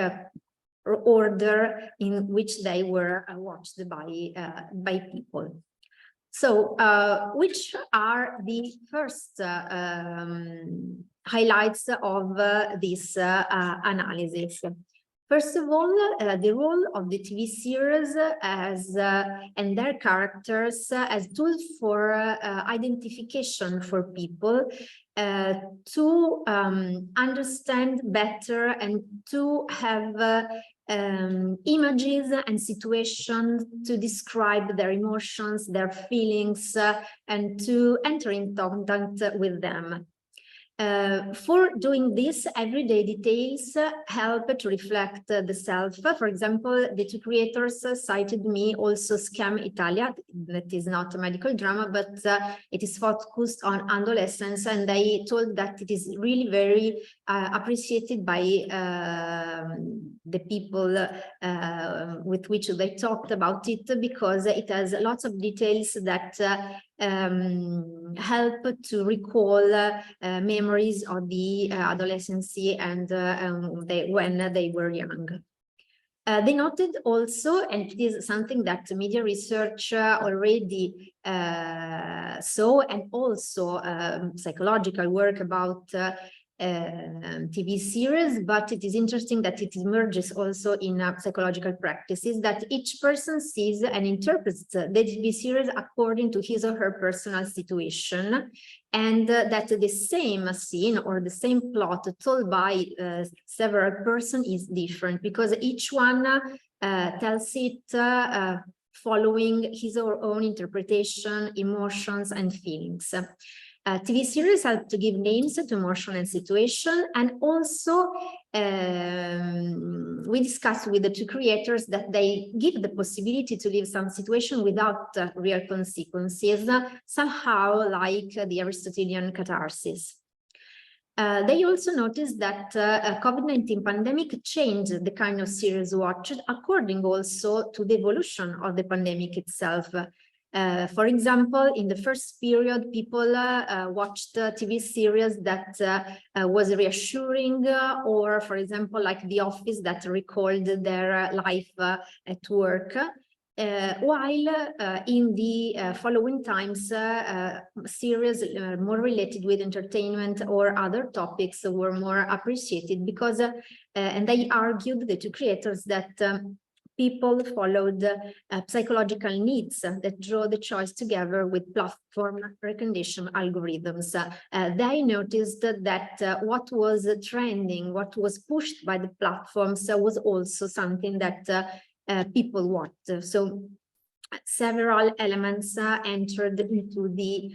order in which they were watched by people. So, which are the first highlights of this analysis? First of all, the role of the TV series as and their characters as tools for identification for people, to understand better and to have images and situations to describe their emotions, their feelings, and to enter in contact with them. For doing this, everyday details help to reflect the self. For example, the two creators cited me also Scam Italia, that is not a medical drama, but it is focused on adolescence, and they told that it is really very appreciated by the people with which they talked about it, because it has lots of details that help to recall memories of the adolescency and when they were young. They noted also, and it is something that media research already saw, and also psychological work about TV series, but it is interesting that it emerges also in psychological practices, that each person sees and interprets the TV series according to his or her personal situation, and that the same scene or the same plot told by several persons is different, because each one tells it following his or her own interpretation, emotions, and feelings. TV series help to give names to emotion and situation, and also we discussed with the two creators that they give the possibility to live some situation without real consequences, somehow like the Aristotelian catharsis. They also noticed that COVID-19 pandemic changed the kind of series watched according also to the evolution of the pandemic itself. For example, in the first period, people watched TV series that was reassuring, or for example, like The Office, that recalled their life at work. While in the following times, series more related with entertainment or other topics were more appreciated, because, and they argued, the two creators, that people followed psychological needs that draw the choice together with platform recommendation algorithms. They noticed that what was trending, what was pushed by the platforms was also something that people watched. So several elements entered into the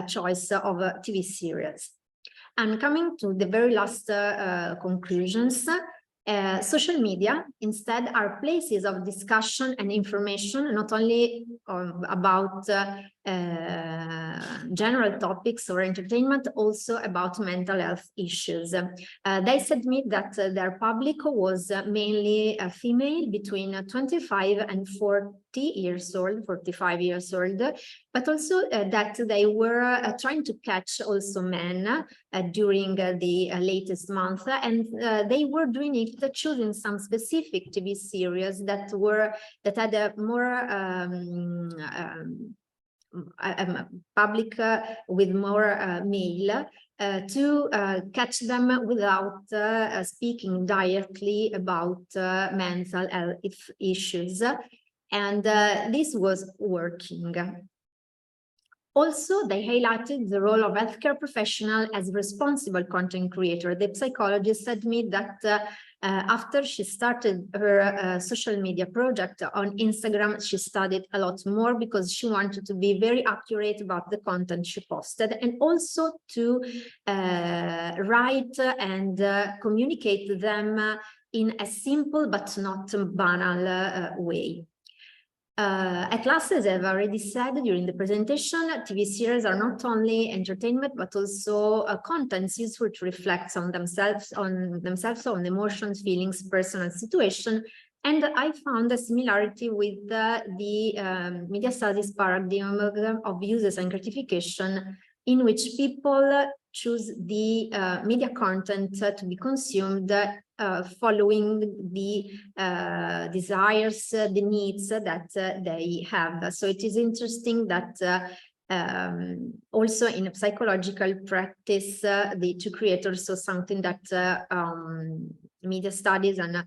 choice of TV series. And coming to the very last conclusions, social media instead are places of discussion and information, not only about general topics or entertainment, also about mental health issues. They said me that their public was mainly female between 25 and 40 years old, 45 years old, but also that they were trying to catch also men during the latest month, and they were doing it, choosing some specific TV series that had a more public with more male, to catch them without speaking directly about mental health issues, and this was working. Also, they highlighted the role of healthcare professional as responsible content creator. The psychologist said me that after she started her social media project on Instagram, she studied a lot more, because she wanted to be very accurate about the content she posted, and also to write and communicate them in a simple but not banal way. At last, as I've already said during the presentation, TV series are not only entertainment, but also contents useful to reflect on themselves, on emotions, feelings, personal situation. And I found a similarity with the media studies paradigm of uses and gratification, in which people choose the media content to be consumed following the desires, the needs that they have. So it is interesting that also in a psychological practice, the two creators saw something that media studies and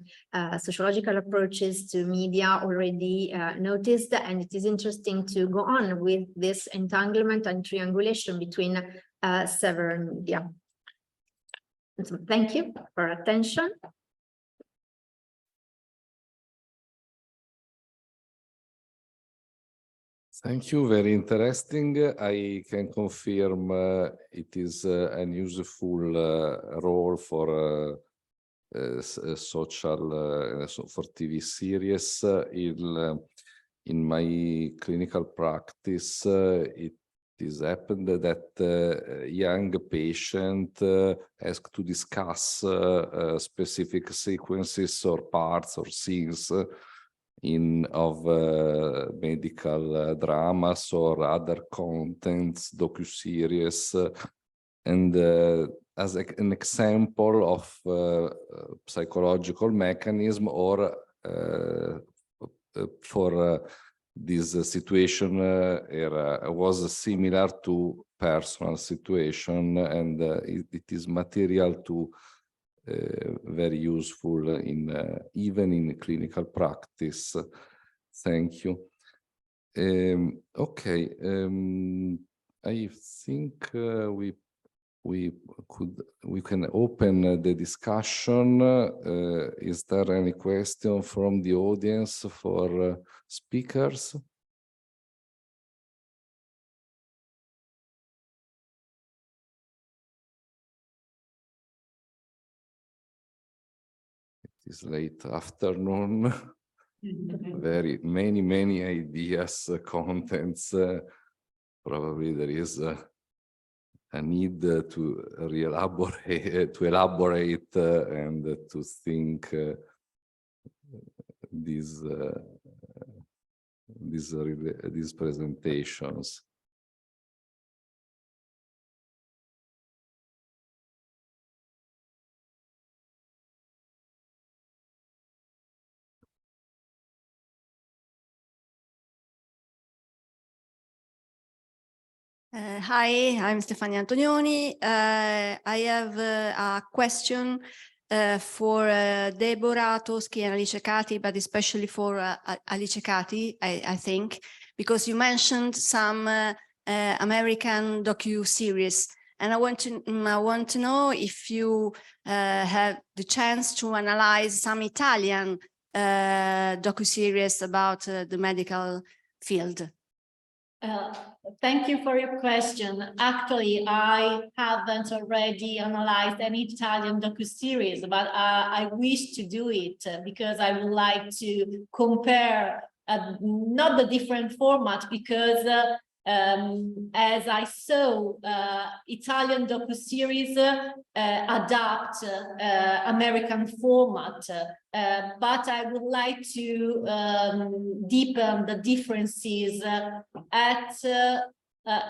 sociological approaches to media already noticed, and it is interesting to go on with this entanglement and triangulation between several media. So thank you for attention.
Thank you, very interesting. I can confirm it is an useful role for social, for TV series. In my clinical practice, it is happened that young patient asked to discuss specific sequences or parts or scenes of medical dramas or other contents, docuseries, and as an example of psychological mechanism or for this situation was similar to personal situation, and it is material to very useful in even in clinical practice. Thank you. Okay, I think we can open the discussion. Is there any question from the audience for speakers? It is late afternoon. Very many ideas, contents. Probably there is a need to elaborate and to think these presentations.
Hi, I'm Stefania Antonioni. I have a question for Deborah Toschi and Alice Cati, but especially for Alice Cati, I think, because you mentioned some American docu-series, and I want to know if you have the chance to analyze some Italian docu-series about the medical field.
Thank you for your question. Actually, I haven't already analyzed any Italian docu-series, but I wish to do it because I would like to compare not the different format, because as I saw, Italian docu-series adapt American format, but I would like to deepen the differences at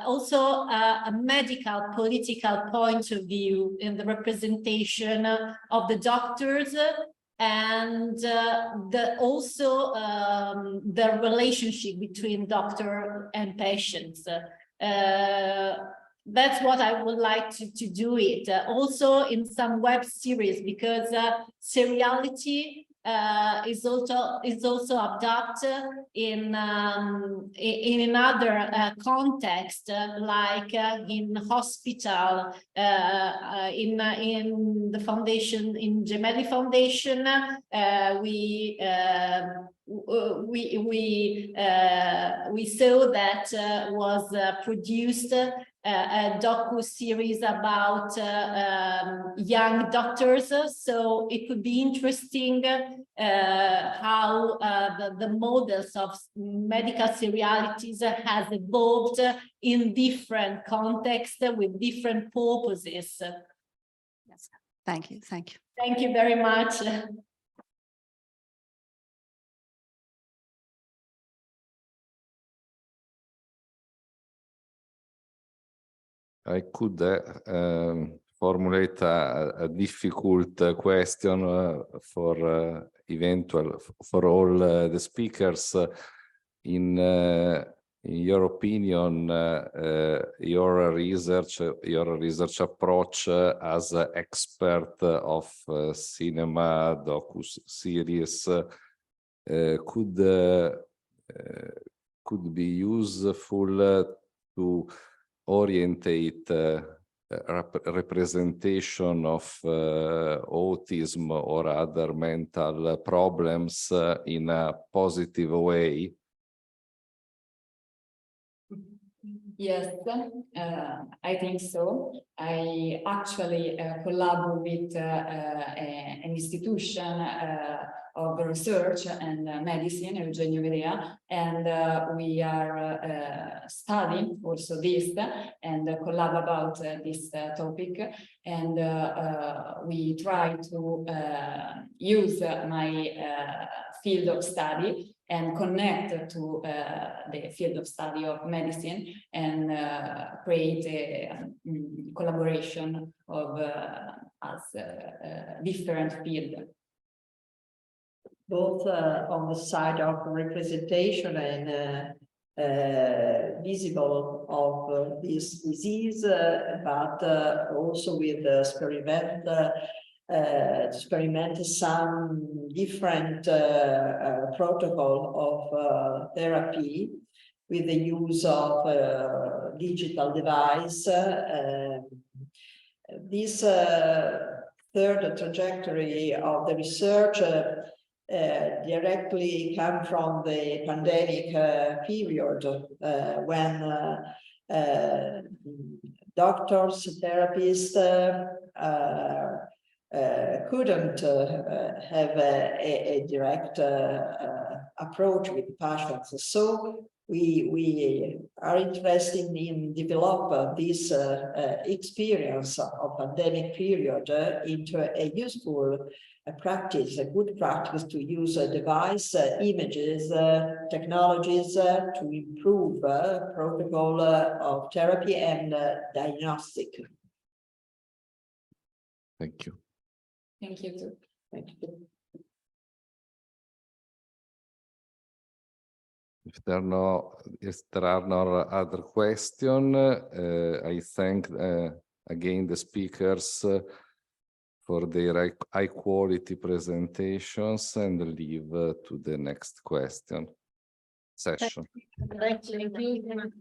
also a medical political point of view in the representation of the doctors, and also the relationship between doctor and patients. That's what I would like to do it. Also in some web series, because seriality is also adopted in another context, like in hospital, in the foundation, in Gemelli Foundation, we saw that was produced a docu-series about young doctors, so it could be interesting how the models of medical serialities has evolved in different contexts with different purposes.
Yes. Thank you. Thank you.
Thank you very much.
I could formulate a difficult question for all the speakers. In your opinion, your research approach as an expert of cinema docu-series could be useful to orientate representation of autism or other mental problems in a positive way?
Yes, I think so. I actually collaborate with an institution of research and medicine, Eugenio, and we are studying also this and collab about this topic. And we try to use my field of study and connect to the field of study of medicine and create a collaboration of as different field.
Both on the side of representation and visible of this disease, but also with experiment some different protocol of therapy with the use of digital device. This third trajectory of the research directly come from the pandemic period when doctors, therapists couldn't have a direct approach with patients. So we are interested in develop this experience of pandemic period into a useful practice, a good practice to use device, images, technologies to improve protocol of therapy and diagnostic.
Thank you.
Thank you too.
Thank you.
If there are no other questions, I thank again the speakers for their high quality presentations and leave to the next question session.
Thank you.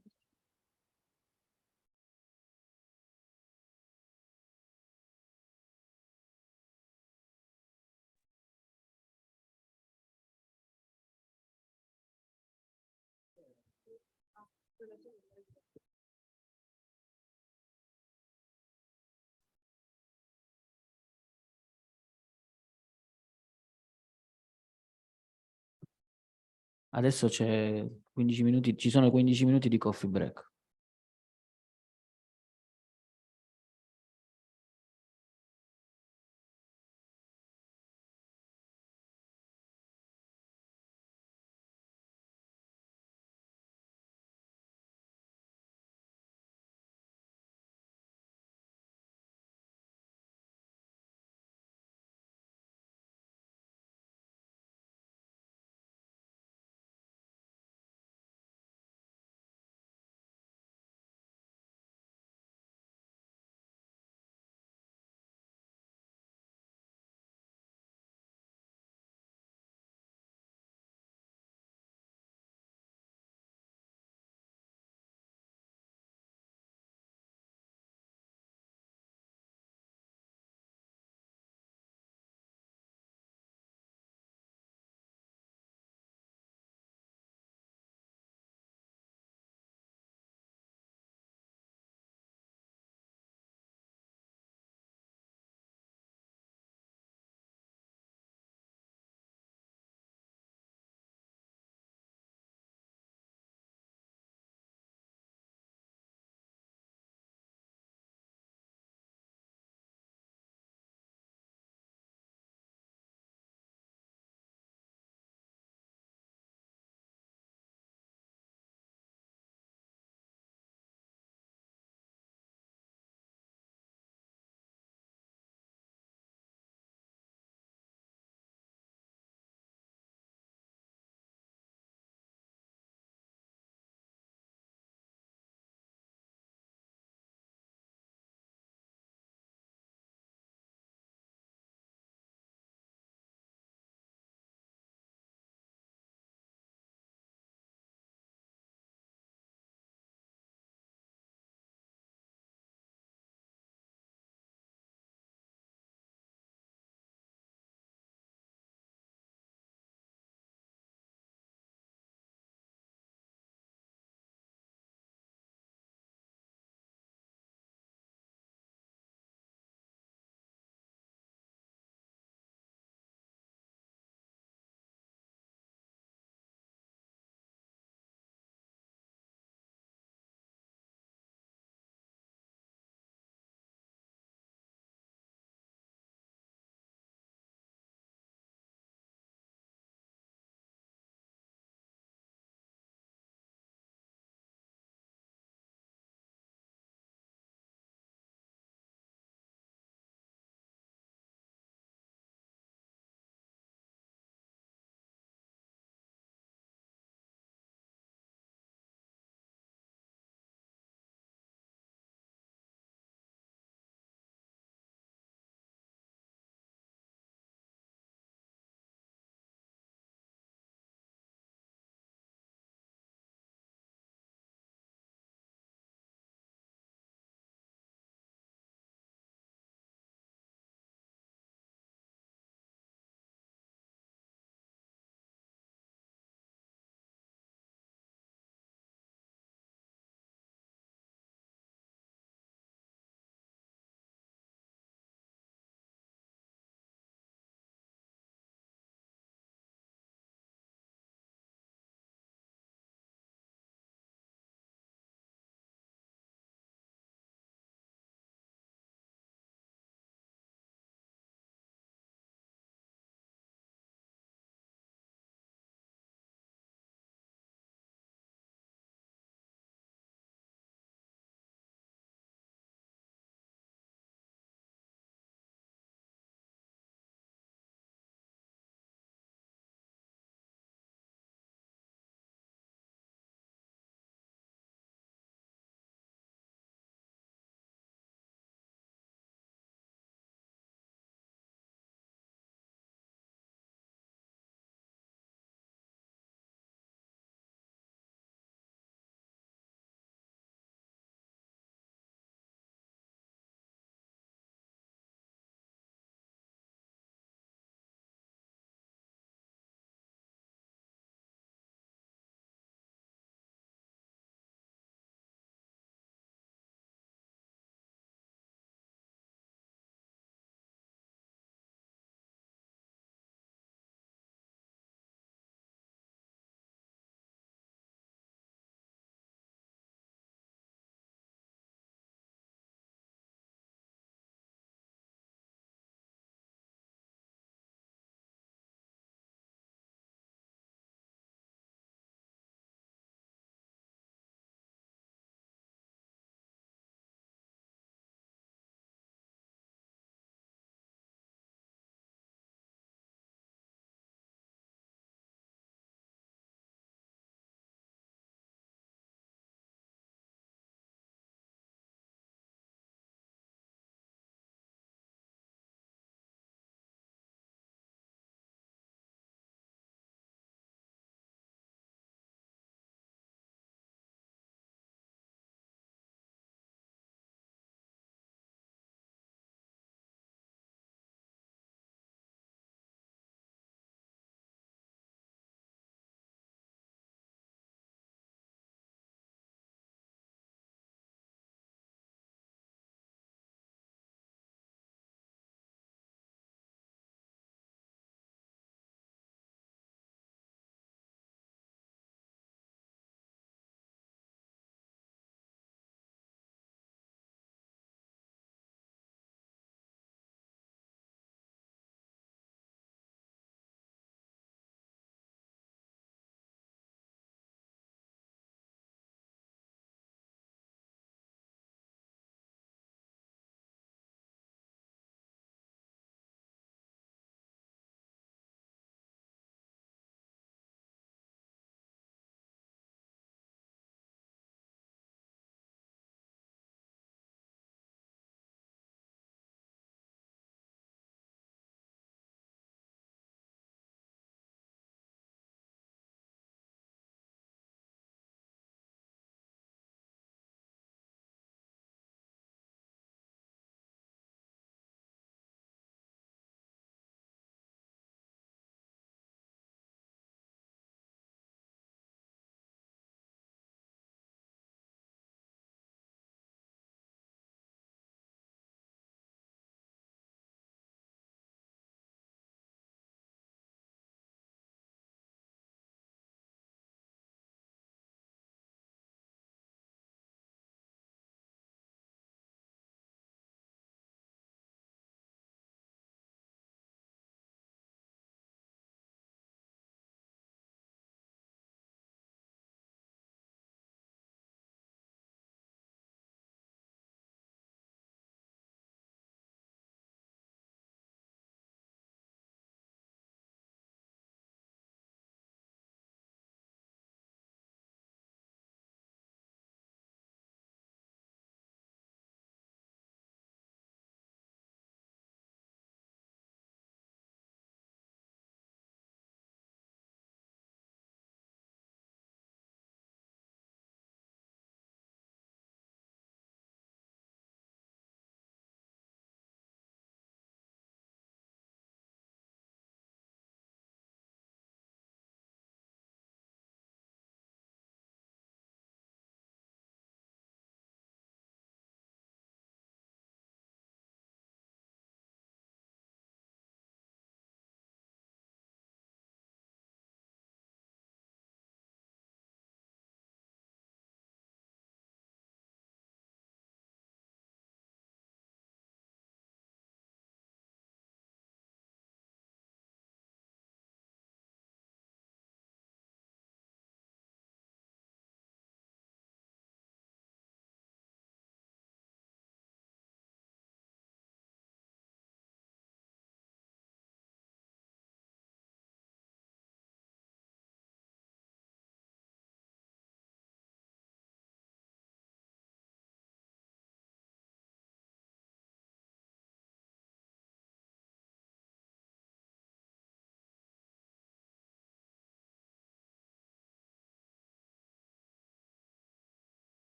Adesso c'è 15 minuti, ci sono 15 minuti di coffee break.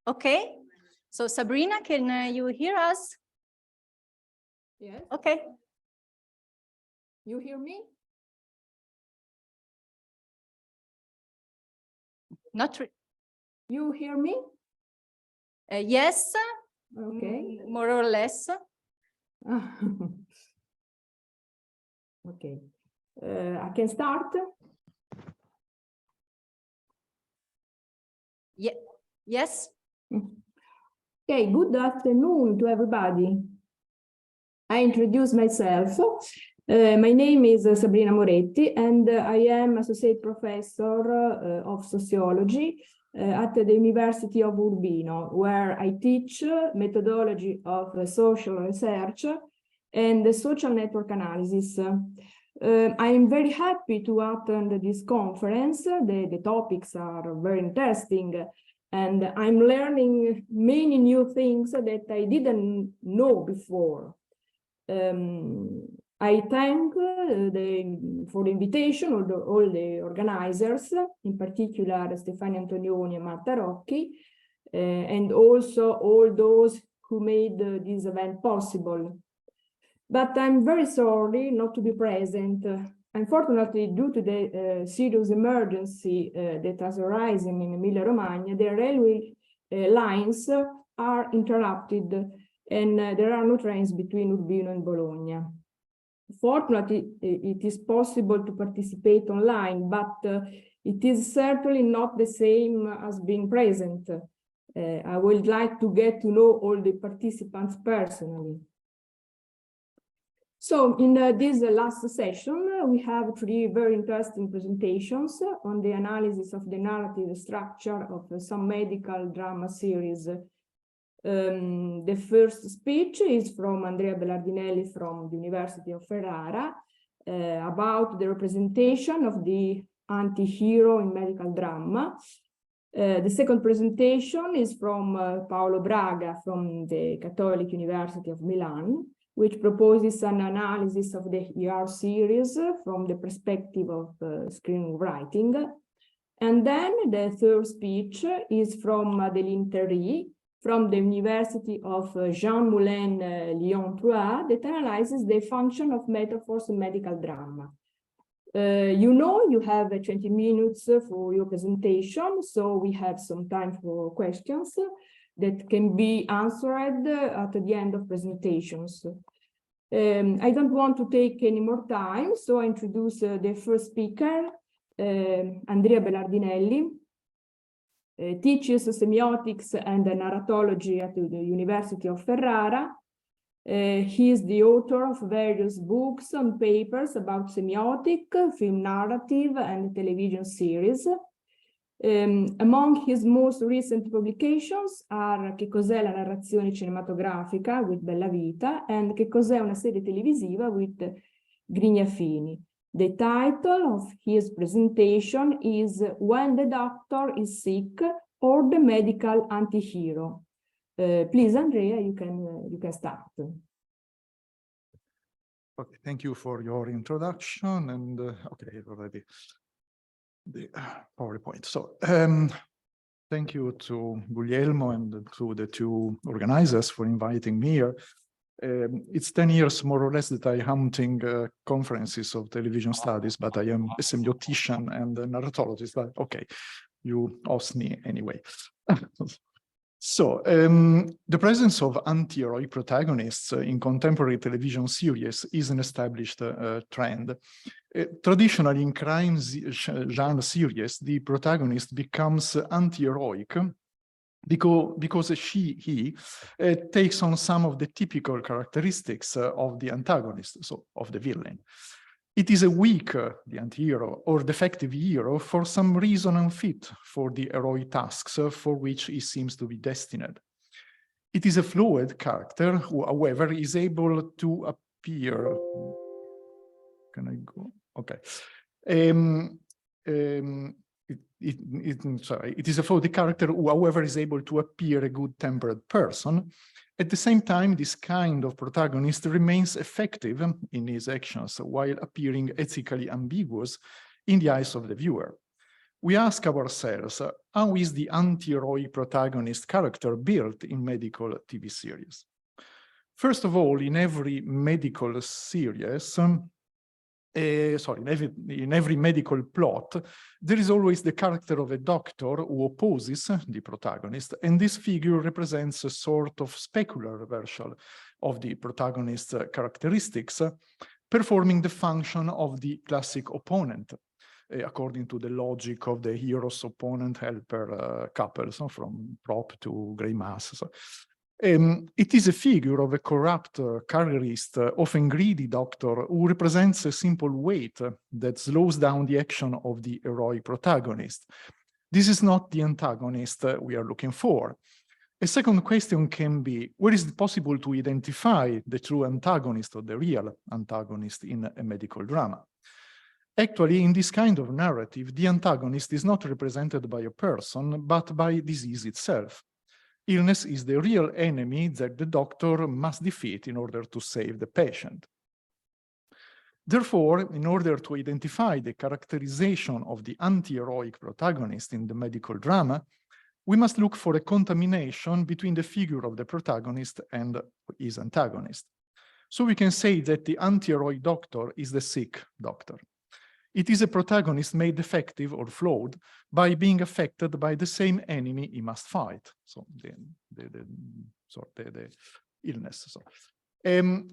Okay, so Sabrina, can you hear us?
Yes.
Okay.
You hear me?
Not
You hear me?
yes,
Okay.
more or less.
Okay. I can start.
Yeah. Yes.
Okay, good afternoon to everybody. I introduce myself. My name is Sabrina Moretti, and I am Associate Professor of Sociology at the University of Urbino, where I teach methodology of social research and the social network analysis. I am very happy to attend this conference. The topics are very interesting, and I'm learning many new things that I didn't know before. I thank for the invitation, all the organizers, in particular Stefania, Antonioni and Marta, Rocchi, and also all those who made this event possible. But I'm very sorry not to be present. Unfortunately, due to the serious emergency that has arisen in Emilia-Romagna, the railway lines are interrupted and there are no trains between Urbino and Bologna. Fortunately, it is possible to participate online, but it is certainly not the same as being present. I would like to get to know all the participants personally. So in this last session, we have 3 very interesting presentations on the analysis of the narrative structure of some medical drama series. The first speech is from Andrea Bellardinelli from the University of Ferrara about the representation of the anti-hero in medical drama. The second presentation is from Paolo Braga from the Catholic University of Milan, which proposes an analysis of the ER series from the perspective of screenwriting. And then the third speech is from Madeleine Terry from the University of Jean Moulin Lyon-Troyes that analyzes the function of metaphors in medical drama. You know, you have 20 minutes for your presentation, so we have some time for questions that can be answered at the end of presentations. I don't want to take any more time, so I introduce the first speaker, Andrea Bellardinelli. Teaches semiotics and narratology at the University of Ferrara. He is the author of various books and papers about semiotic, film narrative, and television series. Among his most recent publications are Che cos'è la narrazione cinematografica with Bella Vita and Che cos'è una serie televisiva with Grignafini. The title of his presentation is When the Doctor is Sick or the Medical Anti-Hero. Please, Andrea, you can start.
Okay, thank you for your introduction and okay, already the PowerPoint. So thank you to Guglielmo and to the 2 organizers for inviting me here. It's 10 years more or less that I'm hunting conferences of television studies, but I am a semiotician and a narratologist. But okay, you host me anyway. So the presence of anti-heroic protagonists in contemporary television series is an established trend. Traditionally, in crime genre series, the protagonist becomes anti-heroic because he takes on some of the typical characteristics of the antagonist, so of the villain. It is a weak, the anti-hero, or defective hero for some reason unfit for the heroic tasks for which he seems to be destined. It is a flawed character who, however, is able to appear. Can I go? Okay. It is a flawed character who, however, is able to appear a good-tempered person. At the same time, this kind of protagonist remains effective in his actions while appearing ethically ambiguous in the eyes of the viewer. we ask ourselves, how is the anti-heroic protagonist character built in medical TV series? First of all, in every medical series, in every medical plot, there is always the character of a doctor who opposes the protagonist, and this figure represents a sort of specular version of the protagonist's characteristics, performing the function of the classic opponent, according to the logic of the hero's opponent helper couple, so from prop to grey mass. So. It is a figure of a corrupt careerist, often greedy doctor who represents a simple weight that slows down the action of the heroic protagonist. This is not the antagonist we are looking for. A second question can be, where is it possible to identify the true antagonist or the real antagonist in a medical drama? Actually, in this kind of narrative, the antagonist is not represented by a person, but by disease itself. Illness is the real enemy that the doctor must defeat in order to save the patient. Therefore, in order to identify the characterization of the anti-heroic protagonist in the medical drama, we must look for a contamination between the figure of the protagonist and his antagonist. So we can say that the anti-heroic doctor is the sick doctor. It is a protagonist made defective or flawed by being affected by the same enemy he must fight. So the illness. So,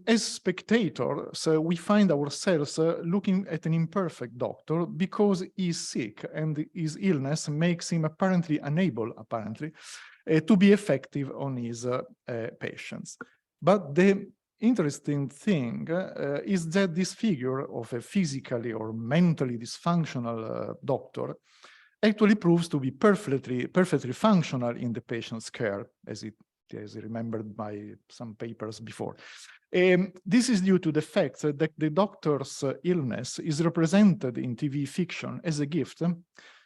as spectators, we find ourselves looking at an imperfect doctor because he is sick and his illness makes him apparently unable, to be effective on his patients. But the interesting thing is that this figure of a physically or mentally dysfunctional doctor actually proves to be perfectly functional in the patient's care, as remembered by some papers before. This is due to the fact that the doctor's illness is represented in TV fiction as a gift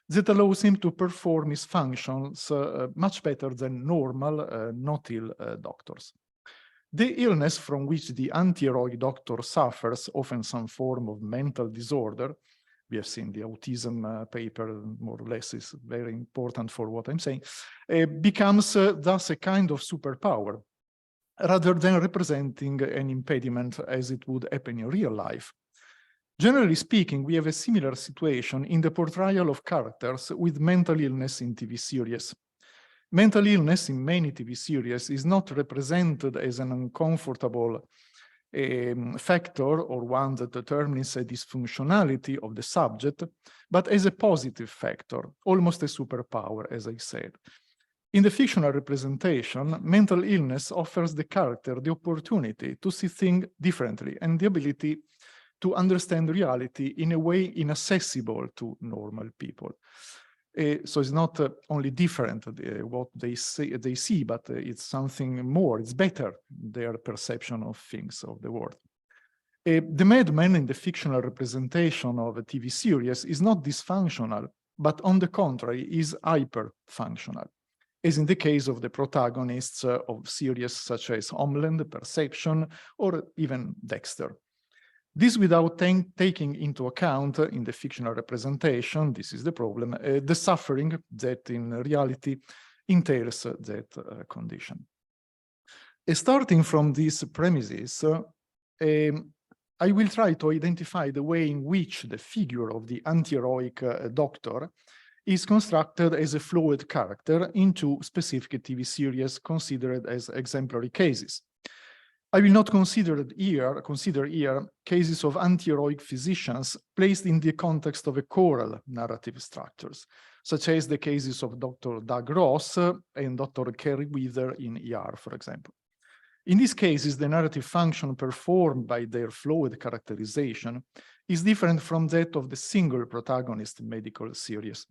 that allows him to perform his functions much better than normal, not ill doctors. The illness from which the anti-heroic doctor suffers, often some form of mental disorder, we have seen the autism paper, more or less is very important for what I'm saying, becomes thus a kind of superpower, rather than representing an impediment as it would happen in real life. Generally speaking, we have a similar situation in the portrayal of characters with mental illness in TV series. Mental illness in many TV series is not represented as an uncomfortable factor or one that determines a dysfunctionality of the subject, but as a positive factor, almost a superpower, as I said. In the fictional representation, mental illness offers the character the opportunity to see things differently and the ability to understand reality in a way inaccessible to normal people. So it's not only different what they see, but it's something more, it's better, their perception of things, of the world. The madman in the fictional representation of a TV series is not dysfunctional, but on the contrary, is hyper-functional, as in the case of the protagonists of series such as Homeland, Perception, or even Dexter. This without taking into account in the fictional representation, this is the problem, the suffering that in reality entails that condition. Starting from these premises, I will try to identify the way in which the figure of the anti-heroic doctor is constructed as a fluid character into specific TV series considered as exemplary cases. I will not consider here cases of anti-heroic physicians placed in the context of a choral narrative structures, such as the cases of Dr. Doug Ross and Dr. Kerry Wheeler in ER, for example. In these cases, the narrative function performed by their fluid characterization is different from that of the single protagonist medical series.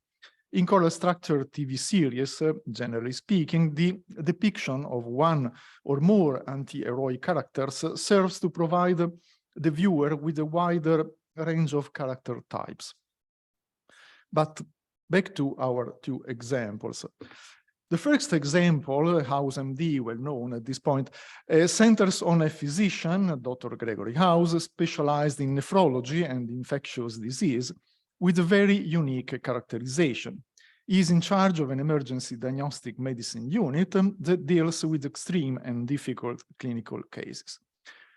In choral structured TV series, generally speaking, the depiction of one or more anti-heroic characters serves to provide the viewer with a wider range of character types. But back to our two examples. The first example, House MD, well known at this point, centers on a physician, Dr. Gregory House, specialized in nephrology and infectious disease, with a very unique characterization. He is in charge of an emergency diagnostic medicine unit that deals with extreme and difficult clinical cases.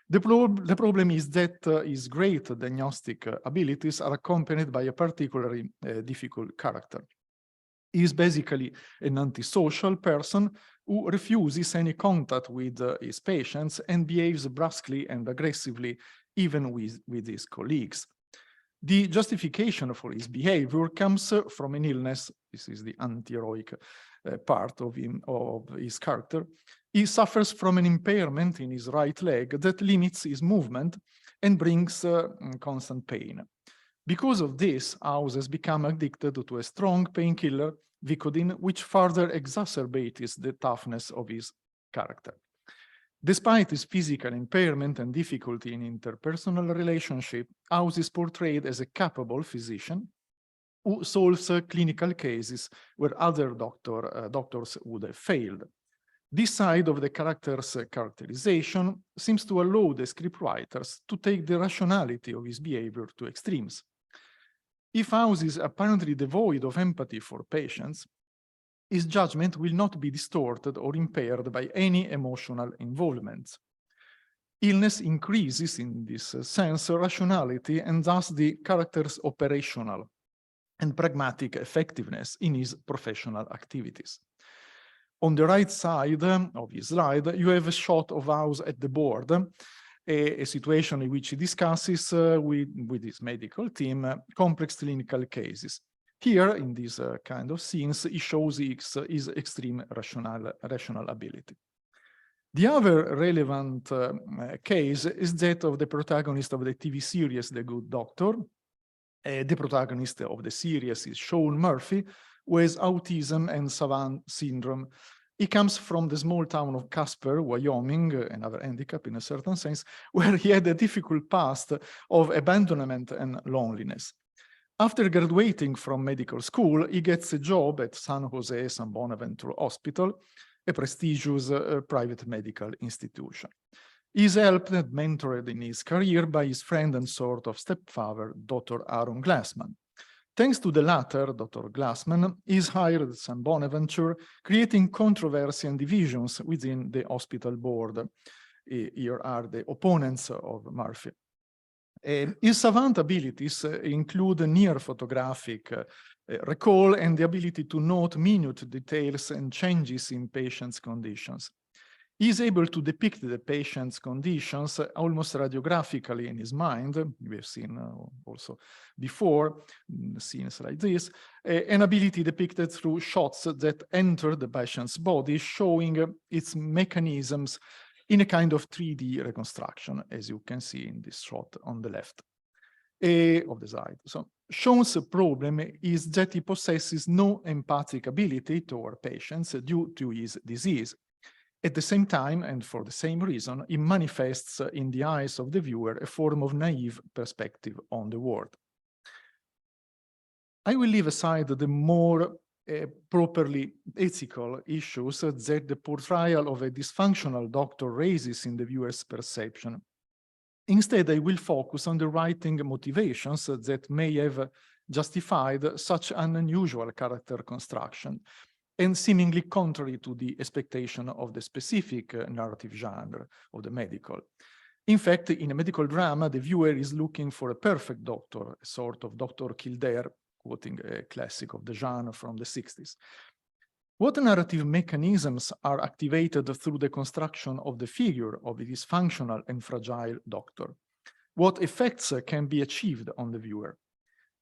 The problem is that his great diagnostic abilities are accompanied by a particularly difficult character. He is basically an antisocial person who refuses any contact with his patients and behaves brusquely and aggressively even with his colleagues. The justification for his behavior comes from an illness. This is the anti-heroic part of his character. He suffers from an impairment in his right leg that limits his movement and brings constant pain. Because of this, House has become addicted to a strong painkiller, Vicodin, which further exacerbates the toughness of his character. Despite his physical impairment and difficulty in interpersonal relationship, House is portrayed as a capable physician who solves clinical cases where other doctors would have failed. This side of the character's characterization seems to allow the scriptwriters to take the rationality of his behavior to extremes. If House is apparently devoid of empathy for patients, his judgment will not be distorted or impaired by any emotional involvement. Illness increases, in this sense, rationality and thus the character's operational and pragmatic effectiveness in his professional activities. On the right side of his slide, you have a shot of House at the board, a situation in which he discusses with his medical team complex clinical cases. Here, in these kind of scenes, he shows his extreme rational ability. The other relevant case is that of the protagonist of the TV series The Good Doctor. The protagonist of the series is Sean Murphy, who has autism and Savant syndrome. He comes from the small town of Casper, Wyoming, another handicap in a certain sense, where he had a difficult past of abandonment and loneliness. After graduating from medical school, he gets a job at San Jose San Bonaventure Hospital, a prestigious private medical institution. He is helped and mentored in his career by his friend and sort of stepfather, Dr. Aaron Glassman. Thanks to the latter, Dr. Glassman is hired at San Bonaventure, creating controversy and divisions within the hospital board. Here are the opponents of Murphy. His savant abilities include near photographic recall and the ability to note minute details and changes in patients' conditions. He is able to depict the patient's conditions almost radiographically in his mind. We have seen also before scenes like this, an ability depicted through shots that enter the patient's body, showing its mechanisms in a kind of 3D reconstruction, as you can see in this shot on the left of the slide. So Sean's problem is that he possesses no empathic ability toward patients due to his disease. At the same time, and for the same reason, it manifests in the eyes of the viewer a form of naive perspective on the world. I will leave aside the more properly ethical issues that the portrayal of a dysfunctional doctor raises in the viewer's perception. Instead, I will focus on the writing motivations that may have justified such an unusual character construction, and seemingly contrary to the expectation of the specific narrative genre of the medical. In fact, in a medical drama, the viewer is looking for a perfect doctor, a sort of Dr. Kildare, quoting a classic of the genre from the 60s. What narrative mechanisms are activated through the construction of the figure of a dysfunctional and fragile doctor? What effects can be achieved on the viewer?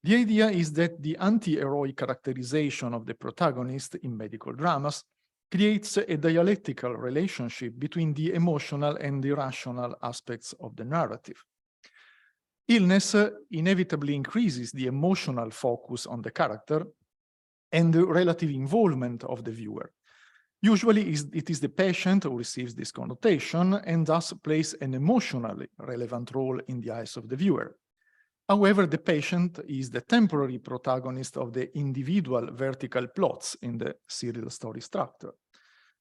The idea is that the anti-heroic characterization of the protagonist in medical dramas creates a dialectical relationship between the emotional and the rational aspects of the narrative. Illness inevitably increases the emotional focus on the character and the relative involvement of the viewer. Usually, it is the patient who receives this connotation and thus plays an emotionally relevant role in the eyes of the viewer. However, the patient is the temporary protagonist of the individual vertical plots in the serial story structure.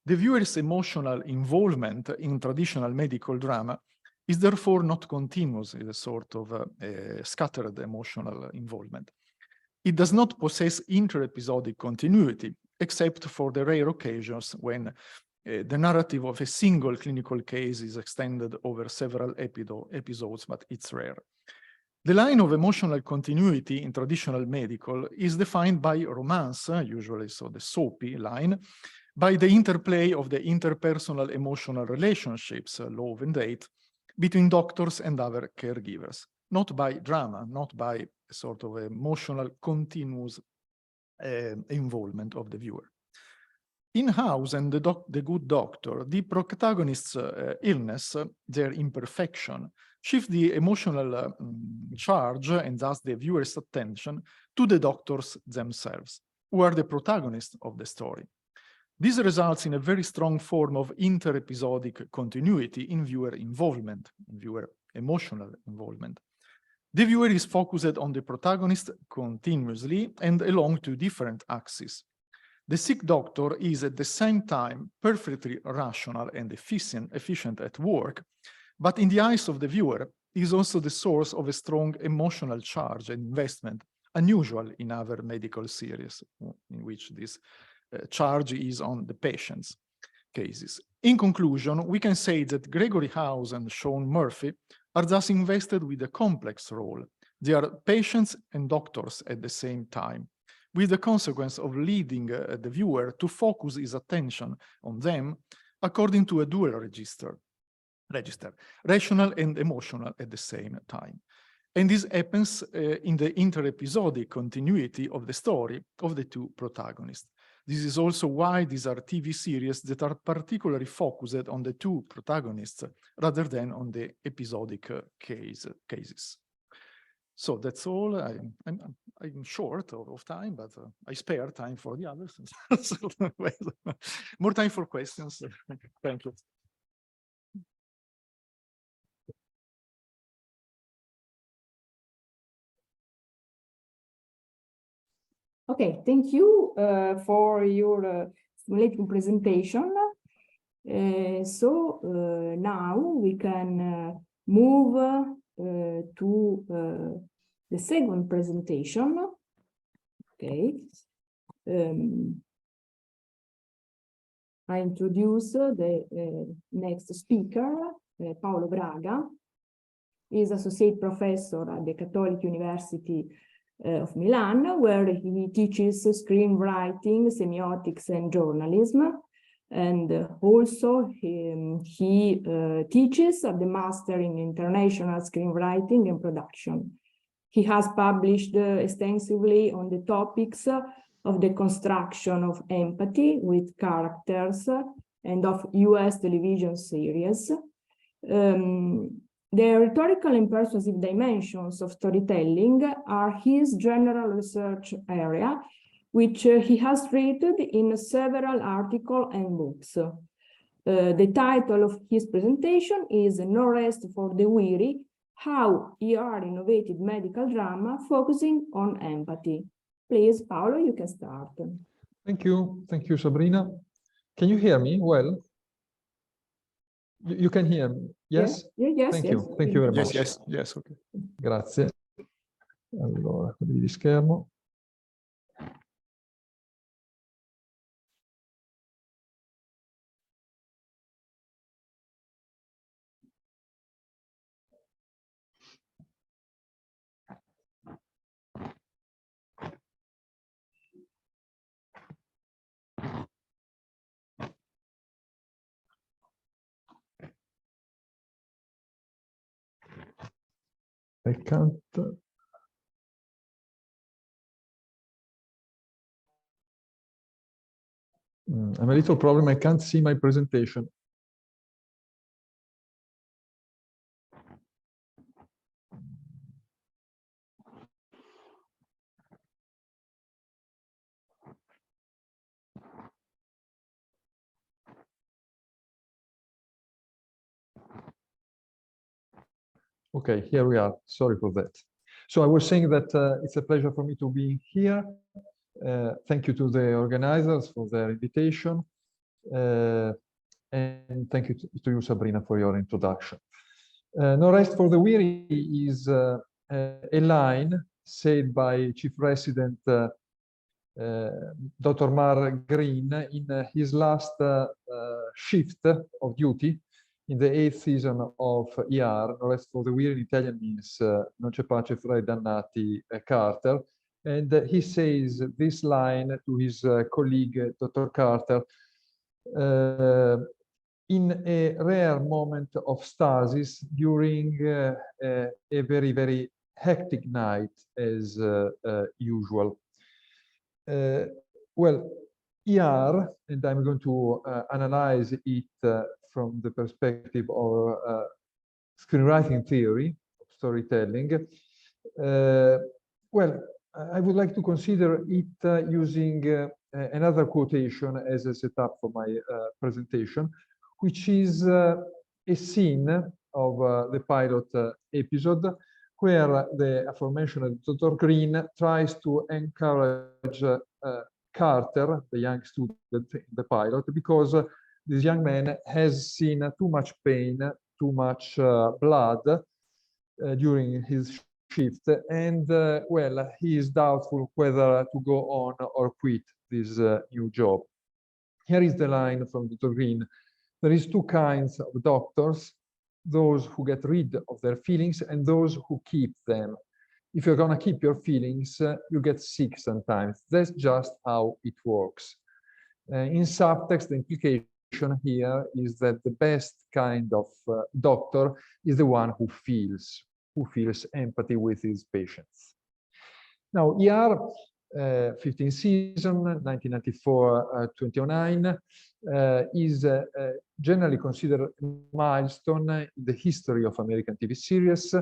The viewer's emotional involvement in traditional medical drama is therefore not continuous, it's a sort of scattered emotional involvement. It does not possess inter-episodic continuity, except for the rare occasions when the narrative of a single clinical case is extended over several episodes, but it's rare. The line of emotional continuity in traditional medical is defined by romance, usually so the soapy line, by the interplay of the interpersonal emotional relationships, love and hate, between doctors and other caregivers, not by drama, not by a sort of emotional continuous involvement of the viewer. In House and the Good Doctor, the protagonist's illness, their imperfection, shift the emotional charge and thus the viewer's attention to the doctors themselves, who are the protagonists of the story. This results in a very strong form of inter-episodic continuity in viewer involvement, in viewer emotional involvement. The viewer is focused on the protagonist continuously and along two different axes. The sick doctor is at the same time perfectly rational and efficient at work, but in the eyes of the viewer is also the source of a strong emotional charge and investment, unusual in other medical series in which this charge is on the patient's cases. In conclusion, we can say that Gregory House and Sean Murphy are thus invested with a complex role. They are patients and doctors at the same time, with the consequence of leading the viewer to focus his attention on them according to a dual register, rational and emotional at the same time. And this happens in the inter-episodic continuity of the story of the two protagonists. This is also why these are TV series that are particularly focused on the two protagonists rather than on the episodic cases. So that's all. I'm short of time, but I spare time for the others. More time for questions. Thank you.
Okay, thank you for your stimulating presentation. Now we can move to the second presentation. Okay. I introduce the next speaker, Paolo Braga. He is associate professor at the Catholic University of Milan, where he teaches screenwriting, semiotics, and journalism. And also he teaches at the Master in International Screenwriting and Production. He has published extensively on the topics of the construction of empathy with characters and of US television series. The rhetorical and persuasive dimensions of storytelling are his general research area, which he has treated in several articles and books. The title of his presentation is No Rest for the Weary, How ER Innovated Medical Drama Focusing on Empathy. Please, Paolo, you can start.
Thank you, Sabrina. Can you hear me well? You can hear me, yes?
Yes,
Thank
yes.
you, thank you very much.
Yes, okay.
Grazie. Allora, condividi schermo. I can't. I'm a little problem. I can't see my presentation. Okay, here we are. Sorry for that. So I was saying that it's a pleasure for me to be here. Thank you to the organizers for their invitation. And thank you to you, Sabrina, for your introduction. No Rest for the Weary is a line said by Chief Resident Dr. Mark Green in his last shift of duty in the 8th season of ER. No Rest for the Weary in Italian means Non c'è pace fra I dannati Carter. And he says this line to his colleague, Dr. Carter, in a rare moment of stasis during a very, very hectic night as usual. Well, ER, and I'm going to analyze it from the perspective of screenwriting theory, of storytelling. Well, I would like to consider it using another quotation as a setup for my presentation, which is a scene of the pilot episode where the aforementioned Dr. Green tries to encourage Carter, the young student in the pilot, because this young man has seen too much pain, too much blood during his shift, and well, he is doubtful whether to go on or quit this new job. Here is the line from Dr. Green. There is two kinds of doctors, those who get rid of their feelings and those who keep them. If you're going to keep your feelings, you get sick sometimes. That's just how it works. In subtext, the implication here is that the best kind of doctor is the one who feels empathy with his patients. Now, ER, 15th season, 1994-2009, is generally considered a milestone in the history of American TV series.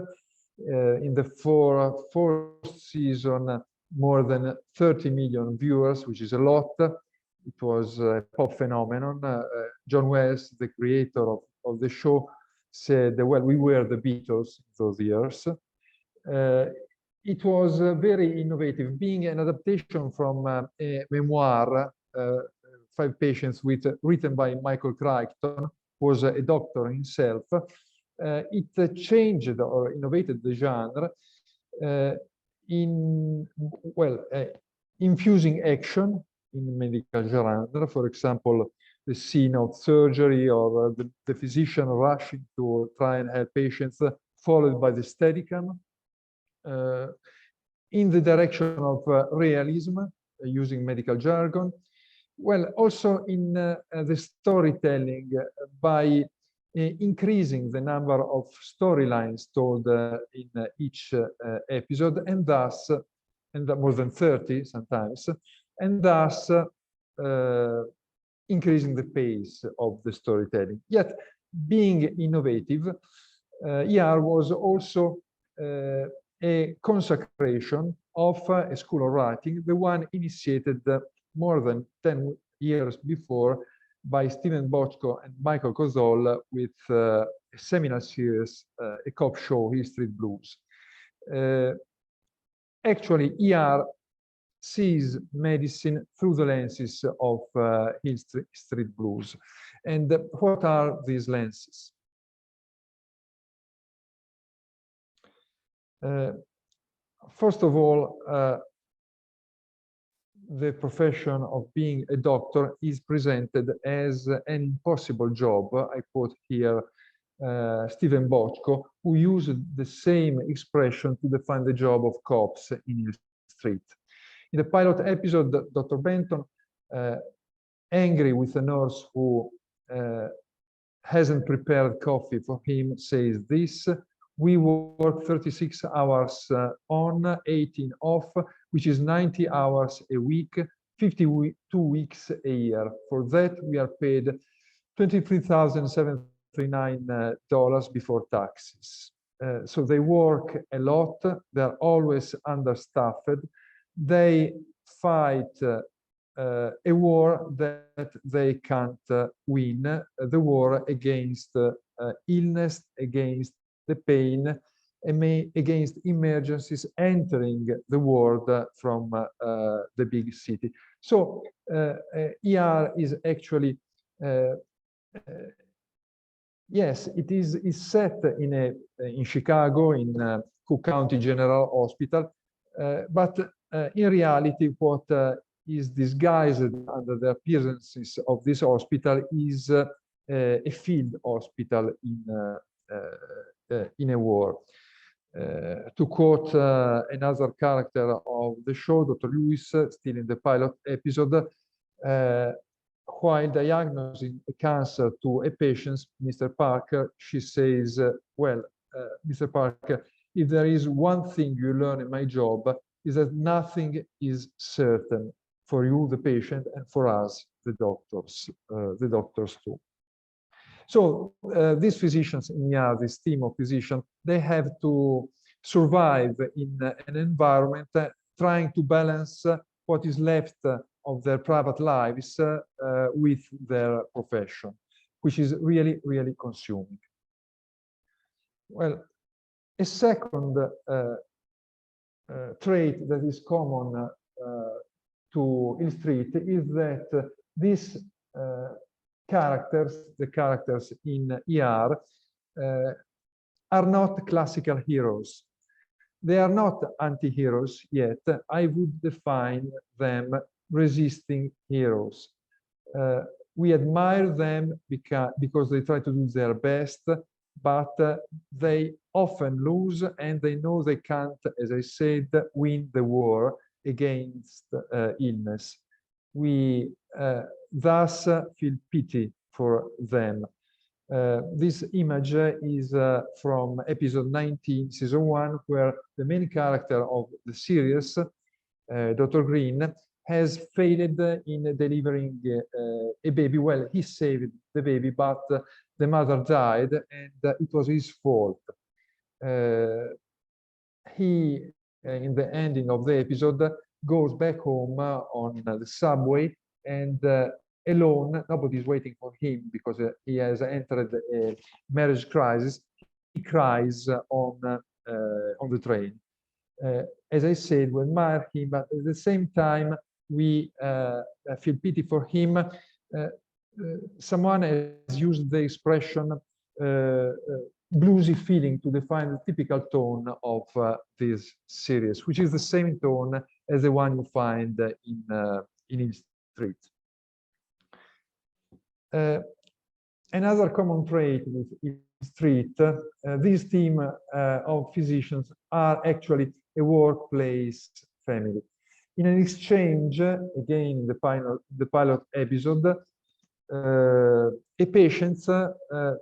In the fourth season, more than 30 million viewers, which is a lot. It was a pop phenomenon. John Wells, the creator of the show, said, well, we were the Beatles those years. It was very innovative, being an adaptation from a memoir, 5 Patients, written by Michael Crichton, who was a doctor himself. It changed or innovated the genre infusing action in medical genre. For example, the scene of surgery or the physician rushing to try and help patients, followed by the Steadicam. In the direction of realism, using medical jargon. Well, also in the storytelling by increasing the number of storylines told in each episode, and thus, more than 30 sometimes, and thus increasing the pace of the storytelling. Yet, being innovative, ER was also a consecration of a school of writing, the one initiated more than 10 years before by Stephen Bochco and Michael Kozol with a seminal series, a cop show, Hill Street Blues. Actually, ER sees medicine through the lenses of Hill Street Blues. And what are these lenses? First of all, the profession of being a doctor is presented as an impossible job. I quote here Stephen Bochco, who used the same expression to define the job of cops in Hill Street. In the pilot episode, Dr. Benton, angry with a nurse who hasn't prepared coffee for him, says this: we work 36 hours on, 18 off, which is 90 hours a week, 52 weeks a year. For that, we are paid $23,739 before taxes. So they work a lot. They're always understaffed. They fight a war that they can't win, the war against illness, against the pain, against emergencies entering the world from the big city. So ER is actually, yes, it is set in Chicago, in Cook County General Hospital. But in reality, what is disguised under the appearances of this hospital is a field hospital in a war. To quote another character of the show, Dr. Lewis, still in the pilot episode, while diagnosing a cancer to a patient, Mr. Parker, she says, well, Mr. Parker, if there is one thing you learn in my job, is that nothing is certain for you, the patient, and for us, the doctors too. So these physicians in NEAD, this team of physicians, they have to survive in an environment trying to balance what is left of their private lives with their profession, which is really, really consuming. Well, a second trait that is common to illustrate is that these the characters in ER, are not classical heroes. They are not anti-heroes yet. I would define them resisting heroes. We admire them because they try to do their best, but they often lose, and they know they can't, as I said, win the war against illness. We thus feel pity for them. This image is from episode 19, season 1, where the main character of the series, Dr. Green, has failed in delivering a baby. Well, he saved the baby, but the mother died, and it was his fault. He, in the ending of the episode, goes back home on the subway, and alone, nobody's waiting for him because he has entered a marriage crisis. He cries on the train. As I said, we admire him, but at the same time, we feel pity for him. Someone has used the expression bluesy feeling to define the typical tone of this series, which is the same tone as the one you find in Street. Another common trait with Street, this team of physicians are actually a workplace family. In an exchange, again, the pilot episode, a patient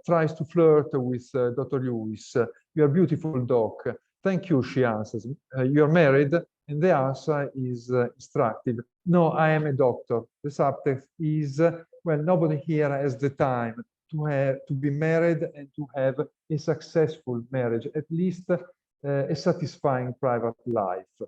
tries to flirt with Dr. Lewis. "You're beautiful, doc." "Thank you," she answers. "You're married?" And the answer is instructive. "No, I am a doctor." The subtext is, well, nobody here has the time to be married and to have a successful marriage, at least a satisfying private life.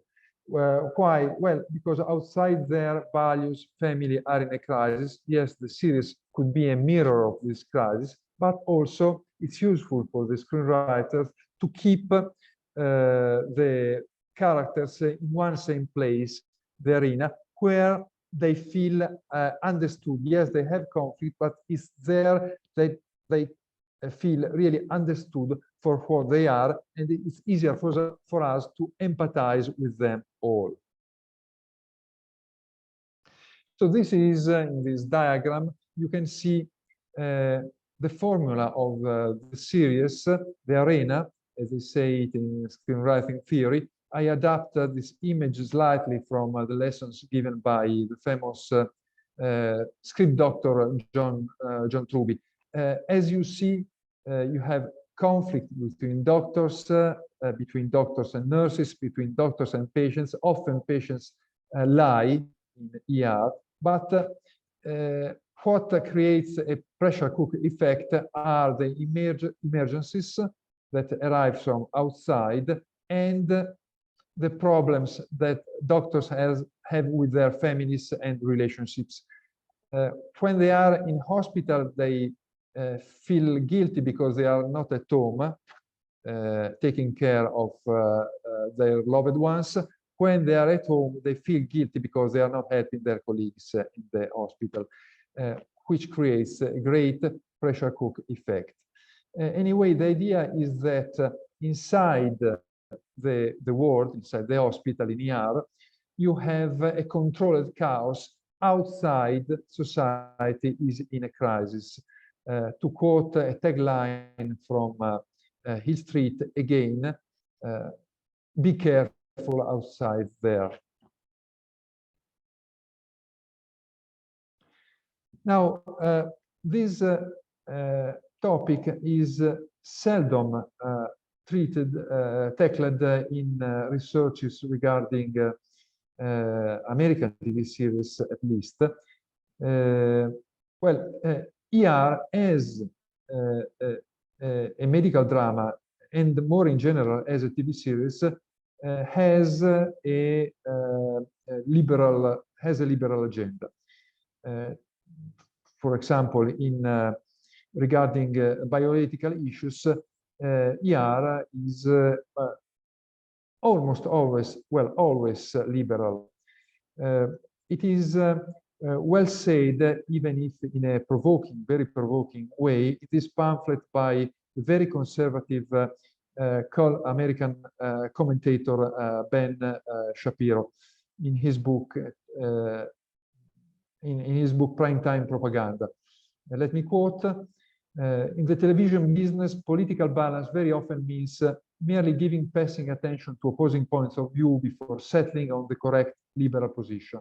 Why? Well, because outside their values, family are in a crisis. Yes, the series could be a mirror of this crisis, but also it's useful for the screenwriters to keep the characters in one same place, the arena, where they feel understood. Yes, they have conflict, but it's there that they feel really understood for what they are, and it's easier for us to empathize with them all. So this is, in this diagram, you can see the formula of the series, the arena, as they say it in screenwriting theory. I adapted this image slightly from the lessons given by the famous script doctor John Truby. As you see, you have conflict between doctors and nurses, between doctors and patients. Often patients lie in ER, but what creates a pressure cook effect are the emergencies that arrive from outside and the problems that doctors have with their families and relationships. When they are in hospital, they feel guilty because they are not at home taking care of their loved ones. When they are at home, they feel guilty because they are not helping their colleagues in the hospital, which creates a great pressure cook effect. Anyway, the idea is that inside the ward, inside the hospital in ER, you have a controlled chaos. Outside, society is in a crisis. To quote a tagline from Hill Street again, be careful outside there. Now, this topic is seldom tackled in researches regarding American TV series, at least. ER as a medical drama, and more in general as a TV series, has a liberal agenda. For example, in regarding bioethical issues, ER is almost always, well, always liberal. It is well said, even if in a provoking, very provoking way. It is pamphlet by a very conservative American commentator Ben Shapiro in his book Primetime Propaganda. Let me quote: in the television business, political balance very often means merely giving passing attention to opposing points of view before settling on the correct liberal position.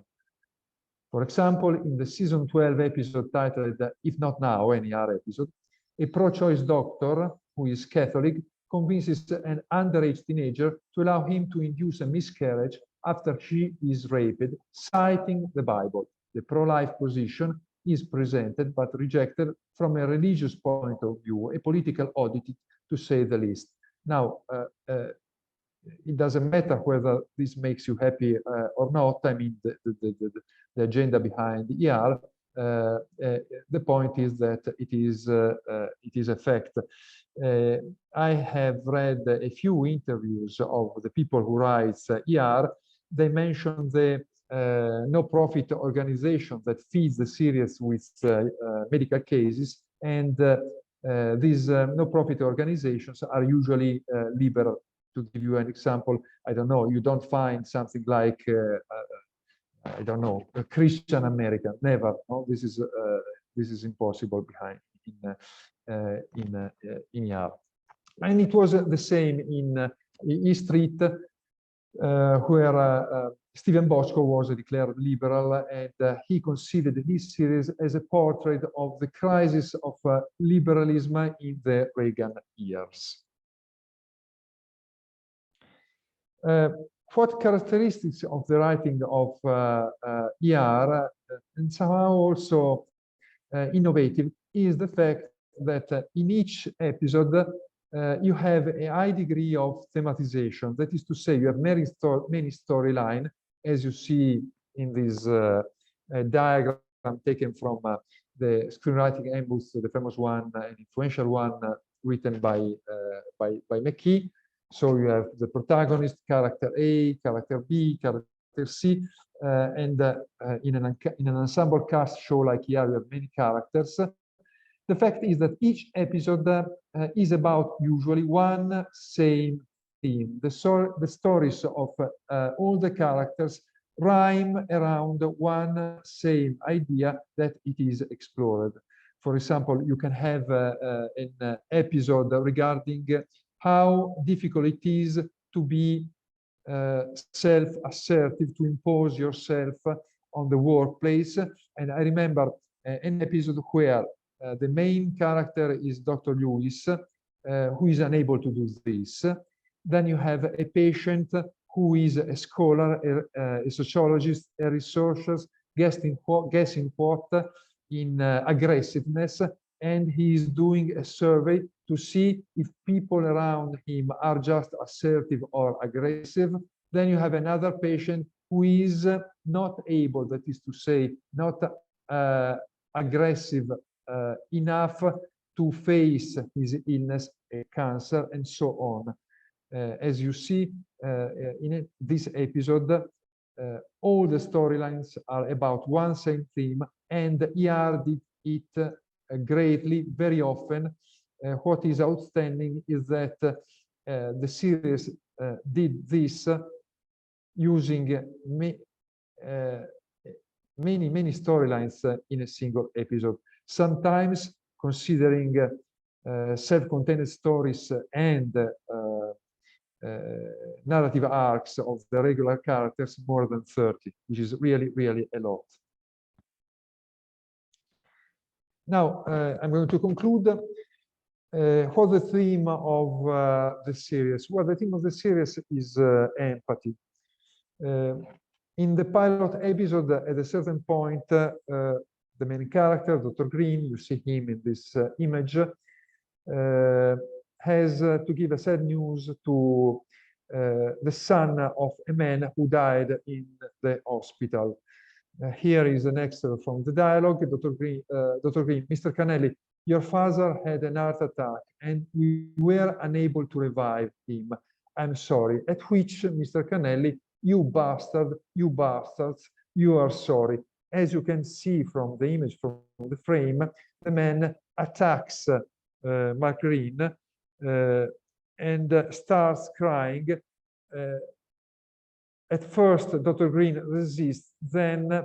For example, in the season 12 episode titled If Not Now, any other episode, a pro-choice doctor who is Catholic convinces an underage teenager to allow him to induce a miscarriage after she is raped, citing the Bible. The pro-life position is presented but rejected from a religious point of view, a political oddity to say the least. Now, it doesn't matter whether this makes you happy or not. I mean, the agenda behind ER. The point is that it is a fact. I have read a few interviews of the people who write ER. They mention the no-profit organization that feeds the series with medical cases, and these no-profit organizations are usually liberal. To give you an example, I don't know, you don't find something like I don't know, a Christian American. Never. No, this is impossible behind in ER. And it was the same in E Street, where Stephen Bochco was declared liberal, and he considered his series as a portrait of the crisis of liberalism in the Reagan years. What characteristics of the writing of ER, and somehow also innovative, is the fact that in each episode you have a high degree of thematization. That is to say, you have many storylines, as you see in this diagram taken from the screenwriting handbook, the famous one, an influential one written by McKee. So you have the protagonist, character A, character B, character C, and in an ensemble cast show like here, you have many characters. The fact is that each episode is about usually one same theme. The stories of all the characters rhyme around one same idea that it is explored. For example, you can have an episode regarding how difficult it is to be self-assertive, to impose yourself on the workplace. And I remember an episode where the main character is Dr. Lewis, who is unable to do this. Then you have a patient who is a scholar, a sociologist, a researcher, guessing what in aggressiveness, and he is doing a survey to see if people around him are just assertive or aggressive. Then you have another patient who is not able, that is to say, not aggressive enough to face his illness, cancer, and so on. As you see in this episode, all the storylines are about one same theme, and ER did it greatly, very often. What is outstanding is that the series did this using many storylines in a single episode, sometimes considering self-contained stories and narrative arcs of the regular characters, more than 30, which is really a lot. Now, I'm going to conclude. What's the theme of the series? Well, the theme of the series is empathy. In the pilot episode, at a certain point, the main character, Dr. Green, you see him in this image, has to give a sad news to the son of a man who died in the hospital. Here is an excerpt from the dialogue. Dr. Green, Mr. Canelli, your father had an heart attack and we were unable to revive him. I'm sorry. At which Mr. Canelli, you bastard, you bastards, you are sorry. As you can see from the image, from the frame, the man attacks Mark Green and starts crying. At first, Dr. Green resists, then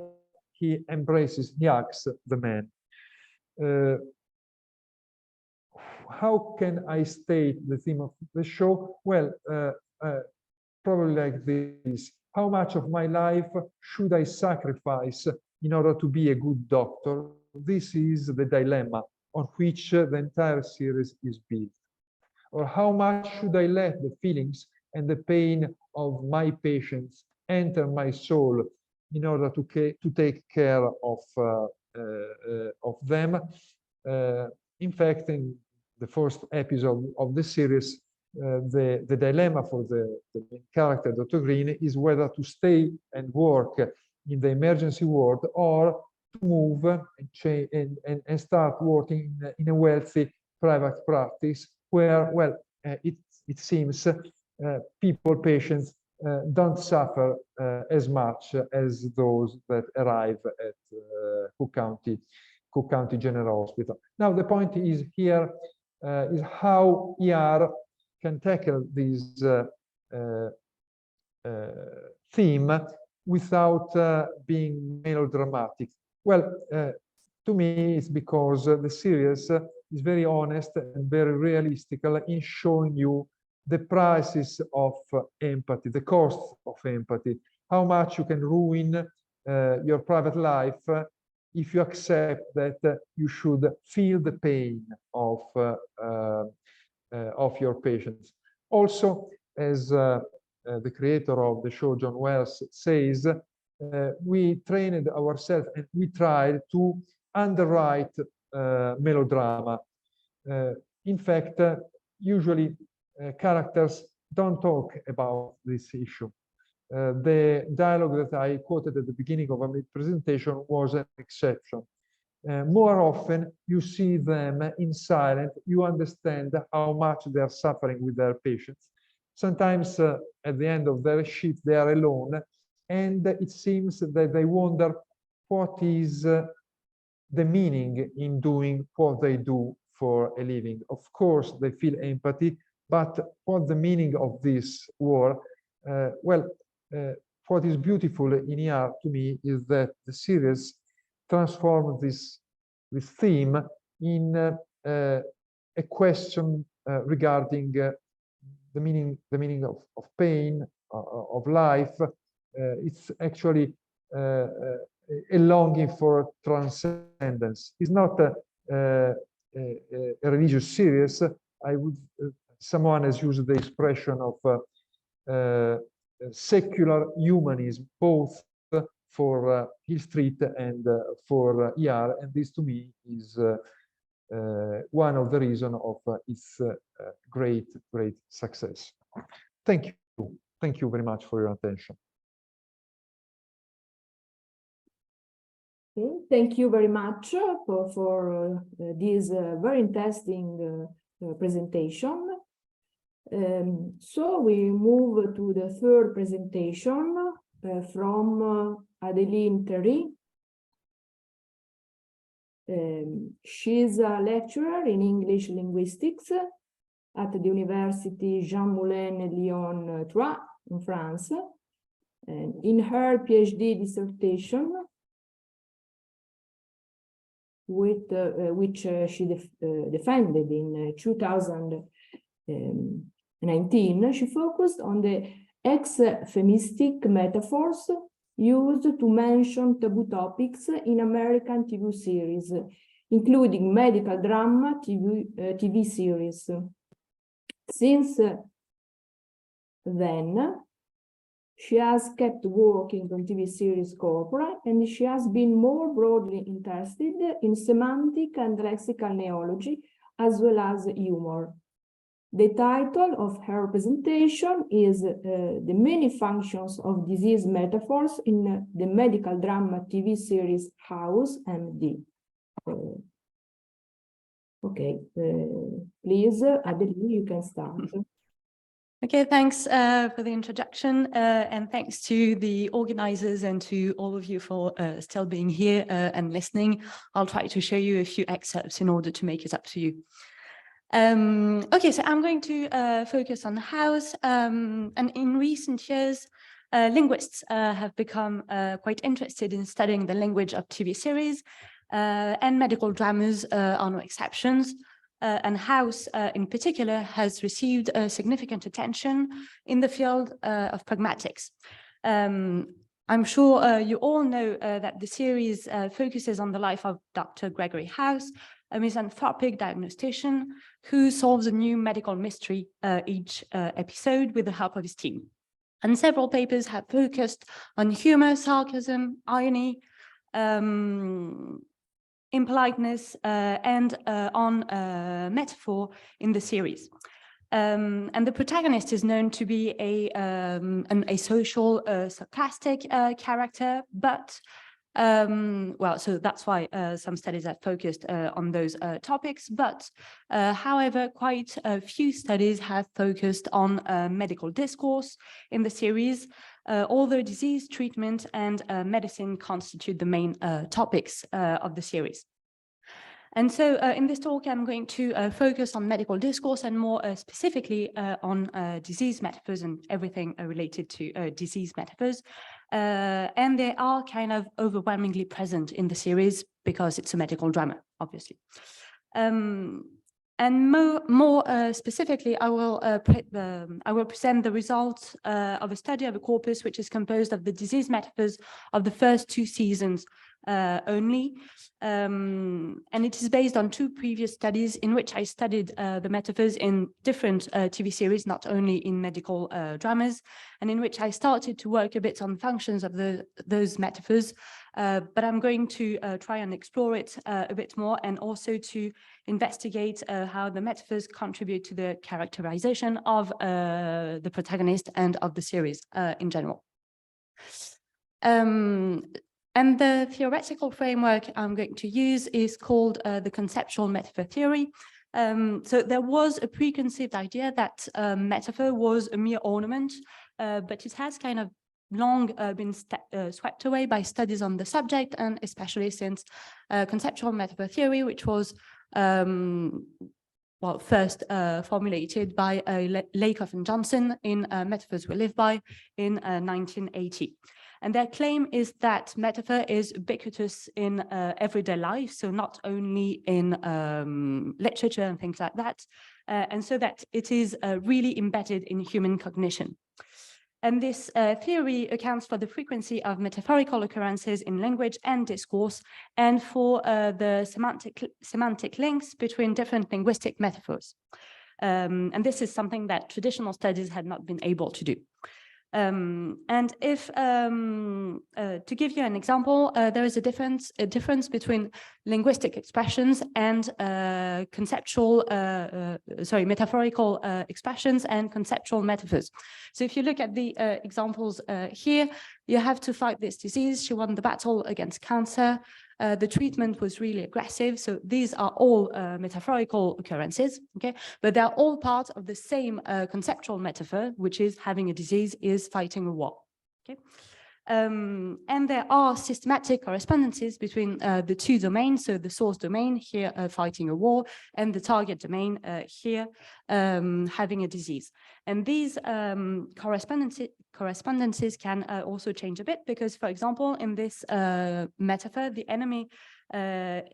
he embraces, he hugs the man. How can I state the theme of the show? Well, probably like this. How much of my life should I sacrifice in order to be a good doctor? This is the dilemma on which the entire series is built. Or how much should I let the feelings and the pain of my patients enter my soul in order to take care of them? In fact, in the first episode of the series, the dilemma for the main character, Dr. Green, is whether to stay and work in the emergency ward or to move and start working in a wealthy private practice where, well, it seems patients don't suffer as much as those that arrive at Cook County General Hospital. Now, the point is here is how ER can tackle this theme without being melodramatic. Well, to me, it's because the series is very honest and very realistic in showing you the prices of empathy, the costs of empathy, how much you can ruin your private life if you accept that you should feel the pain of your patients. Also, as the creator of the show, John Wells, says, we trained ourselves and we tried to underwrite melodrama. In fact, usually characters don't talk about this issue. The dialogue that I quoted at the beginning of my presentation was an exception. More often, you see them in silence, you understand how much they are suffering with their patients. Sometimes at the end of their shift, they are alone, and it seems that they wonder what is the meaning in doing what they do for a living. Of course, they feel empathy, but what the meaning of this war? What is beautiful in ER to me is that the series transformed this theme in a question regarding the meaning of pain, of life. It's actually a longing for transcendence. It's not a religious series. Someone has used the expression of secular humanism, both for Hill Street and for ER, and this to me is one of the reasons of its great success. Thank you very much for your attention.
Okay, thank you very much for this very interesting presentation. So we move to the third presentation from Adeline Terry. She's a lecturer in English linguistics at the University Jean Moulin Lyon 3 in France. And in her PhD dissertation, which she defended in 2019, she focused on the ex-femistic metaphors used to mention taboo topics in American TV series, including medical drama TV series. Since then, she has kept working on TV series corpora, and she has been more broadly interested in semantic and lexical neology, as well as humor. The title of her presentation is The Many Functions of Disease Metaphors in the Medical Drama TV Series House, MD. Please, Adeline, you can start.
Okay, thanks for the introduction, and thanks to the organizers and to all of you for still being here and listening. I'll try to show you a few excerpts in order to make it up to you. Okay, so I'm going to focus on house, and in recent years, linguists have become quite interested in studying the language of TV series, and medical dramas are no exceptions. And house in particular has received significant attention in the field of pragmatics. I'm sure you all know that the series focuses on the life of Dr. Gregory House, a misanthropic diagnostician who solves a new medical mystery each episode with the help of his team. And several papers have focused on humor, sarcasm, irony, impoliteness, and on metaphor in the series. And the protagonist is known to be a social, sarcastic character, but well, so that's why some studies have focused on those topics, but however, quite a few studies have focused on medical discourse in the series, although disease treatment and medicine constitute the main topics of the series. And so in this talk, I'm going to focus on medical discourse and more specifically on disease metaphors and everything related to disease metaphors. And they are kind of overwhelmingly present in the series because it's a medical drama, obviously. And more specifically, I will present the results of a study of a corpus which is composed of the disease metaphors of the first 2 seasons only. And it is based on 2 previous studies in which I studied the metaphors in different TV series, not only in medical dramas, and in which I started to work a bit on functions of those metaphors. But I'm going to try and explore it a bit more, and also to investigate how the metaphors contribute to the characterization of the protagonist and of the series in general. And the theoretical framework I'm going to use is called the conceptual metaphor theory. So there was a preconceived idea that metaphor was a mere ornament, but it has kind of long been swept away by studies on the subject, and especially since conceptual metaphor theory, which was well, first formulated by Lakoff and Johnson in Metaphors We Live By in 1980. And their claim is that metaphor is ubiquitous in everyday life, so not only in literature and things like that, and so that it is really embedded in human cognition. And this theory accounts for the frequency of metaphorical occurrences in language and discourse, and for the semantic links between different linguistic metaphors. And this is something that traditional studies had not been able to do. And if to give you an example, there is a difference between linguistic expressions and metaphorical expressions and conceptual metaphors. So if you look at the examples here, you have to fight this disease. She won the battle against cancer. The treatment was really aggressive. So these are all metaphorical occurrences, okay? But they're all part of the same conceptual metaphor, which is having a disease is fighting a war, okay? And there are systematic correspondences between the two domains, so the source domain here fighting a war, and the target domain here having a disease. And these correspondences can also change a bit because, for example, in this metaphor, the enemy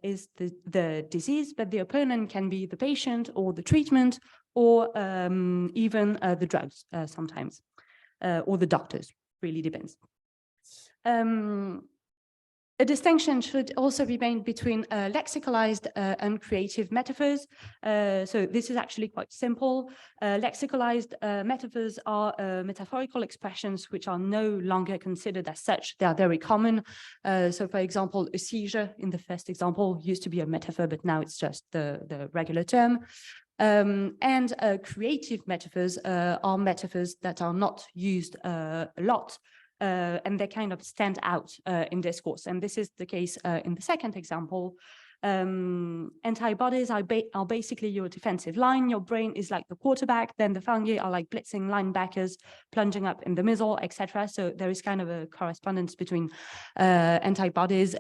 is the disease, but the opponent can be the patient or the treatment or even the drugs sometimes, or the doctors, really depends. A distinction should also be made between lexicalized and creative metaphors. So this is actually quite simple. Lexicalized metaphors are metaphorical expressions which are no longer considered as such. They are very common. So for example, a seizure in the first example used to be a metaphor, but now it's just the regular term. And creative metaphors are metaphors that are not used a lot. And they kind of stand out in discourse. And this is the case in the second example. Antibodies are basically your defensive line. Your brain is like the quarterback. Then the fungi are like blitzing linebackers, plunging up in the middle, etc. So there is kind of a correspondence between antibodies,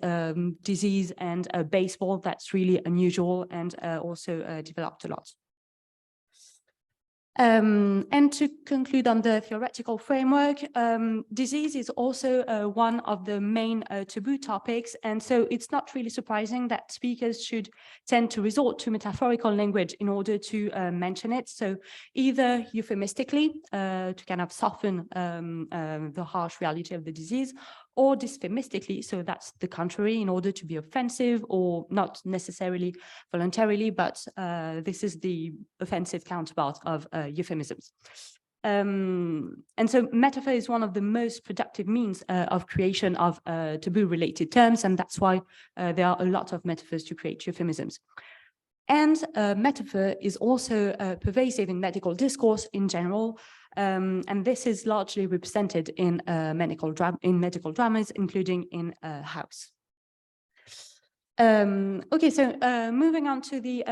disease, and baseball that's really unusual and also developed a lot. And to conclude on the theoretical framework, disease is also one of the main taboo topics. And so it's not really surprising that speakers should tend to resort to metaphorical language in order to mention it. So either euphemistically to kind of soften the harsh reality of the disease, or dysphemistically, so that's the contrary, in order to be offensive or not necessarily voluntarily, but this is the offensive counterpart of euphemisms. And so metaphor is one of the most productive means of creation of taboo-related terms, and that's why there are a lot of metaphors to create euphemisms. And metaphor is also pervasive in medical discourse in general, and this is largely represented in medical dramas, including in House. Okay, so moving on to the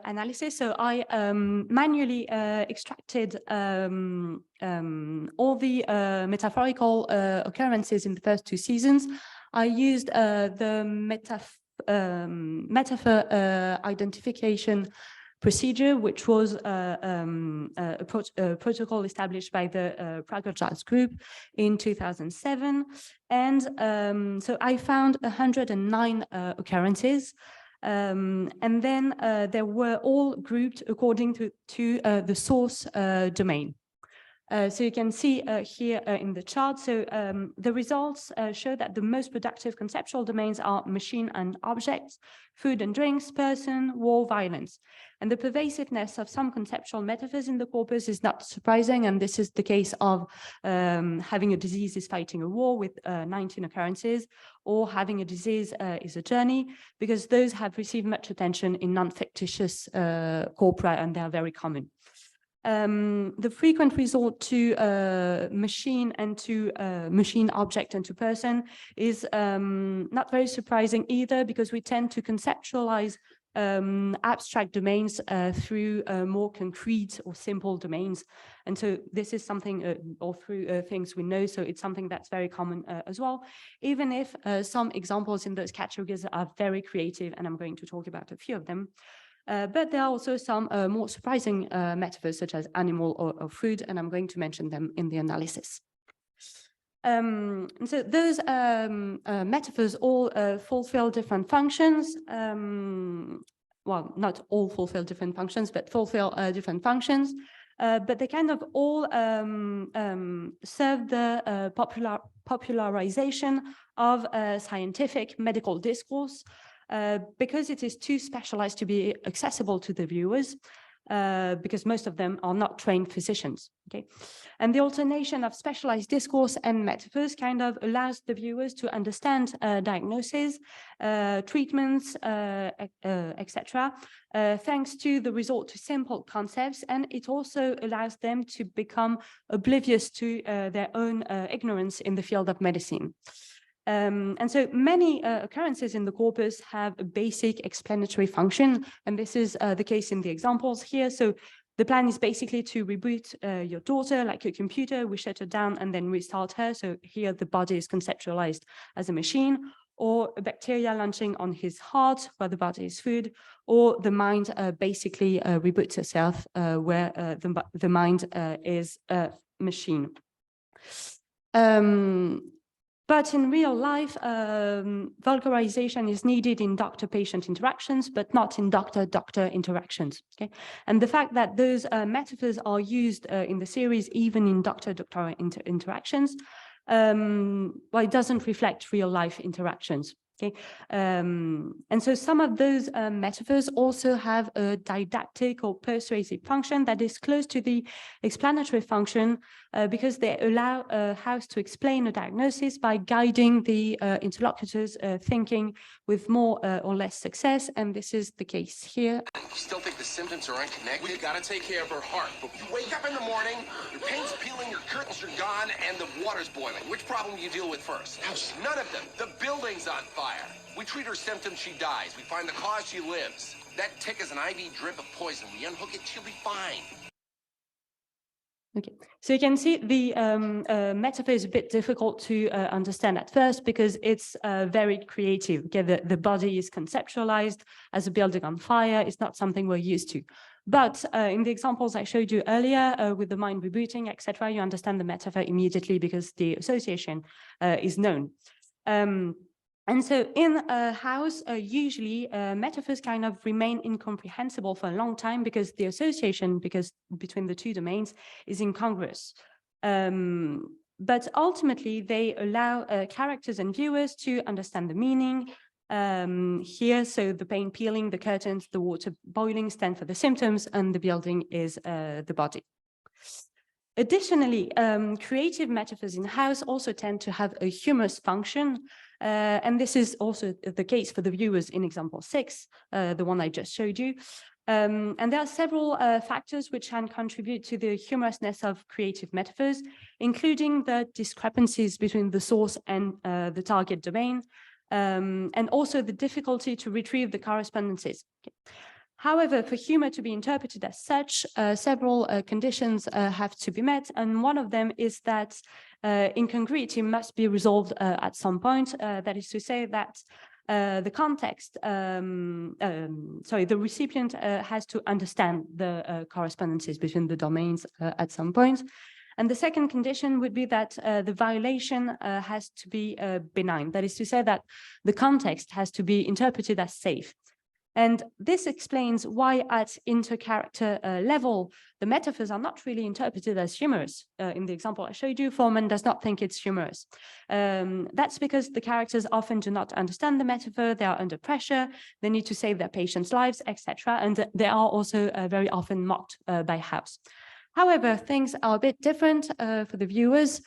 analysis. So I manually extracted all the metaphorical occurrences in the first two seasons. I used the metaphor identification procedure, which was a protocol established by the Prague group in 2007. And so I found 109 occurrences. And then they were all grouped according to the source domain. So you can see here in the chart, so the results show that the most productive conceptual domains are machine and objects, food and drinks, person, war, violence. And the pervasiveness of some conceptual metaphors in the corpus is not surprising, and this is the case of having a disease is fighting a war with 19 occurrences, or having a disease is a journey, because those have received much attention in non-fictitious corpora, and they are very common. The frequent resort to machine and to machine object and to person is not very surprising either, because we tend to conceptualize abstract domains through more concrete or simple domains. And so this is something, or through things we know, so it's something that's very common as well, even if some examples in those categories are very creative, and I'm going to talk about a few of them. But there are also some more surprising metaphors, such as animal or food, and I'm going to mention them in the analysis. So those metaphors all fulfill different functions. Well, not all fulfill different functions, but fulfill different functions. But they kind of all serve the popularization of scientific medical discourse, because it is too specialized to be accessible to the viewers, because most of them are not trained physicians. Okay, and the alternation of specialized discourse and metaphors kind of allows the viewers to understand diagnoses, treatments, etc., thanks to the resort to simple concepts, and it also allows them to become oblivious to their own ignorance in the field of medicine. And so many occurrences in the corpus have a basic explanatory function, and this is the case in the examples here. So The plan is basically to reboot your daughter like a computer. We shut her down and then restart her. So here the body is conceptualized as a machine, or a bacteria launching on his heart where the body is food, or the mind basically reboots itself where the mind is a machine. But in real life, vulgarization is needed in doctor-patient interactions, but not in doctor-doctor interactions. Okay, and the fact that those metaphors are used in the series, even in doctor-doctor interactions, well, it doesn't reflect real-life interactions. Okay, and so some of those metaphors also have a didactic or persuasive function that is close to the explanatory function because they allow a house to explain a diagnosis by guiding the interlocutor's thinking with more or less success, and this is the case here.
You still think the symptoms are unconnected? We've got to take care of her heart. But you wake up in the morning, your paint's peeling, your curtains are gone, and the water's boiling. Which problem do you deal with first? None of them. The building's on fire. We treat her symptoms, she dies. We find the cause, she lives. That tick is an IV drip of poison. We unhook it, she'll be fine.
Okay, so you can see the metaphor is a bit difficult to understand at first because it's very creative. Okay, the body is conceptualized as a building on fire. It's not something we're used to. But in the examples I showed you earlier with the mind rebooting, etc., you understand the metaphor immediately because the association is known. And so in a house, usually metaphors kind of remain incomprehensible for a long time because the association between the two domains is incongruous. But ultimately, they allow characters and viewers to understand the meaning. Here, so the paint peeling, the curtains, the water boiling stand for the symptoms, and the building is the body. Additionally, creative metaphors in house also tend to have a humorous function. And this is also the case for the viewers in example 6, the one I just showed you. And there are several factors which can contribute to the humorousness of creative metaphors, including the discrepancies between the source and the target domain, and also the difficulty to retrieve the correspondences. Okay. However, for humor to be interpreted as such, several conditions have to be met, and one of them is that incongruity must be resolved at some point. That is to say that the context, the recipient has to understand the correspondences between the domains at some point. And the second condition would be that the violation has to be benign. That is to say that the context has to be interpreted as safe. And this explains why at inter-character level, the metaphors are not really interpreted as humorous. In the example I showed you, Foreman does not think it's humorous. That's because the characters often do not understand the metaphor, they are under pressure, they need to save their patients' lives, etc. And they are also very often mocked by house. However, things are a bit different for the viewers.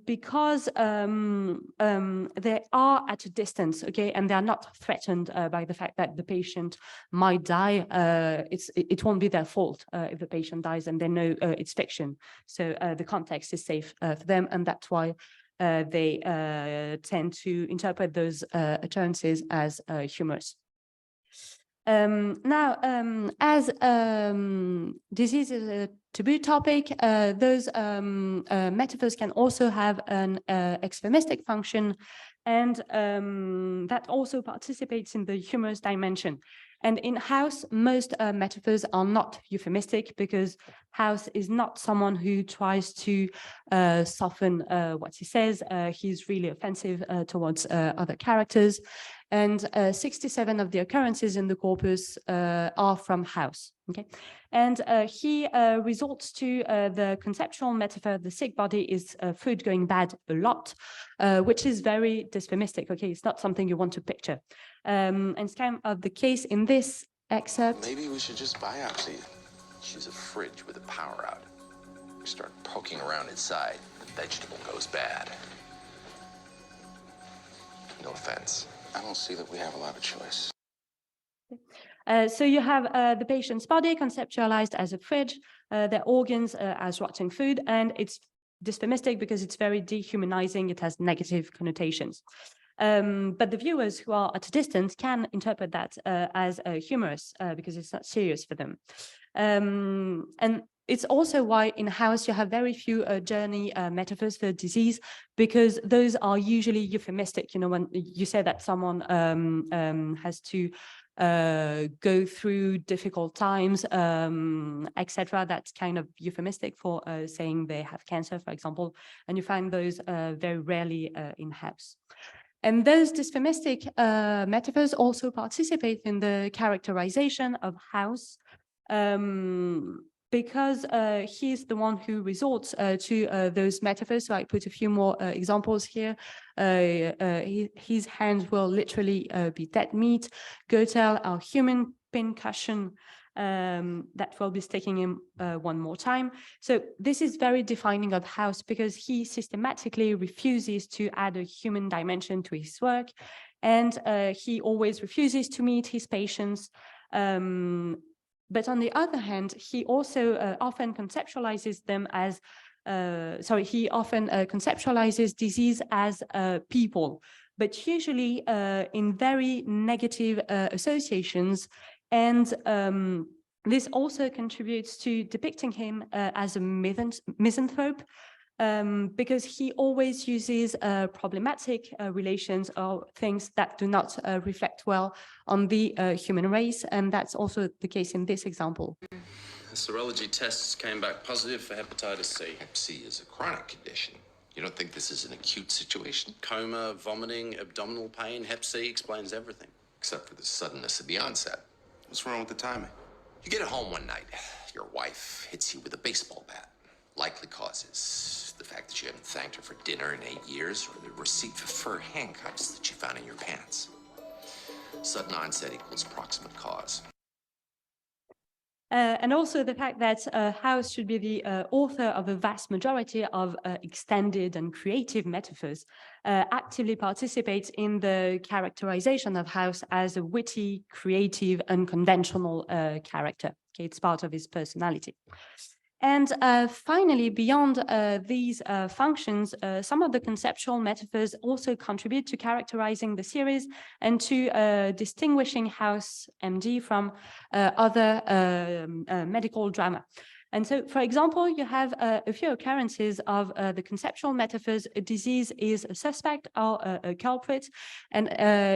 Because they are at a distance, okay, and they are not threatened by the fact that the patient might die. It won't be their fault if the patient dies, and they know it's fiction. So the context is safe for them, and that's why they tend to interpret those occurrences as humorous. Now, as disease is a taboo topic, those metaphors can also have an euphemistic function, and that also participates in the humorous dimension. And in House, most metaphors are not euphemistic because House is not someone who tries to soften what he says. He's really offensive towards other characters. And 67 of the occurrences in the corpus are from House. Okay, and he resorts to the conceptual metaphor, the sick body is food going bad a lot, which is very dysphemistic. Okay, it's not something you want to picture. And it's kind of the case in this excerpt.
Maybe we should just biopsy. She's a fridge with a power out. We start poking around inside, the vegetable goes bad. No offense. I don't see that we have a lot of choice.
So you have the patient's body conceptualized as a fridge, their organs as rotting food, and it's dysphemistic because it's very dehumanizing. It has negative connotations. But the viewers who are at a distance can interpret that as humorous because it's not serious for them. And it's also why in-house you have very few journey metaphors for disease, because those are usually euphemistic. You know, when you say that someone has to go through difficult times, etc., that's kind of euphemistic for saying they have cancer, for example, and you find those very rarely in-house. And those dysphemistic metaphors also participate in the characterization of house, because he's the one who resorts to those metaphors. So I put a few more examples here. His hands will literally be dead meat. Gotel, our human pincushion, that will be sticking him one more time. So this is very defining of house, because he systematically refuses to add a human dimension to his work, and he always refuses to meet his patients. But on the other hand, he also often conceptualizes them as, he often conceptualizes disease as people, but usually in very negative associations. And this also contributes to depicting him as a misanthrope, because he always uses problematic relations or things that do not reflect well on the human race. And that's also the case in this example.
The serology tests came back positive for hepatitis C. Hep C is a chronic condition. You don't think this is an acute situation? Coma, vomiting, abdominal pain. Hep C explains everything. Except for the suddenness of the onset. What's wrong with the timing? You get home one night. Your wife hits you with a baseball bat. Likely causes the fact that you haven't thanked her for dinner in 8 years, or the receipt for fur handcuffs that you found in your pants. Sudden onset equals proximate cause.
And also the fact that House should be the author of a vast majority of extended and creative metaphors, actively participates in the characterization of House as a witty, creative, unconventional character. Okay, it's part of his personality. And finally, beyond these functions, some of the conceptual metaphors also contribute to characterizing the series and to distinguishing House MD from other medical drama. And so, for example, you have a few occurrences of the conceptual metaphors: a disease is a suspect or a culprit, and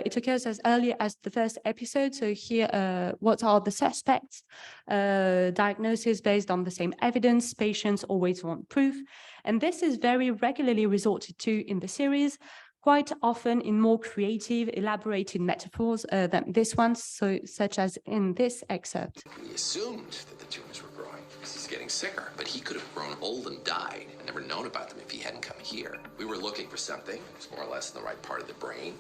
it occurs as early as the first episode. So here, what are the suspects? Diagnosis based on the same evidence. Patients always want proof. And this is very regularly resorted to in the series, quite often in more creative, elaborated metaphors than this one, so such as in this excerpt.
We assumed that the tumors were growing because he's getting sicker, but he could have grown old and died and never known about them if he hadn't come here. We were looking for something. It was more or less in the right part of the brain.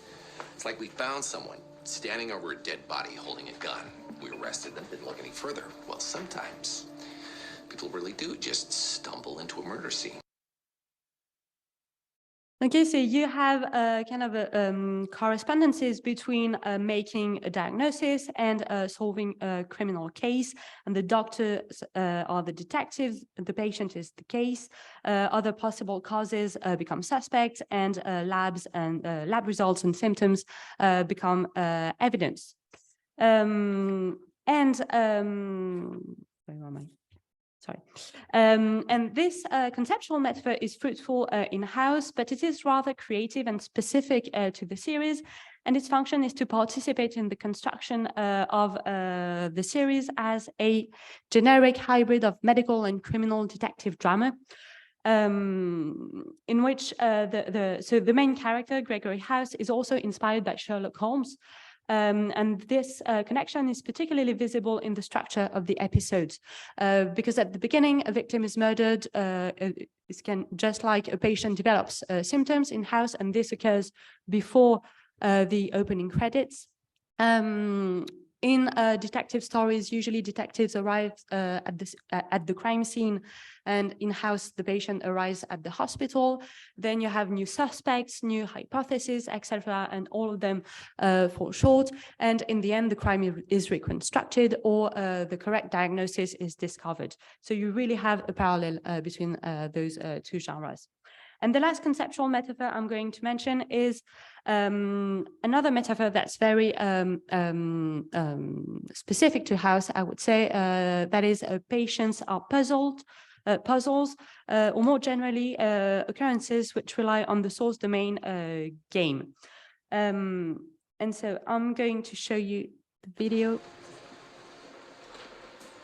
It's like we found someone standing over a dead body holding a gun. We arrested them, didn't look any further. Well, sometimes people really do just stumble into a murder scene.
Okay, so you have kind of correspondences between making a diagnosis and solving a criminal case, and the doctors are the detectives, the patient is the case. Other possible causes become suspects, and labs and lab results and symptoms become evidence. Where am I? Sorry. And this conceptual metaphor is fruitful in-house, but it is rather creative and specific to the series. And its function is to participate in the construction of the series as a generic hybrid of medical and criminal detective drama, in which the main character, Gregory House, is also inspired by Sherlock Holmes. And this connection is particularly visible in the structure of the episodes, because at the beginning, a victim is murdered. Just like a patient develops symptoms in-house, and this occurs before the opening credits. In detective stories, usually detectives arrive at the crime scene, and in-house the patient arrives at the hospital. Then you have new suspects, new hypotheses, etc., and all of them fall short. And in the end, the crime is reconstructed, or the correct diagnosis is discovered. So you really have a parallel between those two genres. And the last conceptual metaphor I'm going to mention is another metaphor that's very specific to house, I would say, that is patients are puzzles, or more generally, occurrences which rely on the source domain game. And so I'm going to show you the video.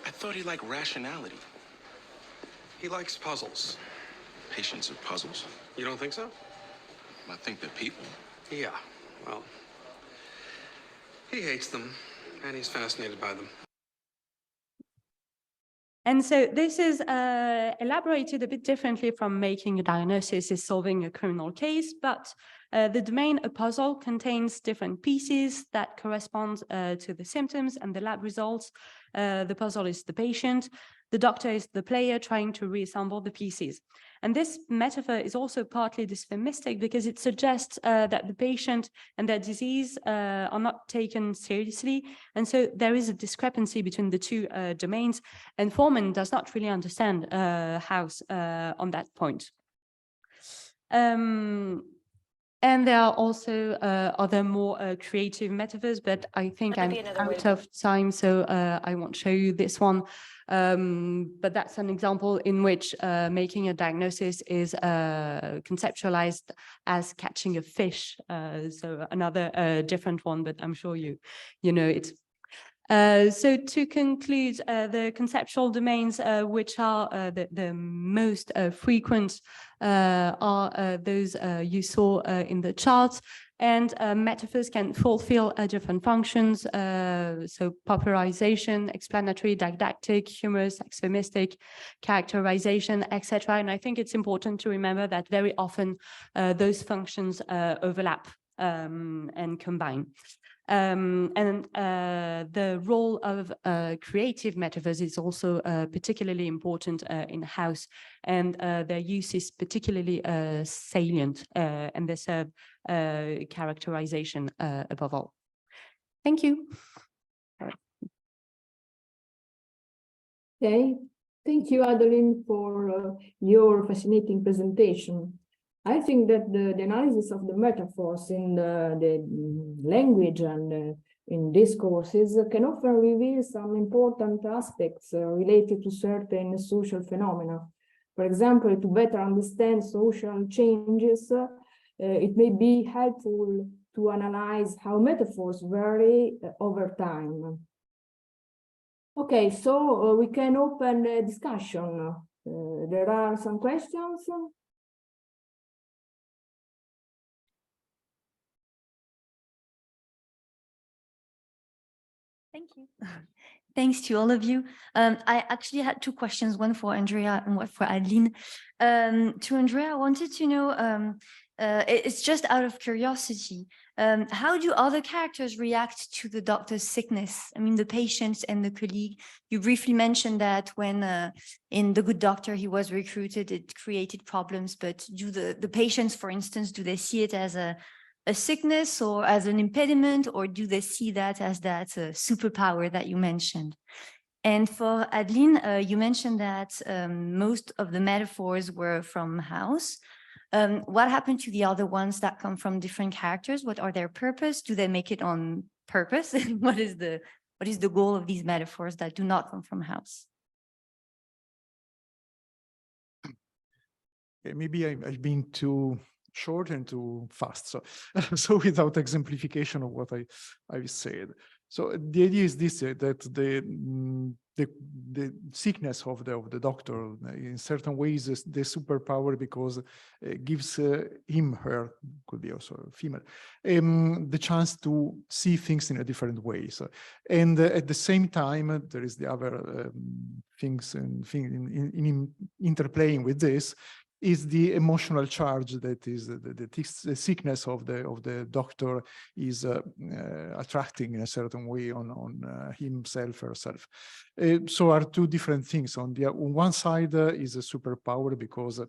I thought he liked rationality. He likes puzzles. Patients are puzzles. You don't think so? I think they're people. Yeah, well, he hates them, and he's fascinated by them.
And so this is elaborated a bit differently from making a diagnosis is solving a criminal case, but the domain, a puzzle, contains different pieces that correspond to the symptoms and the lab results. The puzzle is the patient. The doctor is the player trying to reassemble the pieces. And this metaphor is also partly dysphemistic because it suggests that the patient and their disease are not taken seriously. And so there is a discrepancy between the two domains, and Foreman does not really understand House on that point. And there are also other more creative metaphors, but I think I'm out of time, so I won't show you this one. But that's an example in which making a diagnosis is conceptualized as catching a fish. So another different one, but I'm sure you know it. So to conclude, the conceptual domains which are the most frequent are those you saw in the charts, and metaphors can fulfill different functions, so popularization, explanatory, didactic, humorous, extremistic, characterization, etc. And I think it's important to remember that very often those functions overlap and combine. The role of creative metaphors is also particularly important in House, and their use is particularly salient, and they serve characterization above all. Thank you.
Okay, thank you, Adeline, for your fascinating presentation. I think that the analysis of the metaphors in the language and in discourses can often reveal some important aspects related to certain social phenomena. For example, to better understand social changes, it may be helpful to analyze how metaphors vary over time. Okay, so we can open a discussion. There are some questions.
Thank you. Thanks to all of you. I actually had two questions, one for Andrea and one for Adeline. To Andrea, I wanted to know, it's just out of curiosity, how do other characters react to the doctor's sickness? I mean, the patients and the colleague. You briefly mentioned that when in The Good Doctor he was recruited, it created problems, but do the patients, for instance, do they see it as a sickness or as an impediment, or do they see that as that superpower that you mentioned? And for Adeline, you mentioned that most of the metaphors were from House. What happened to the other ones that come from different characters? What are their purpose? Do they make it on purpose? What is the goal of these metaphors that do not come from House?
Okay, maybe I've been too short and too fast, so without exemplification of what I said. So the idea is this: that the sickness of the doctor, in certain ways, is the superpower, because it gives him, her, could be also female, the chance to see things in a different way. So, and at the same time, there is the other things in interplaying with this, is the emotional charge that is the sickness of the doctor is attracting in a certain way on himself, herself. So are two different things. On one side is a superpower, because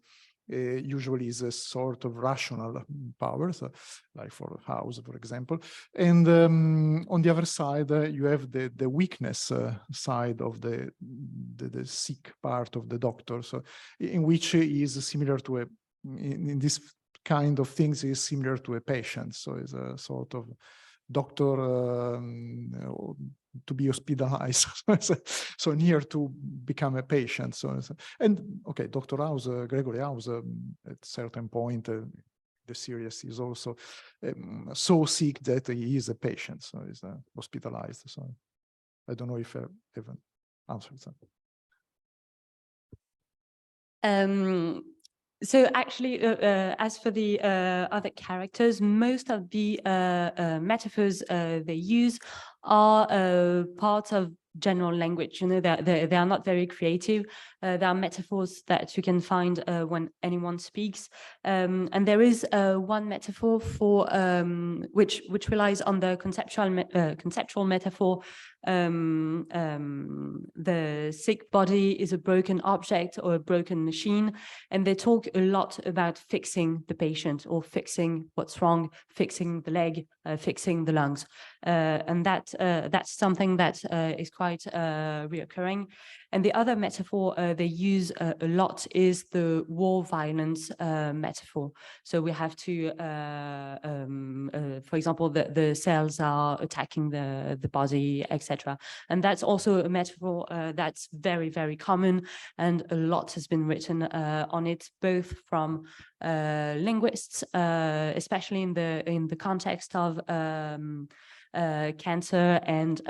usually is a sort of rational power, so like for House, for example. And on the other side, you have the weakness side of the sick part of the doctor, so in which is similar to in this kind of things is similar to a patient. So it's a sort of doctor to be hospitalized, so near to become a patient. So and okay, Dr. House, Gregory House, at certain point, the series is also so sick that he is a patient, so he's hospitalized. So I don't know if I have answered that.
So actually, as for the other characters, most of the metaphors they use are parts of general language. You know, they are not very creative. There are metaphors that you can find when anyone speaks. And there is one metaphor for which relies on the conceptual metaphor. The sick body is a broken object or a broken machine, and they talk a lot about fixing the patient or fixing what's wrong, fixing the leg, fixing the lungs, and that's something that is quite reoccurring. And the other metaphor they use a lot is the war violence metaphor. So we have to, for example, the cells are attacking the body, etc. And that's also a metaphor that's very, very common, and a lot has been written on it, both from linguists, especially in the context of cancer and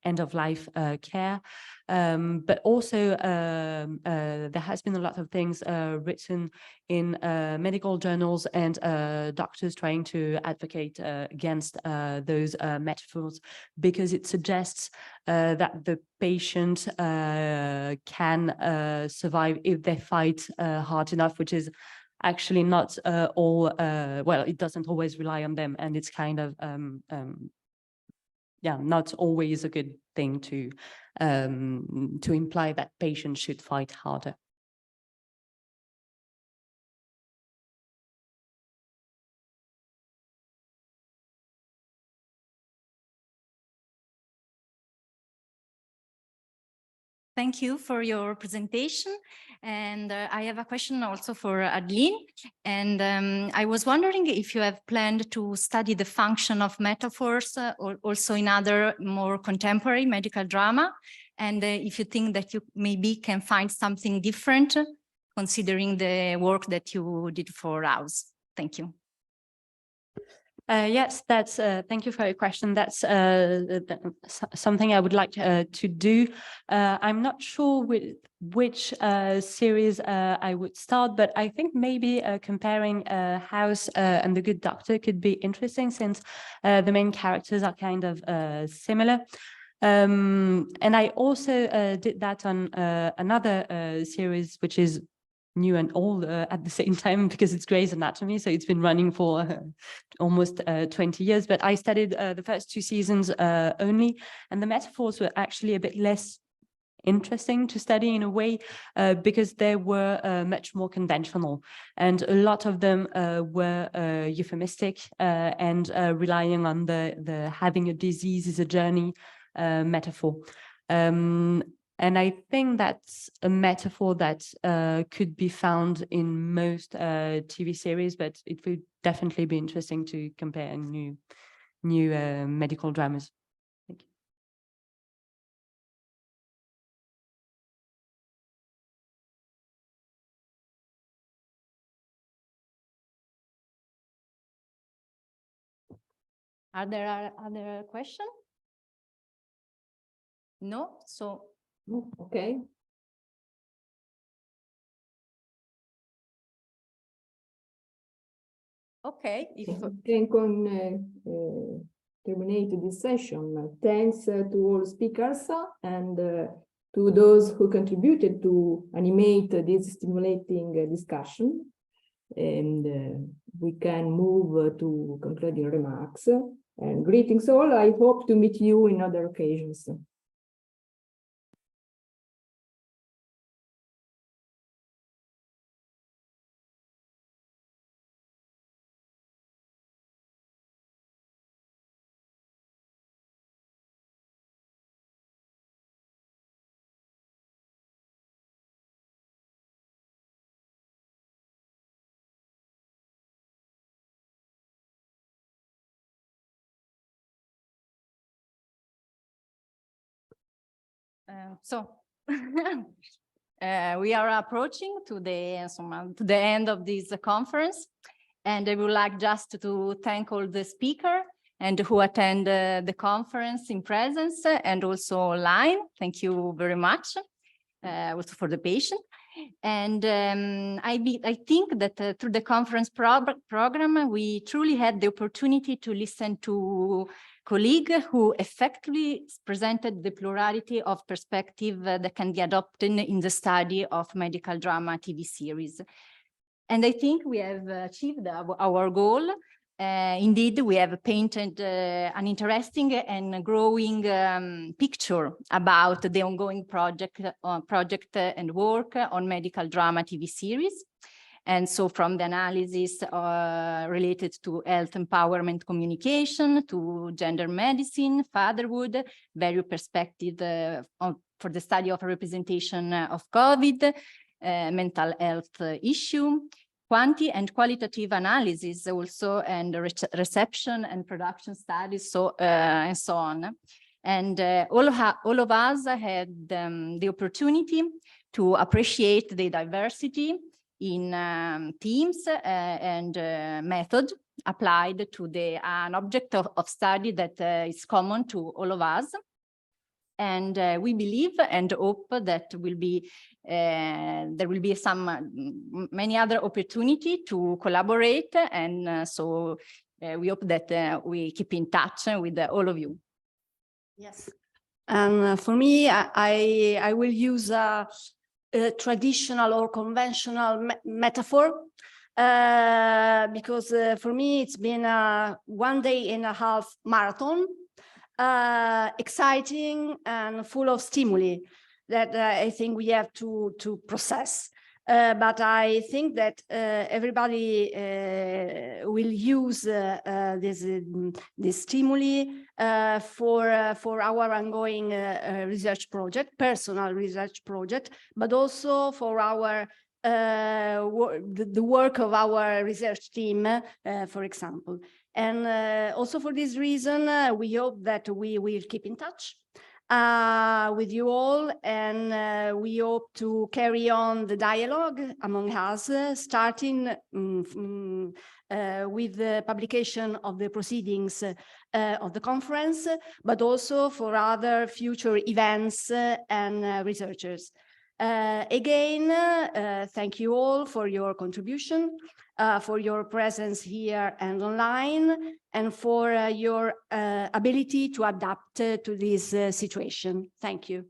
end of life care, but also there has been a lot of things written in medical journals and doctors trying to advocate against those metaphors, because it suggests that the patient can survive if they fight hard enough, which is actually not all, well, it doesn't always rely on them, and it's kind of yeah, not always a good thing to imply that patients should fight harder.
Thank you for your presentation. And I have a question also for Adeline. And I was wondering if you have planned to study the function of metaphors or also in other more contemporary medical drama. And if you think that you maybe can find something different considering the work that you did for House. Thank you.
Yes, that's thank you for your question. That's something I would like to do. I'm not sure with which series I would start, but I think maybe comparing House and The Good Doctor could be interesting, since the main characters are kind of similar. And I also did that on another series, which is new and old at the same time, because it's Grey's Anatomy, so it's been running for almost 20 years. But I studied the first 2 seasons only, and the metaphors were actually a bit less interesting to study in a way, because they were much more conventional, and a lot of them were euphemistic and relying on the having a disease is a journey metaphor. And I think that's a metaphor that could be found in most TV series, but it would definitely be interesting to compare new medical dramas. Thank you.
Are there other questions? No? So.
Okay.
Okay.
We can terminate this session. Thanks to all speakers and to those who contributed to animate this stimulating discussion. And we can move to concluding remarks. And greetings all. I hope to meet you in other occasions.
We are approaching to the end of this conference, and I would like just to thank all the speakers and who attend the conference in presence and also online. Thank you very much also for the patience. And I think that through the conference program, we truly had the opportunity to listen to colleagues who effectively presented the plurality of perspective that can be adopted in the study of medical drama TV series. And I think we have achieved our goal. Indeed, we have painted an interesting and growing picture about the ongoing project and work on medical drama TV series. And so from the analysis related to health empowerment communication, to gender medicine, fatherhood, various perspectives for the study of representation of COVID, mental health issue, quantitative and qualitative analysis also, and reception and production studies, and so on. And all of us had the opportunity to appreciate the diversity in themes and method applied to an object of study that is common to all of us. And we believe and hope that there will be many other opportunity to collaborate. And so we hope that we keep in touch with all of you.
Yes. And for me, I will use a traditional or conventional metaphor because for me, it's been a 1.5-day marathon. Exciting and full of stimuli that I think we have to process. But I think that everybody will use this stimuli for our ongoing research project, personal research project, but also for our the work of our research team, for example. And also for this reason, we hope that we will keep in touch with you all, and we hope to carry on the dialogue among us, starting with the publication of the proceedings of the conference, but also for other future events and researchers. Again, thank you all for your contribution, for your presence here and online, and for your ability to adapt to this situation. Thank you.